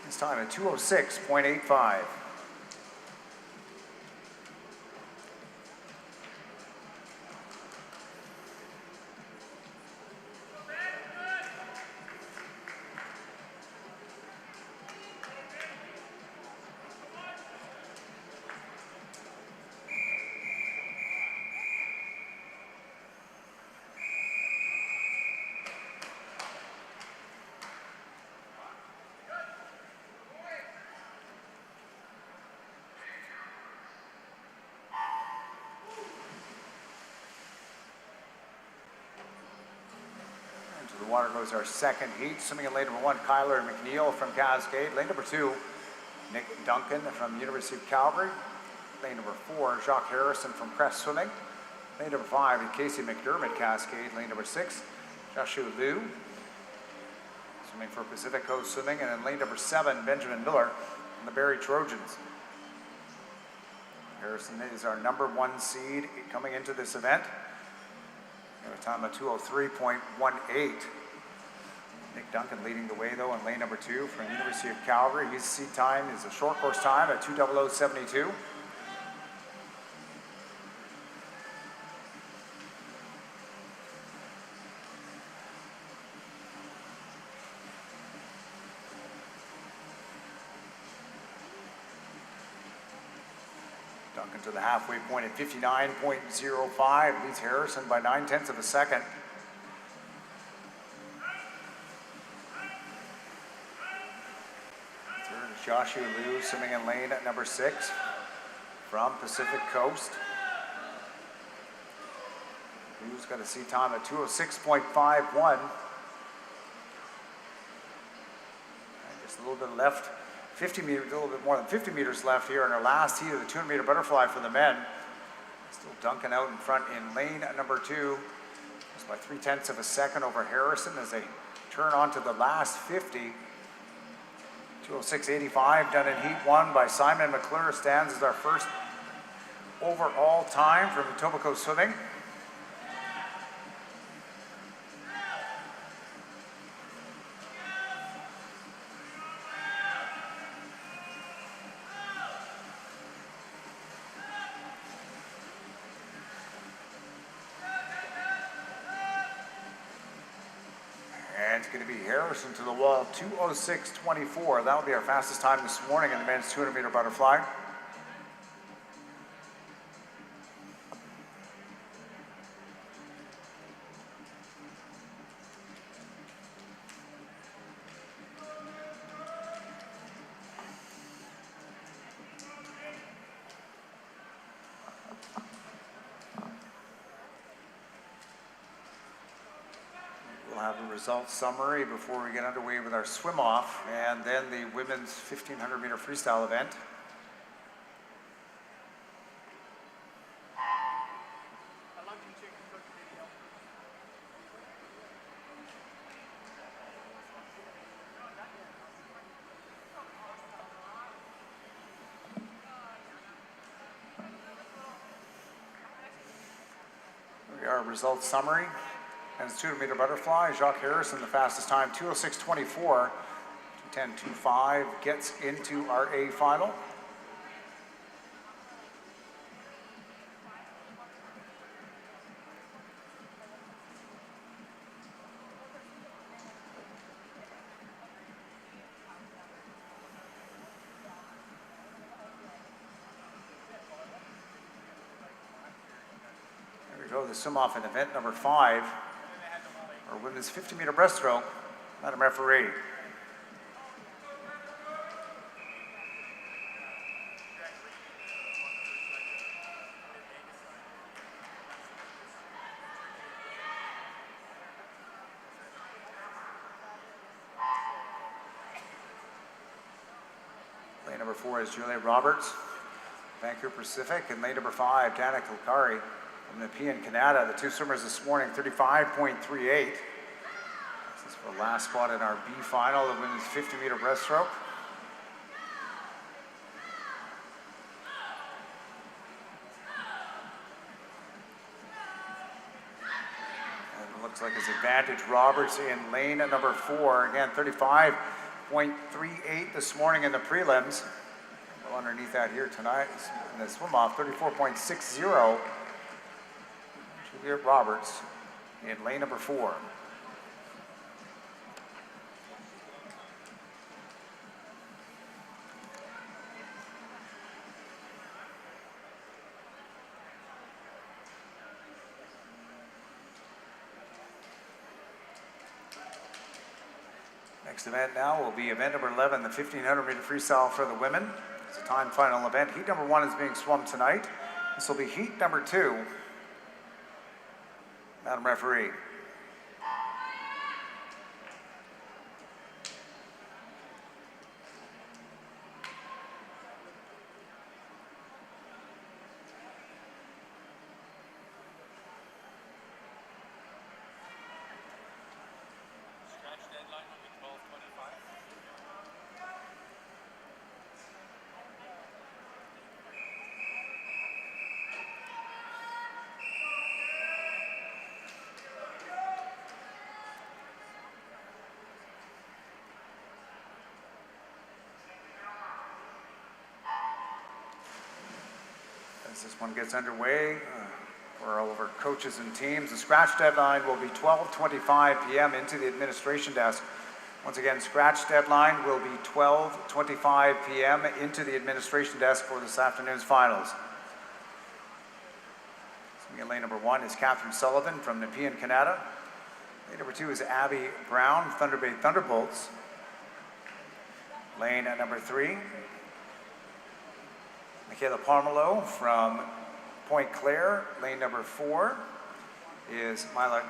His time at 2:06.85. The water goes our second heat. Swimming in lane number 1, Kyler McNeil from Cascade. Lane number 2, Nick Duncan from the University of Calgary. Lane number 4, Jacques Harrison from Crest Swimming. Lane number 5, Casey McDermott, Cascade. Lane number 6, Joshua Liu. swimming for Pacific Coast Swimming, and in lane number 7, Benjamin Miller and the Barrie Trojans. Harrison is our number 1 seed coming into this event. At a time of 2:03.18. Nick Duncan leading the way though in lane number 2 from the University of Calgary. His seed time is a short course time at 2:00.72. Duncan to the halfway point at 59.05, leads Harrison by 0.9 of a second. Third is Joshua Liu swimming in lane at number 6 from Pacific Coast. Liu's got a seat time at 2:06.51. Just a little bit left. 50 meters, a little bit more than 50 meters left here in our last heat of the 200-meter butterfly for the men. Still Duncan out in front in lane number 2, just by 0.3 of a second over Harrison as they turn onto the last 50. 2:06.85 done in heat 1 by Simon McClure, stands as our first overall time from Etobicoke Swimming. It's going to be Harrison to the wall, 2:06.24. That'll be our fastest time this morning in the men's 200-meter butterfly. Have a results summary before we get underway with our swim off, and then the women's 1500-meter freestyle event. Here we are, results summary. And 200-meter butterfly, Jacques Harrison, the fastest time, 2:06.24. 2:10.25 gets into our A final. There we go, the swim off in event number 5. Our women's 50-meter breaststroke. Madam Referee. Lane number 4 is Julia Roberts, Vancouver Pacific, and lane number 5, Danica Lukari from the P in Canada. The two swimmers this morning, 35.38. This is for the last spot in our B final, the women's 50-meter breaststroke. And it looks like it's advantage Roberts in lane number 4. Again, 35.38 this morning in the prelims. Well, underneath that here tonight in the swim off, 34.60. Julia Roberts in lane number 4. Next event now will be event number 11, the 1500-meter freestyle for the women. It's a time final event. Heat number 1 is being swum tonight. This will be heat number 2. Madam Referee. Scratch deadline will be As this one gets underway, for all of our coaches and teams, the scratch deadline will be 12:25 p.m. into the administration desk. Once again, scratch deadline will be 12:25 p.m. into the administration desk for this afternoon's finals. Swimming in lane number 1 is Catherine Sullivan from Nepean, Canada. Lane number 2 is Abby Brown, Thunder Bay Thunderbolts. Lane at number 3, Michaela Parmelo from Point Claire. Lane number 4 is Mila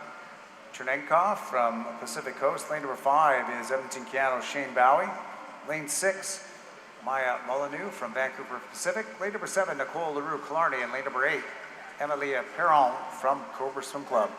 Chernenkov from Pacific Coast. Lane number 5 is Edmonton, Canada, Shane Bowie. Lane 6, Maya Molyneux from Vancouver Pacific. Lane number 7, Nicole LaRue Killarney. And lane number 8, Emilia Perron from Cobra Swim Club.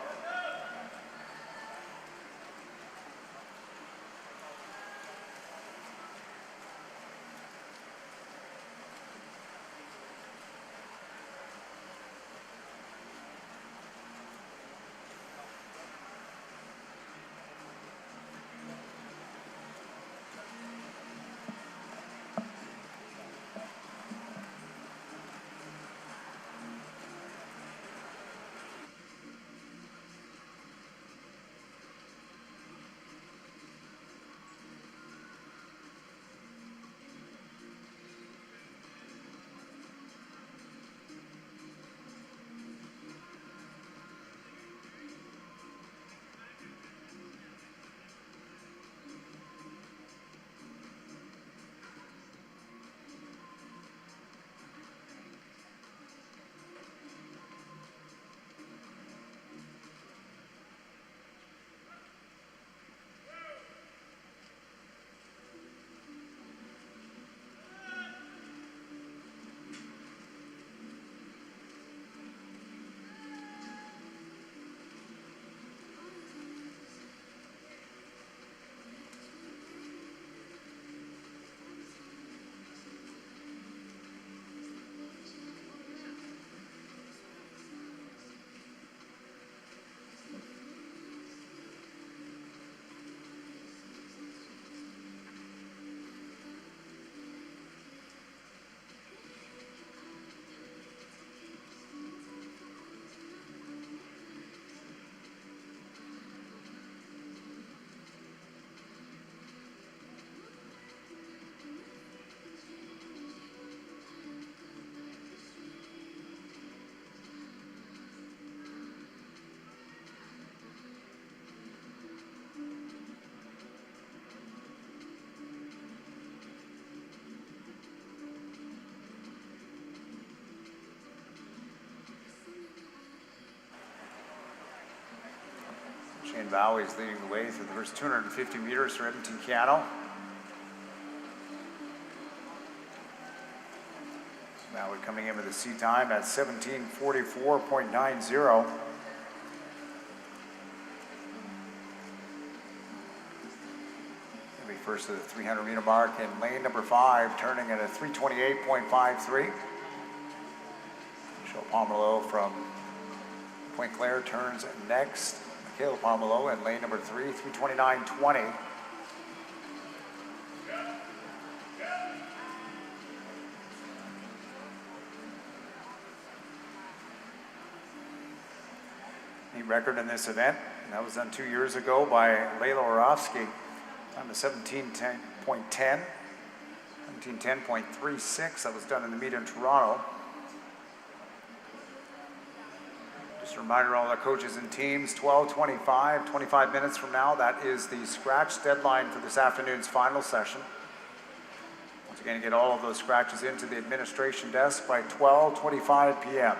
Shane Bowie is leading the way through the first 250 meters for Edmonton, Canada. Bowie coming in with a sea time at 17:44.90. He'll be first to the 300-meter mark in lane number 5, turning at a 3:28.53. Michelle Pomelo from Point Claire turns next. Michaela Pomelo in lane number 3, 3:29.20. The record in this event, and that was done 2 years ago by Layla Orofsky. Time of 17:10.10, 17:10.36. That was done in the meet in Toronto. Just a reminder, all our coaches and teams, 12:25, 25 minutes from now, that is the scratch deadline for this afternoon's final session. Once again, get all of those scratches into the administration desk by 12:25 p.m.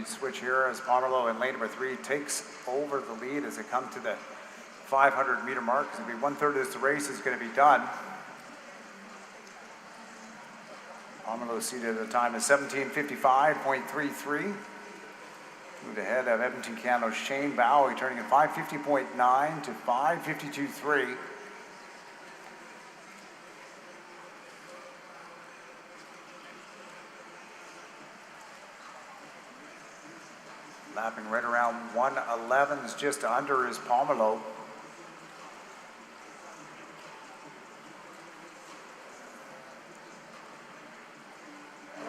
switch here as Pomelo in lane number 3 takes over the lead as they come to the 500-meter mark. It's going to be 1/3 of this race is going to be done. Pomelo seated at a time of 17:55.33. Moved ahead of Edmonton, Canada's Shane Bowie, turning at 5:50.9 to 5:52.3. Lapping right around 1:11 is just under is Pomelo.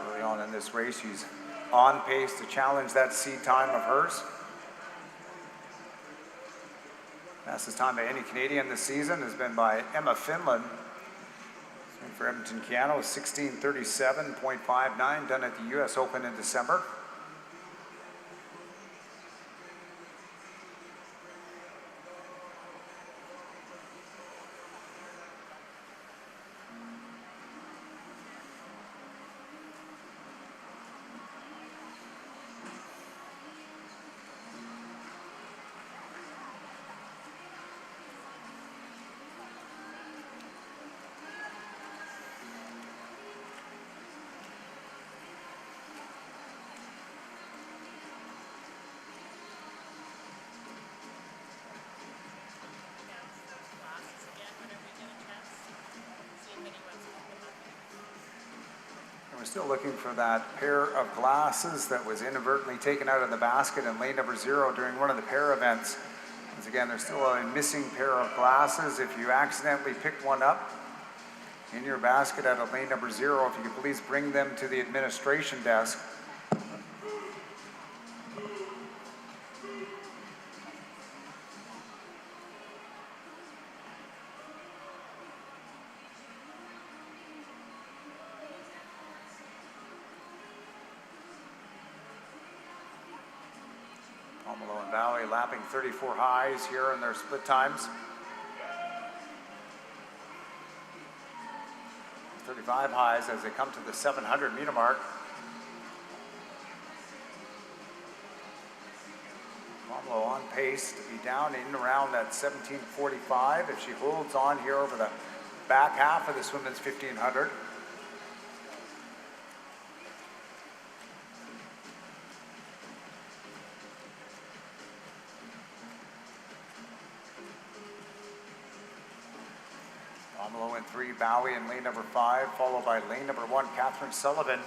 Early on in this race, he's on pace to challenge that seed time of hers. Fastest time by any Canadian this season has been by Emma Finland. For Edmonton, Canada, 16:37.59, done at the US Open in December. We're still looking for that pair of glasses that was inadvertently taken out of the basket in lane number 0 during one of the pair events. Once again, there's still a missing pair of glasses. If you accidentally picked one up in your basket out of lane number 0, if you could please bring them to the administration desk. Pomelo and Bowie lapping 34 highs here in their split times. 35 highs as they come to the 700-meter mark. Pomelo on pace to be down in around that 17:45 if she holds on here over the back half of this women's 1500. Pomelo in 3, Bowie in lane number 5, followed by lane number 1, Catherine Sullivan.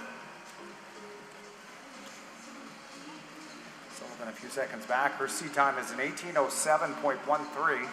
Sullivan a few seconds back. Her seat time is an 18:07.13.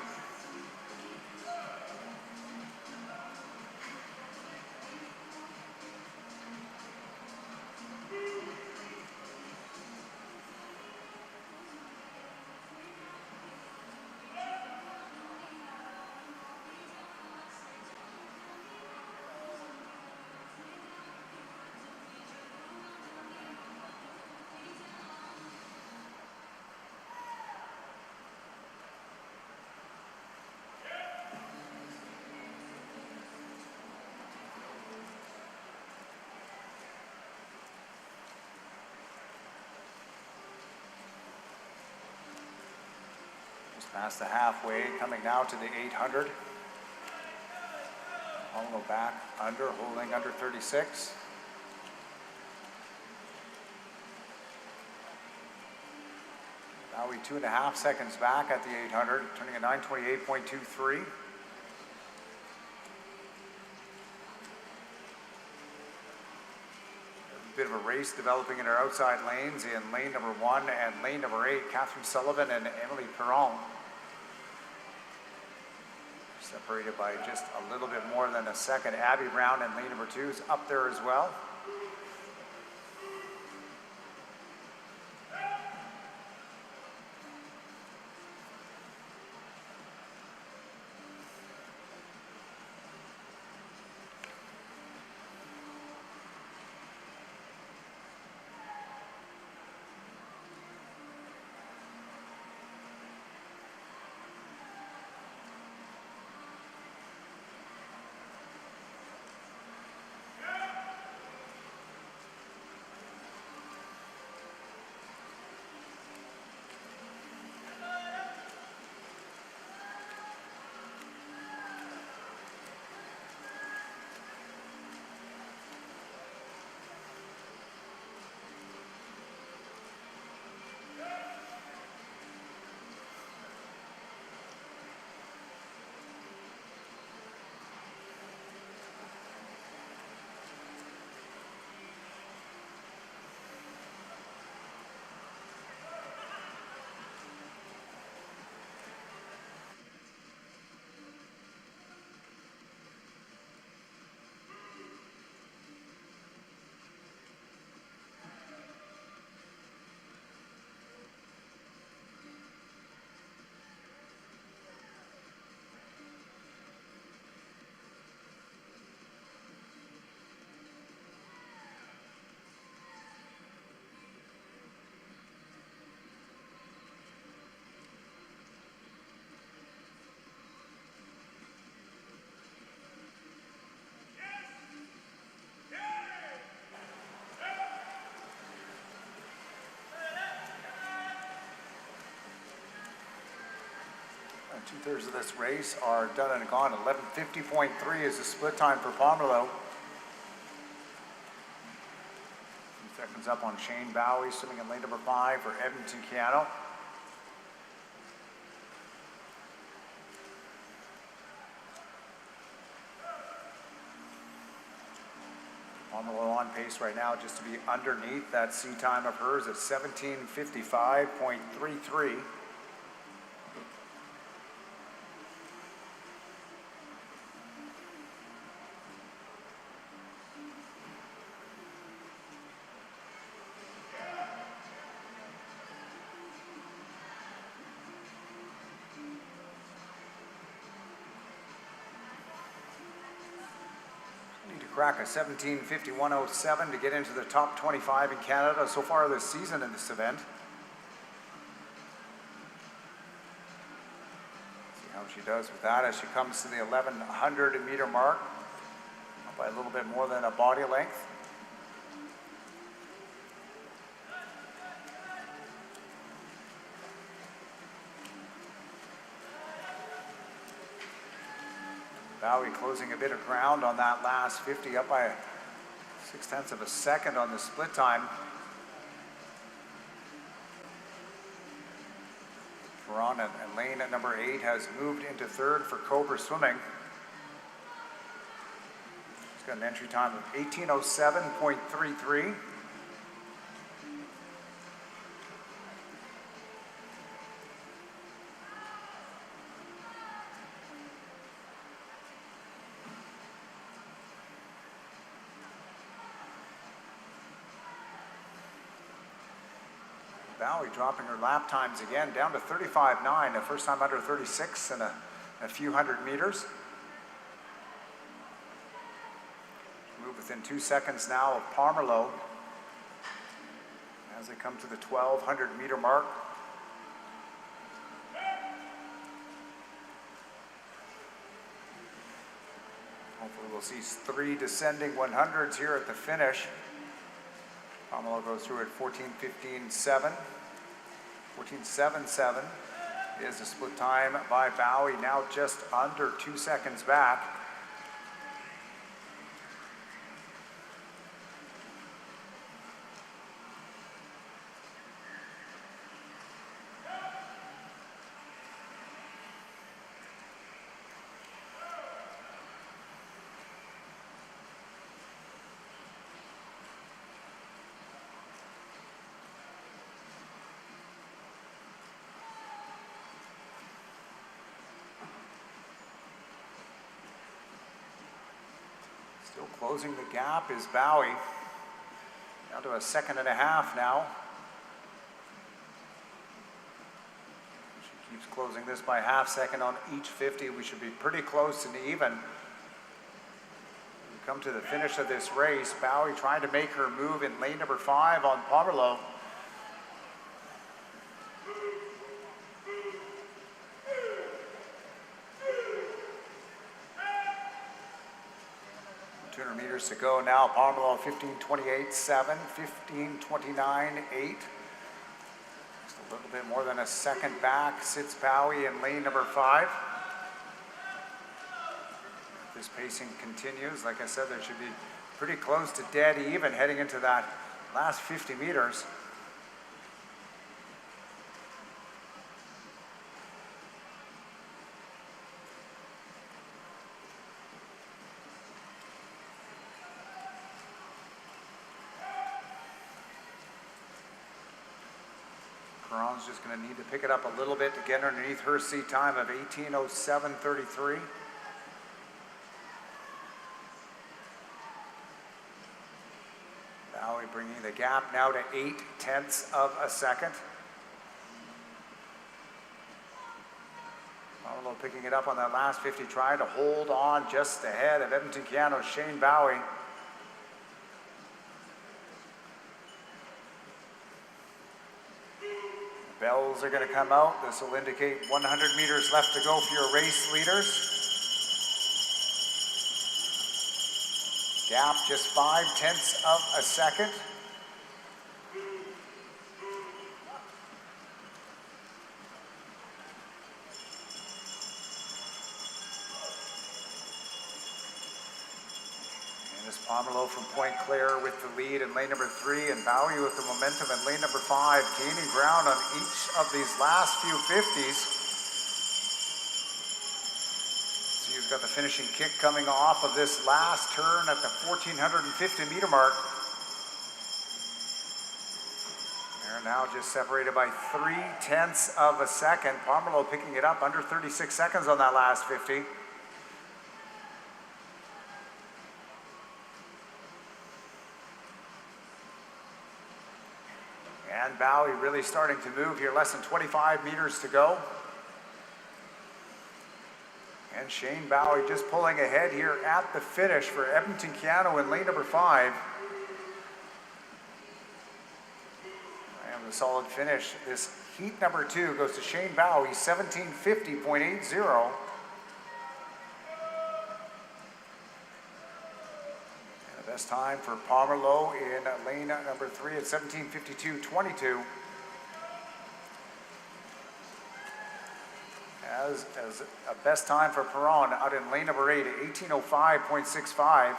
Past the halfway, coming now to the 800. Pomelo back under, holding under 36. Bowie 2.5 seconds back at the 800, turning a 9:28.23. Bit of a race developing in our outside lanes in lane number 1 and lane number 8, Catherine Sullivan and Emily Perron. Separated by just a little bit more than a second. Abby Brown in lane number 2 is up there as well. 2/3 of this race are done and gone. 11:50.3 is the split time for Pomerleau. 2 seconds up on Shane Bowie, swimming in lane number 5 for Edmonton Keano. Pomerleau on pace right now just to be underneath that sea time of hers at 17:55.33. Crack a 17:51.07 to get into the top 25 in Canada so far this season in this event. See how she does with that as she comes to the 1100 meter mark, up by a little bit more than a body length. Bowie closing a bit of ground on that last 50, up by 0.6 of a second on the split time. Ferron and lane at number 8 has moved into 3rd for Cobra Swimming. She's got an entry time of 18:07.33. Bowie dropping her lap times again down to 35.9, the first time under 36 in a few hundred meters. Move within 2 seconds now of Pomerleau as they come to the 1200 meter mark. Hopefully we'll see 3 descending 100s here at the finish. Pomerleau goes through at 14:15.7. 14:77 is the split time by Bowie, now just under 2 seconds back. Still closing the gap is Bowie, down to 1.5 seconds now. She keeps closing this by 0.5 second on each 50. We should be pretty close and even. We come to the finish of this race. Bowie trying to make her move in lane number 5 on Pomerleau. Meters to go now. Pomerleau 15:28.7, 15:29.8. Just a little bit more than a second back sits Bowie in lane number 5. If this pacing continues, like I said, there should be pretty close to dead even heading into that last 50 meters. Ferron's just going to need to pick it up a little bit to get underneath her sea time of 18:07.33. Bowie bringing the gap now to 0.8 of a second. Pomerleau picking it up on that last 50, trying to hold on just ahead of Edmonton Keano's Shane Bowie. Bells are going to come out. This will indicate 100 meters left to go for your race leaders. Gap just 0.5 of a second. Miss Pomerleau from Point Claire with the lead in lane number 3, and Bowie with the momentum in lane number 5, gaining ground on each of these last few 50s. See who's got the finishing kick coming off of this last turn at the 1,450-meter mark. They're now just separated by 0.3 of a second. Pomerleau picking it up under 36 seconds on that last 50. And Bowie really starting to move here, less than 25 meters to go. And Shane Bowie just pulling ahead here at the finish for Edmonton Keanu in lane number 5. And the solid finish. This heat number 2 goes to Shane Bowie, 17:50.80. Best time for Pomerleau in lane number 3 at 17:52.22. As a best time for Perron out in lane number 8 at 18:05.65.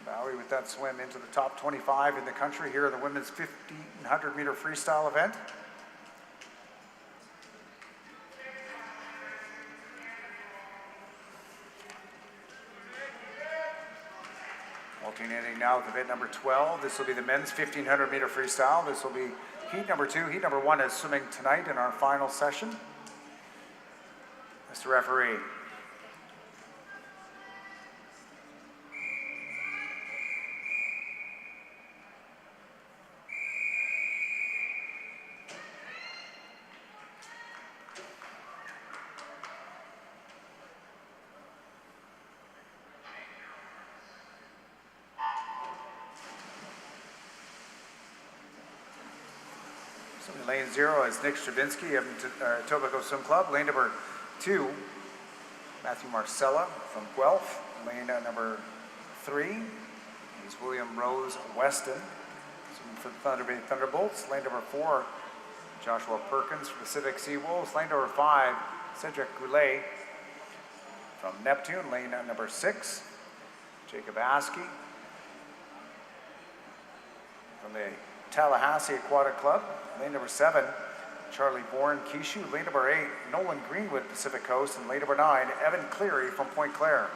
Bowie with that swim into the top 25 in the country here in the women's 1,500-meter freestyle event. Alternating now with event number 12. This will be the men's 1,500-meter freestyle. This will be heat number 2. Heat number 1 is swimming tonight in our final session. Mr. Referee. Lane 0 is Nick Stravinsky, Etobicoke Swim Club. Lane number 2, Matthew Marcella from Guelph. Lane number 3 is William Rose Weston for the Thunder Bay Thunderbolts. Lane number 4, Joshua Perkins from Pacific Sea Wolves. Lane number 5, Cedric Goulet from Neptune. Lane number 6, Jacob Askey from the Tallahassee Aquatic Club. Lane number 7, Charlie Bourne Kishu. Lane number 8, Nolan Greenwood, Pacific Coast. And lane number 9, Evan Cleary from Point Claire.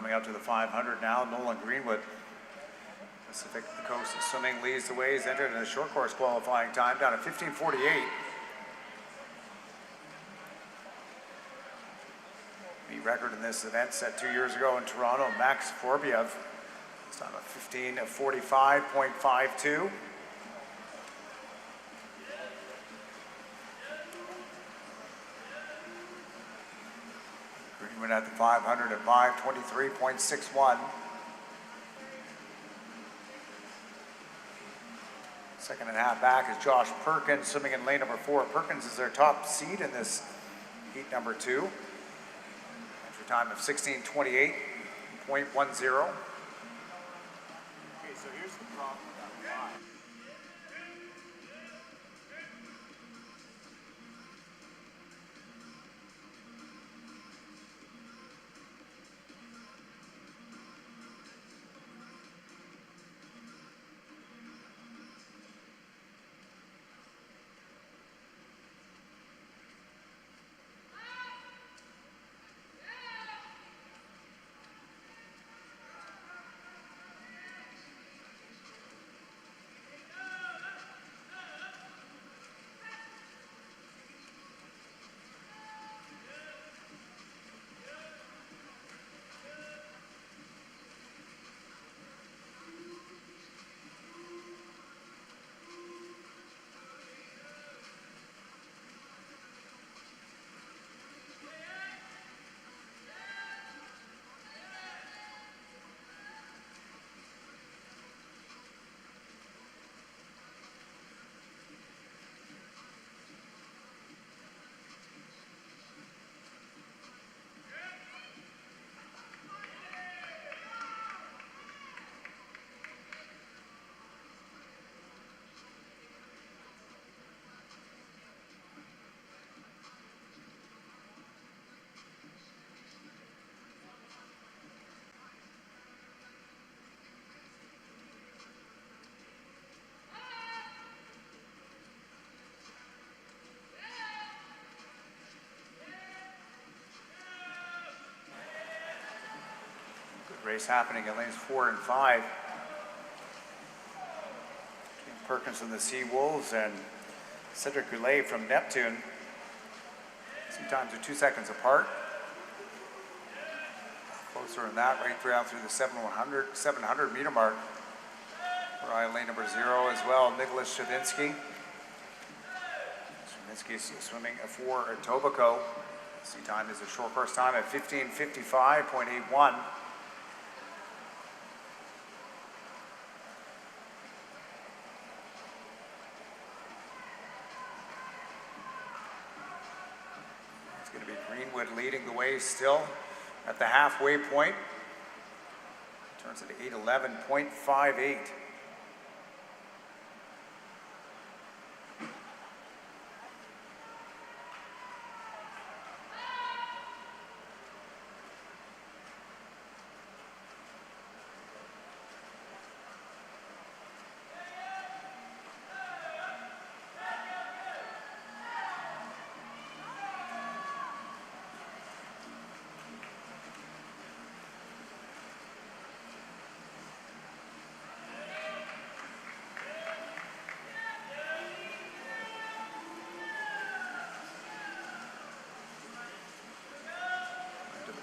coming out to the 500 now. Nolan Greenwood, Pacific Coast Swimming, leads the way. He's entered in a short course qualifying time down at 15:48. The record in this event set 2 years ago in Toronto. Max Forbiev, this time of 15:45.52. Greenwood at the 500 at 5:23.61. Second and a half back is Josh Perkins swimming in lane number 4. Perkins is their top seed in this heat number 2. Entry time of 16:28.10. Okay, so here's the problem with that line. Race happening in lanes 4 and 5. Between Perkins from the Sea Wolves and Cedric Goulet from Neptune. Sometimes they're 2 seconds apart. Closer than that, right through the 700 meter mark. We're on lane number 0 as well, Nicholas Shadinsky. Shadinsky swimming for Etobicoke. Sea time is a short course time at 15:55.81. Leading the way still at the halfway point. Turns it to 8:11.58.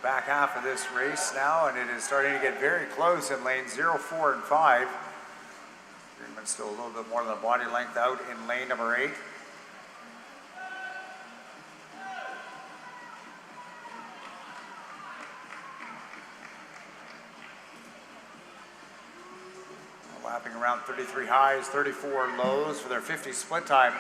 Back half of this race now, and it is starting to get very close in lanes 0, 4, and 5. Greenman's still a little bit more than a body length out in lane number 8. Lapping around 33 highs, 34 lows for their 50 split time.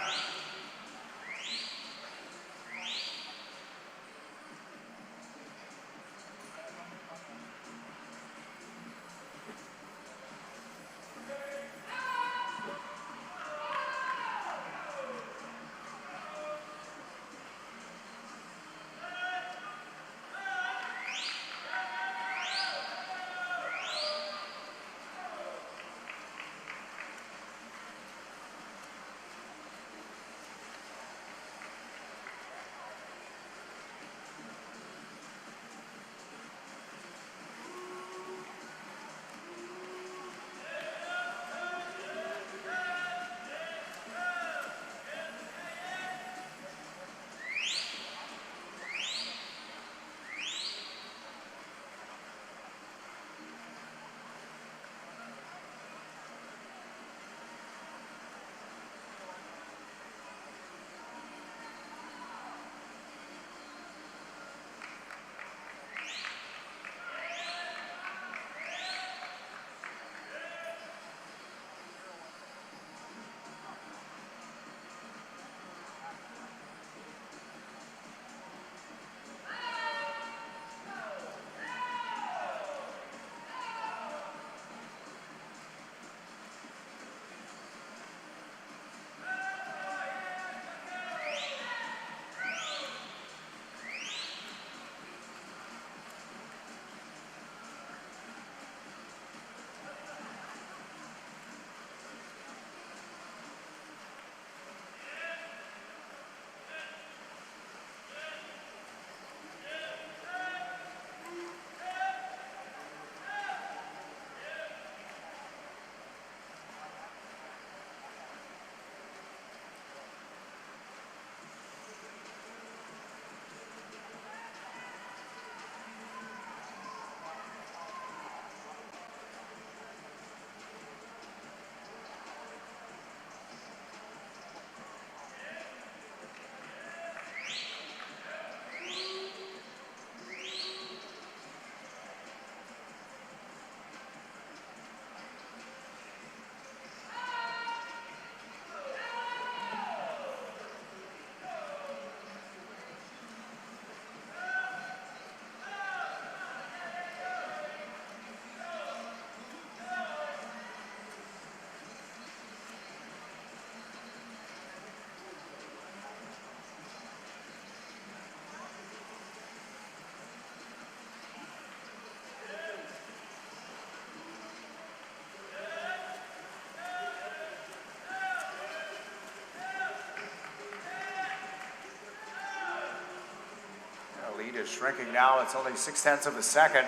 is shrinking now. It's only 0.6 of a second.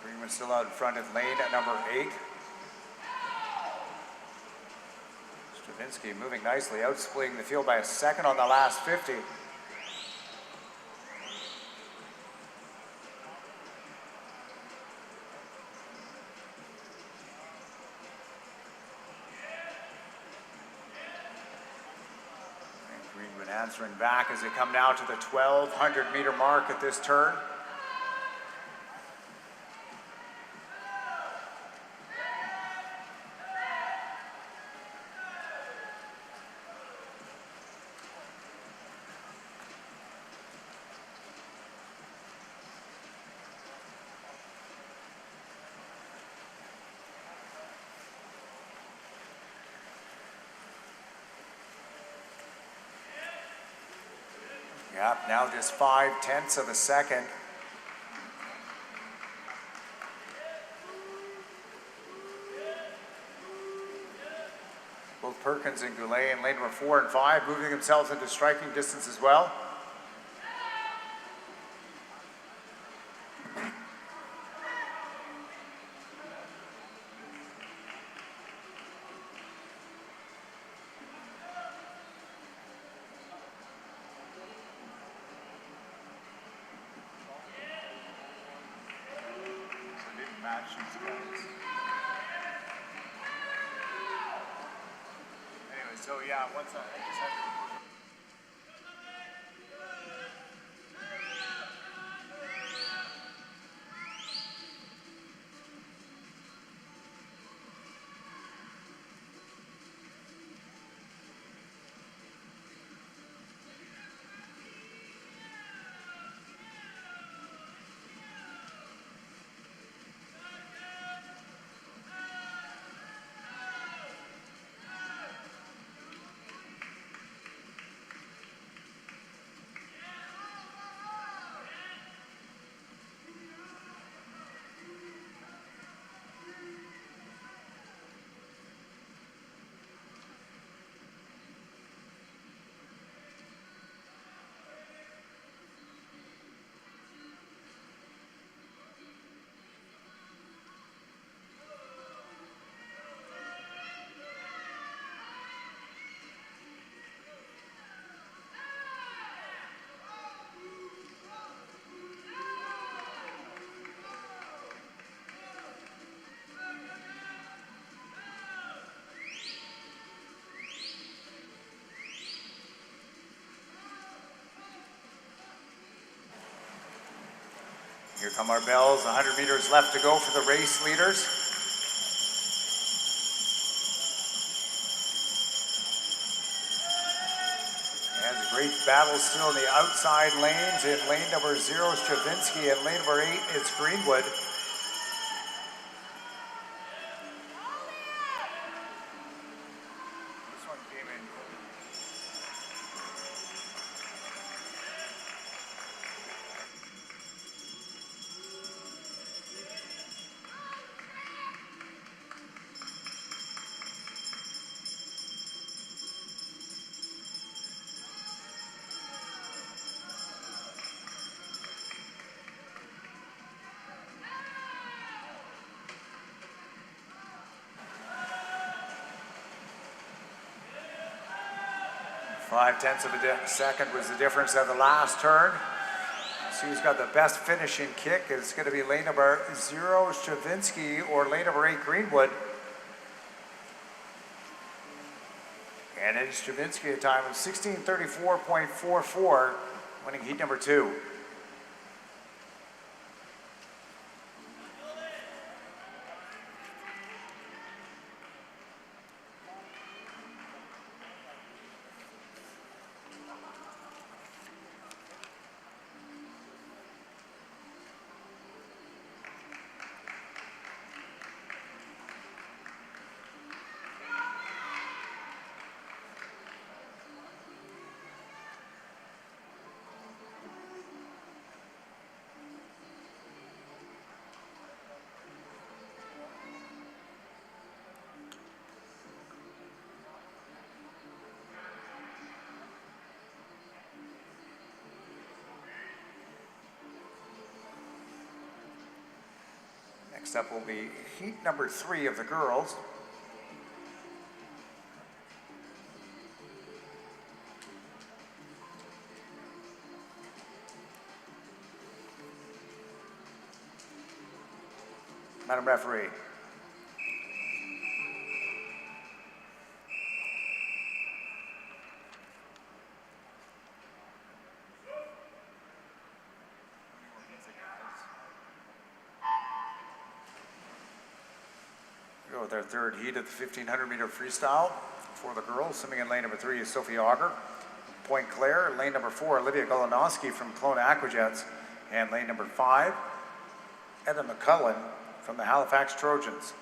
Greenwood still out in front in lane at number 8. Stravinsky moving nicely, outsplitting the field by a second on the last 50. Greenwood answering back as they come now to the 1,200-meter mark at this turn. Yep, now just 0.5 of a second. Both Perkins and Goulet in lane number 4 and 5 moving themselves into striking distance as well. Anyway, so yeah, once I just have to. Here come our bells, 100 meters left to go for the race leaders. And a great battle still in the outside lanes. In lane number 0 is Stravinsky, and lane number 8 is Greenwood. This one came in. Five-tenths of a second was the difference at the last turn. See who's got the best finishing kick. It's going to be lane number 0, Stravinsky, or lane number 8, Greenwood. And it is Stravinsky, a time of 16:34.44, winning heat number 2. Next up will be heat number 3 of the girls. Madam Referee. Go with our third heat of the 1500-meter freestyle for the girls. Swimming in lane number 3 is Sophie Auger, Point Claire. Lane number 4, Olivia Golonowski from Kelowna Aquajets. And lane number 5, Edna McCullen from the Halifax Trojans.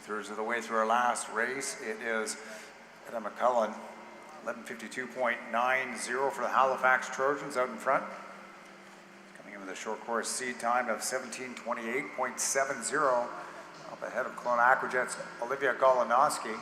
2/3 of the way through our last race. It is Etta McCullen, 11:52.90 for the Halifax Trojans out in front. Coming in with a short course seed time of 17:28.70. Up ahead of Kelowna Aquajet's Olivia Golinowski.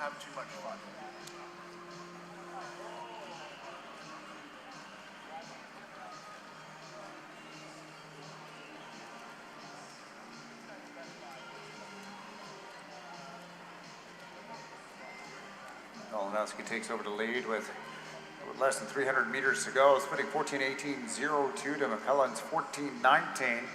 Have too much fun. Golinowski takes over the lead with less than 300 meters to go, splitting 14:18.02 to McCullen's 14:19.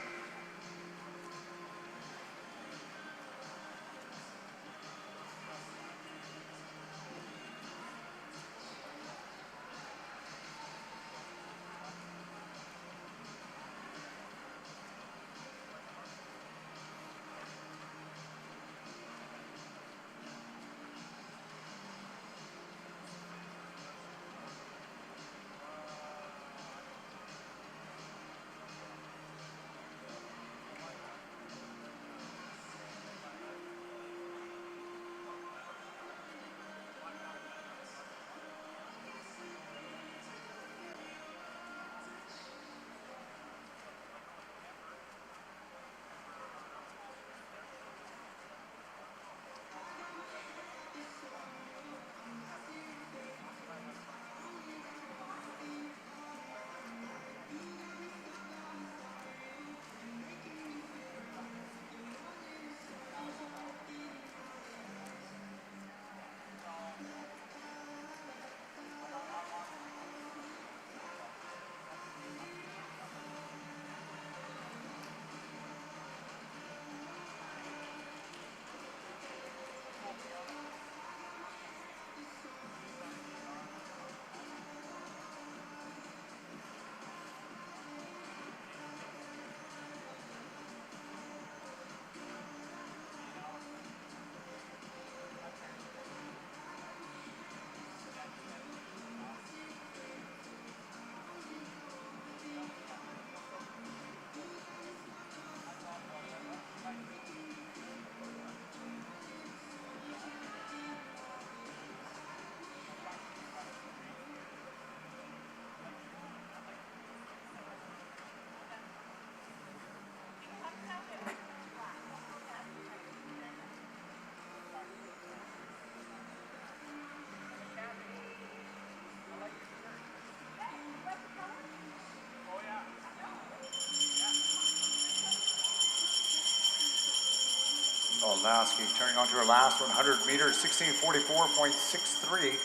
Golinowski turning onto her last 100 meters, 16:44.63.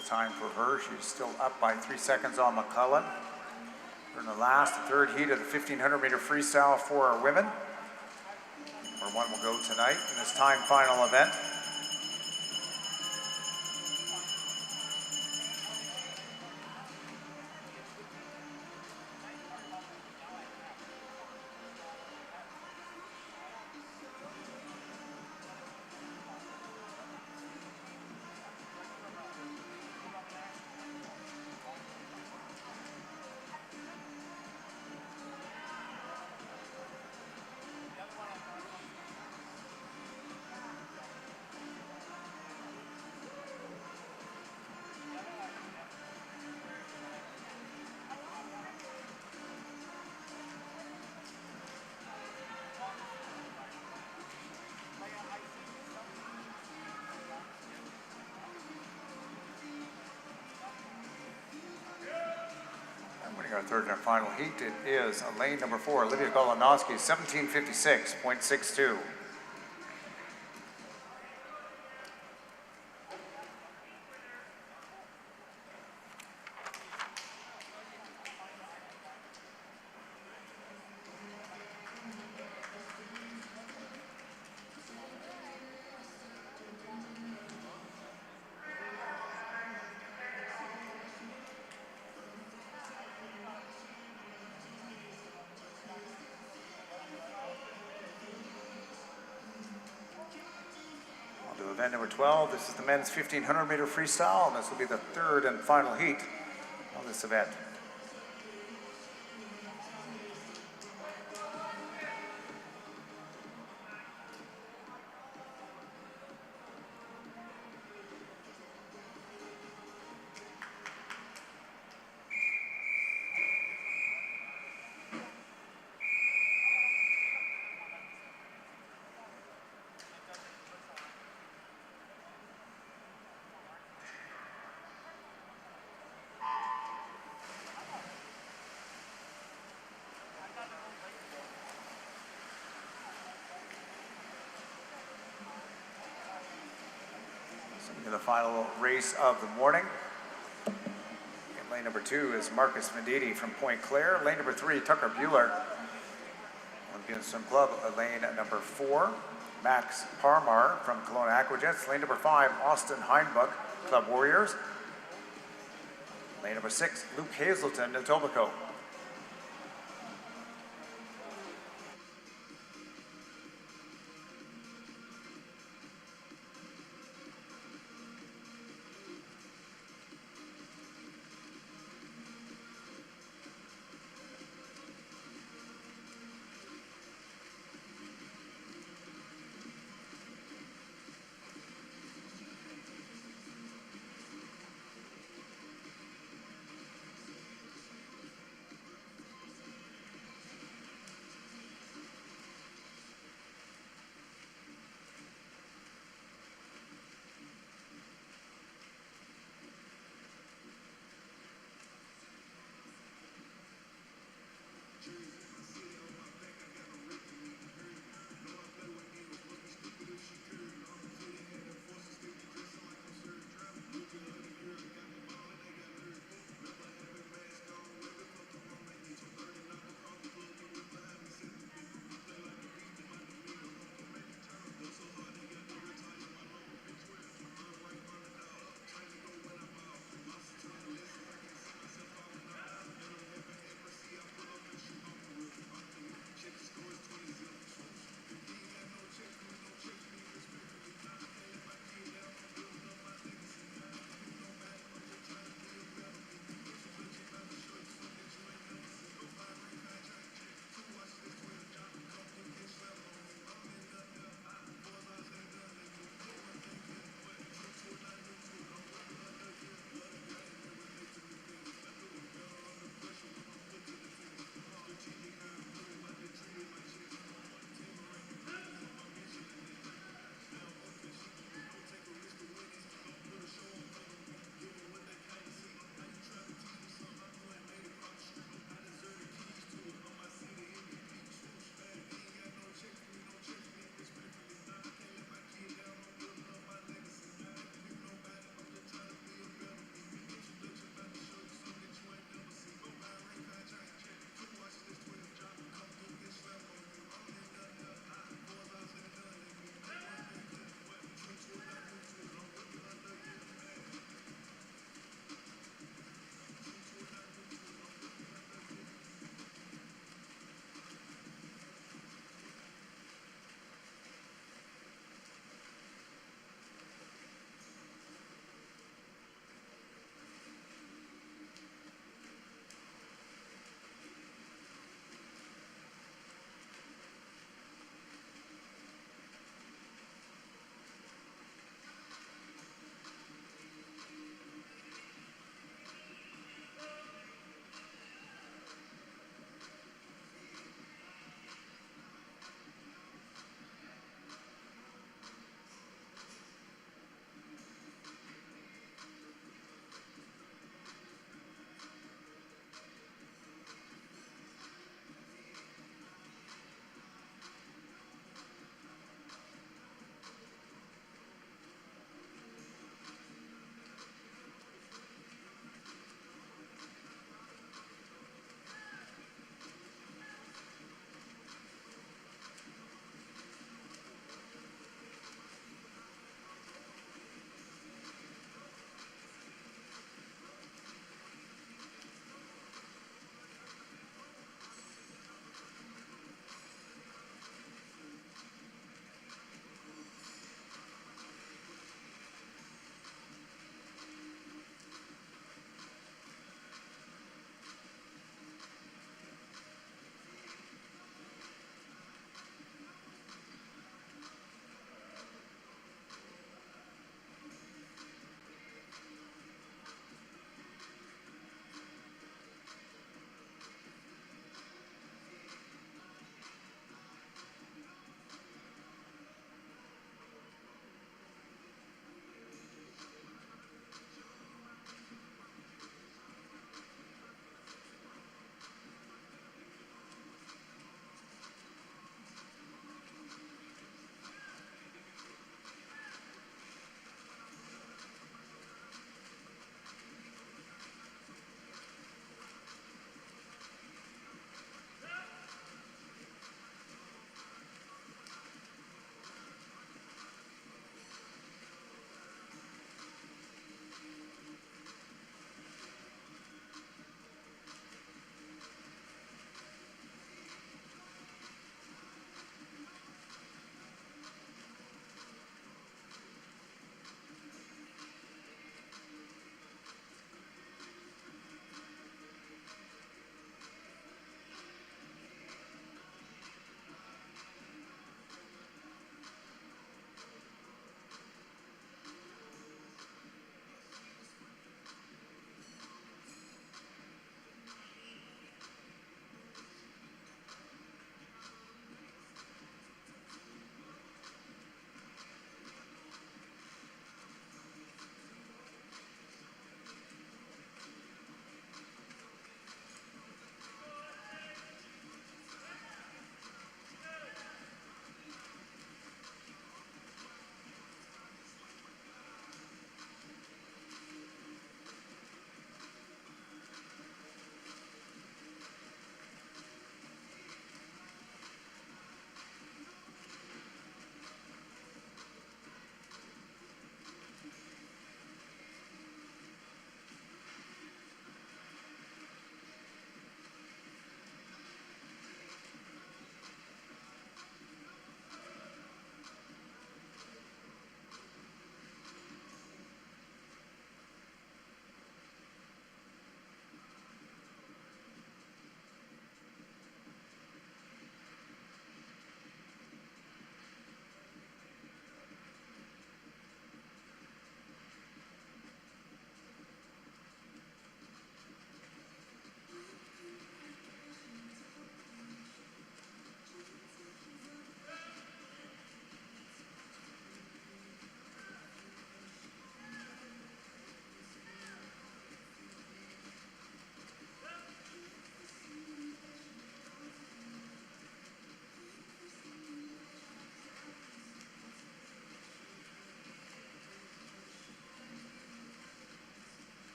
Beautiful time for her. She's still up by 3 seconds on McClellan. We're in the last, third heat of the 1500-meter freestyle for our women. Number 1 will go tonight in this time final event. Our third and our final heat, it is lane number 4, Olivia Golanowski, 17:56.62. Event number 12, this is the men's 1500-meter freestyle, and this will be the third and final heat of this event. In the final race of the morning. In lane number 2 is Marcus Venditti from Point Claire. Lane number 3, Tucker Bueller, Olympian Swim Club. Lane number 4, Max Parmar from Kelowna Aquajets. Lane number 5, Austin Heinbuck, Club Warriors. Lane number 6, Luke Hazelton, Etobicoke.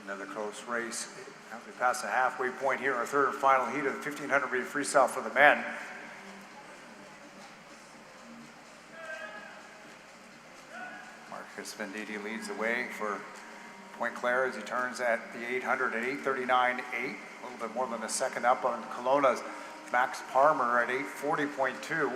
Another close race. As we pass the halfway point here, our third and final heat of the 1500 meter freestyle for the men. Marcus Venditti leads the way for Point Claire as he turns at the 800 at 8:39.8, a little bit more than a second up on Kelowna's Max Palmer at 8:40.2.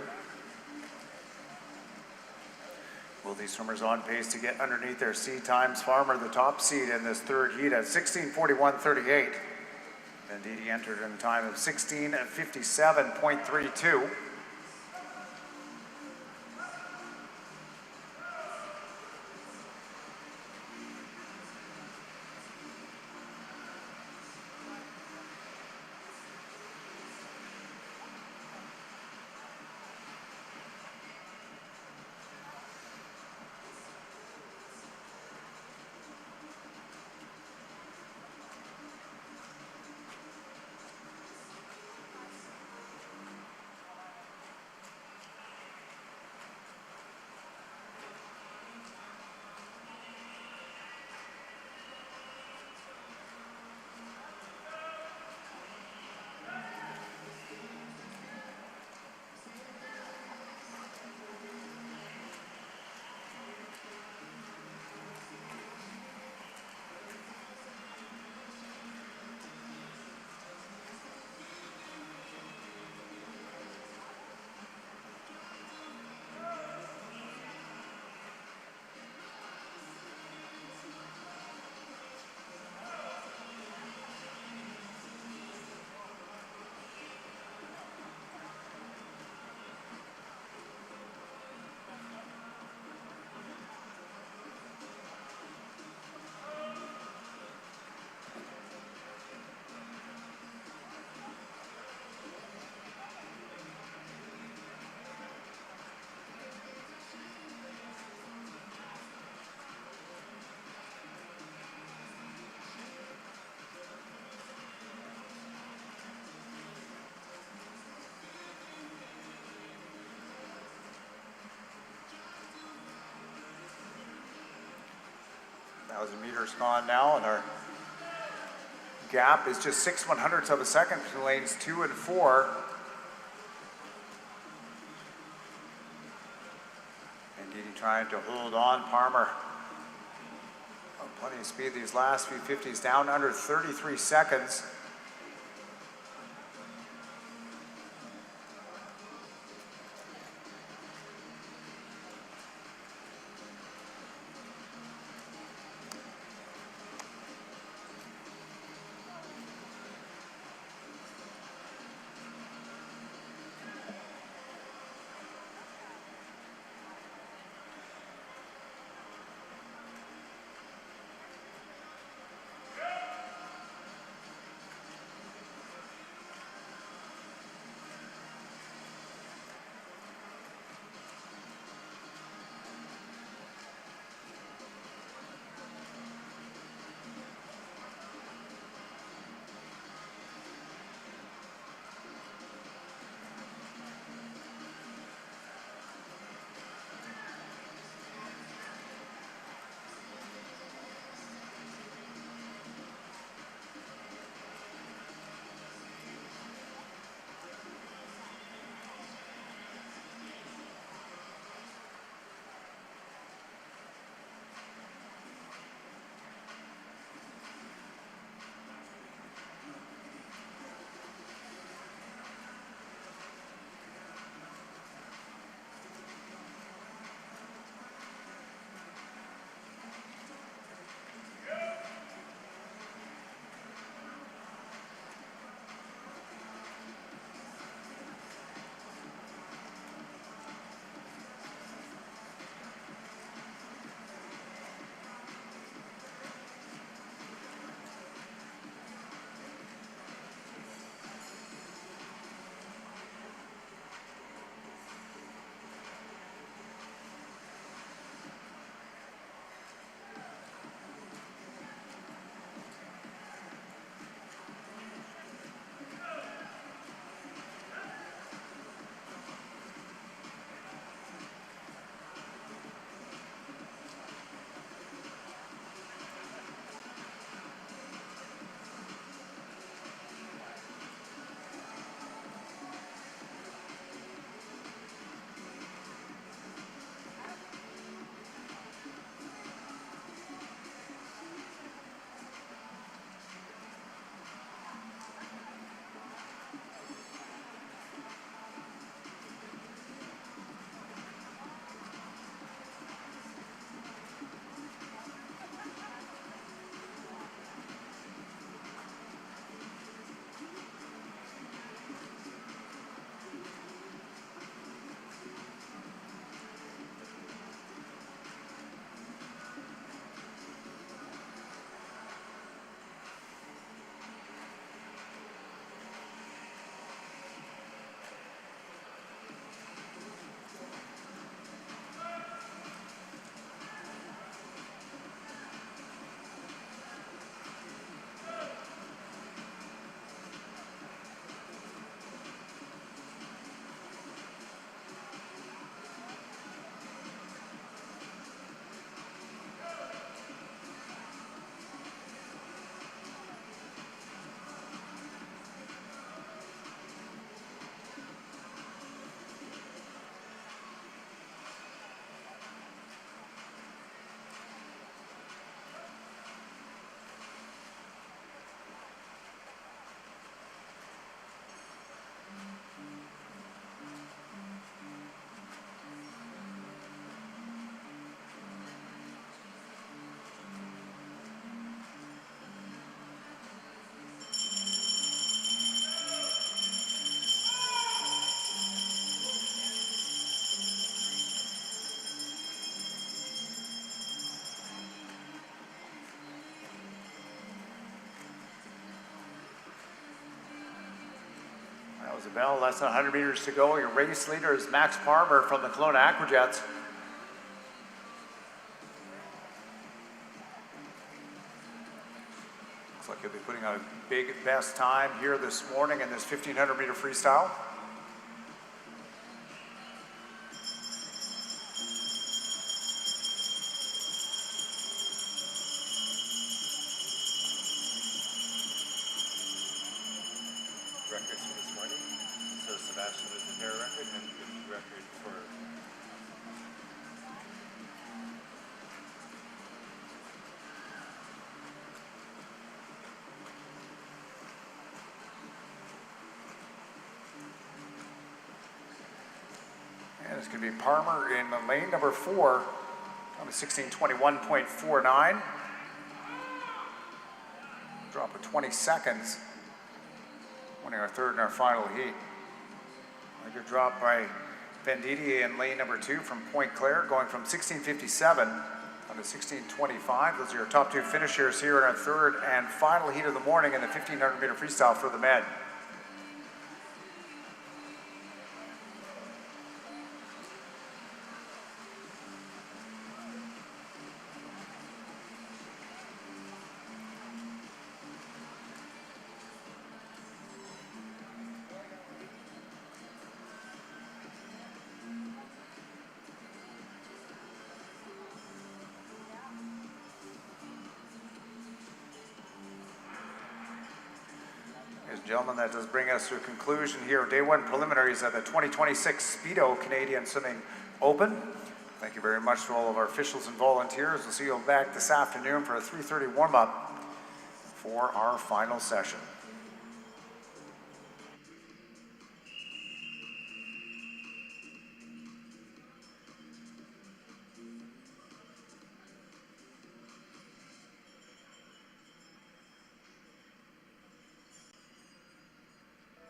Will these swimmers on pace to get underneath their seed times? Farmer, the top seed in this third heat at 16:41.38. Venditti entered in a time of 16:57.32. Meters gone now, and our gap is just 6/100ths of a second between lanes 2 and 4. Venditti trying to hold on. Palmer, plenty of speed these last few 50s, down under 33 seconds. Close the bell, less than 100 meters to go. Your race leader is Max Palmer from the Kelowna Aquajets. Looks like he'll be putting on a big best time here this morning in this 1,500 meter freestyle. Records for this morning. So Sebastian was the pair record and the record for And it's going to be Palmer in lane number 4 on the 16:21.49. Drop of 20 seconds. Winning our third and our final heat. A good drop by Venditti in lane number 2 from Point Claire, going from 16:57 on to 16:25. Those are your top 2 finishers here in our third and final heat of the morning in the 1,500 meter freestyle for the men. Ladies and gentlemen, that does bring us to a conclusion here of day 1 preliminaries at the 2026 Speedo Canadian Swimming Open. Thank you very much to all of our officials and volunteers. We'll see you back this afternoon for a 3:30 warm-up for our final session.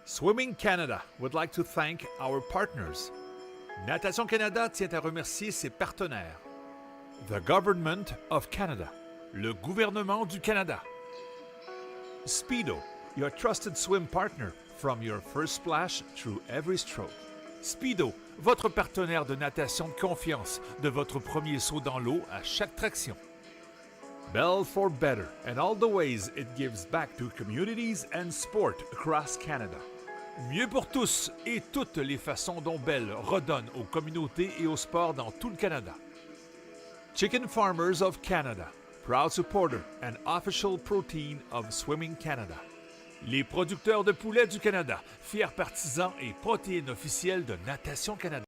Swimming Canada would like to thank our partners. Natation Canada tient à remercier ses partenaires. The Government of Canada, le gouvernement du Canada. Speedo, your trusted swim partner from your first splash through every stroke. Speedo, votre partenaire de natation de confiance, de votre premier saut dans l'eau à chaque traction. Bell for better and all the ways it gives back to communities and sport across Canada. Mieux pour tous et toutes les façons dont Bell redonne aux communautés et au sport dans tout le Canada. Chicken Farmers of Canada, proud supporter and official protein of Swimming Canada. Les producteurs de poulets du Canada, fiers partisans et protéines officielles de Natation Canada.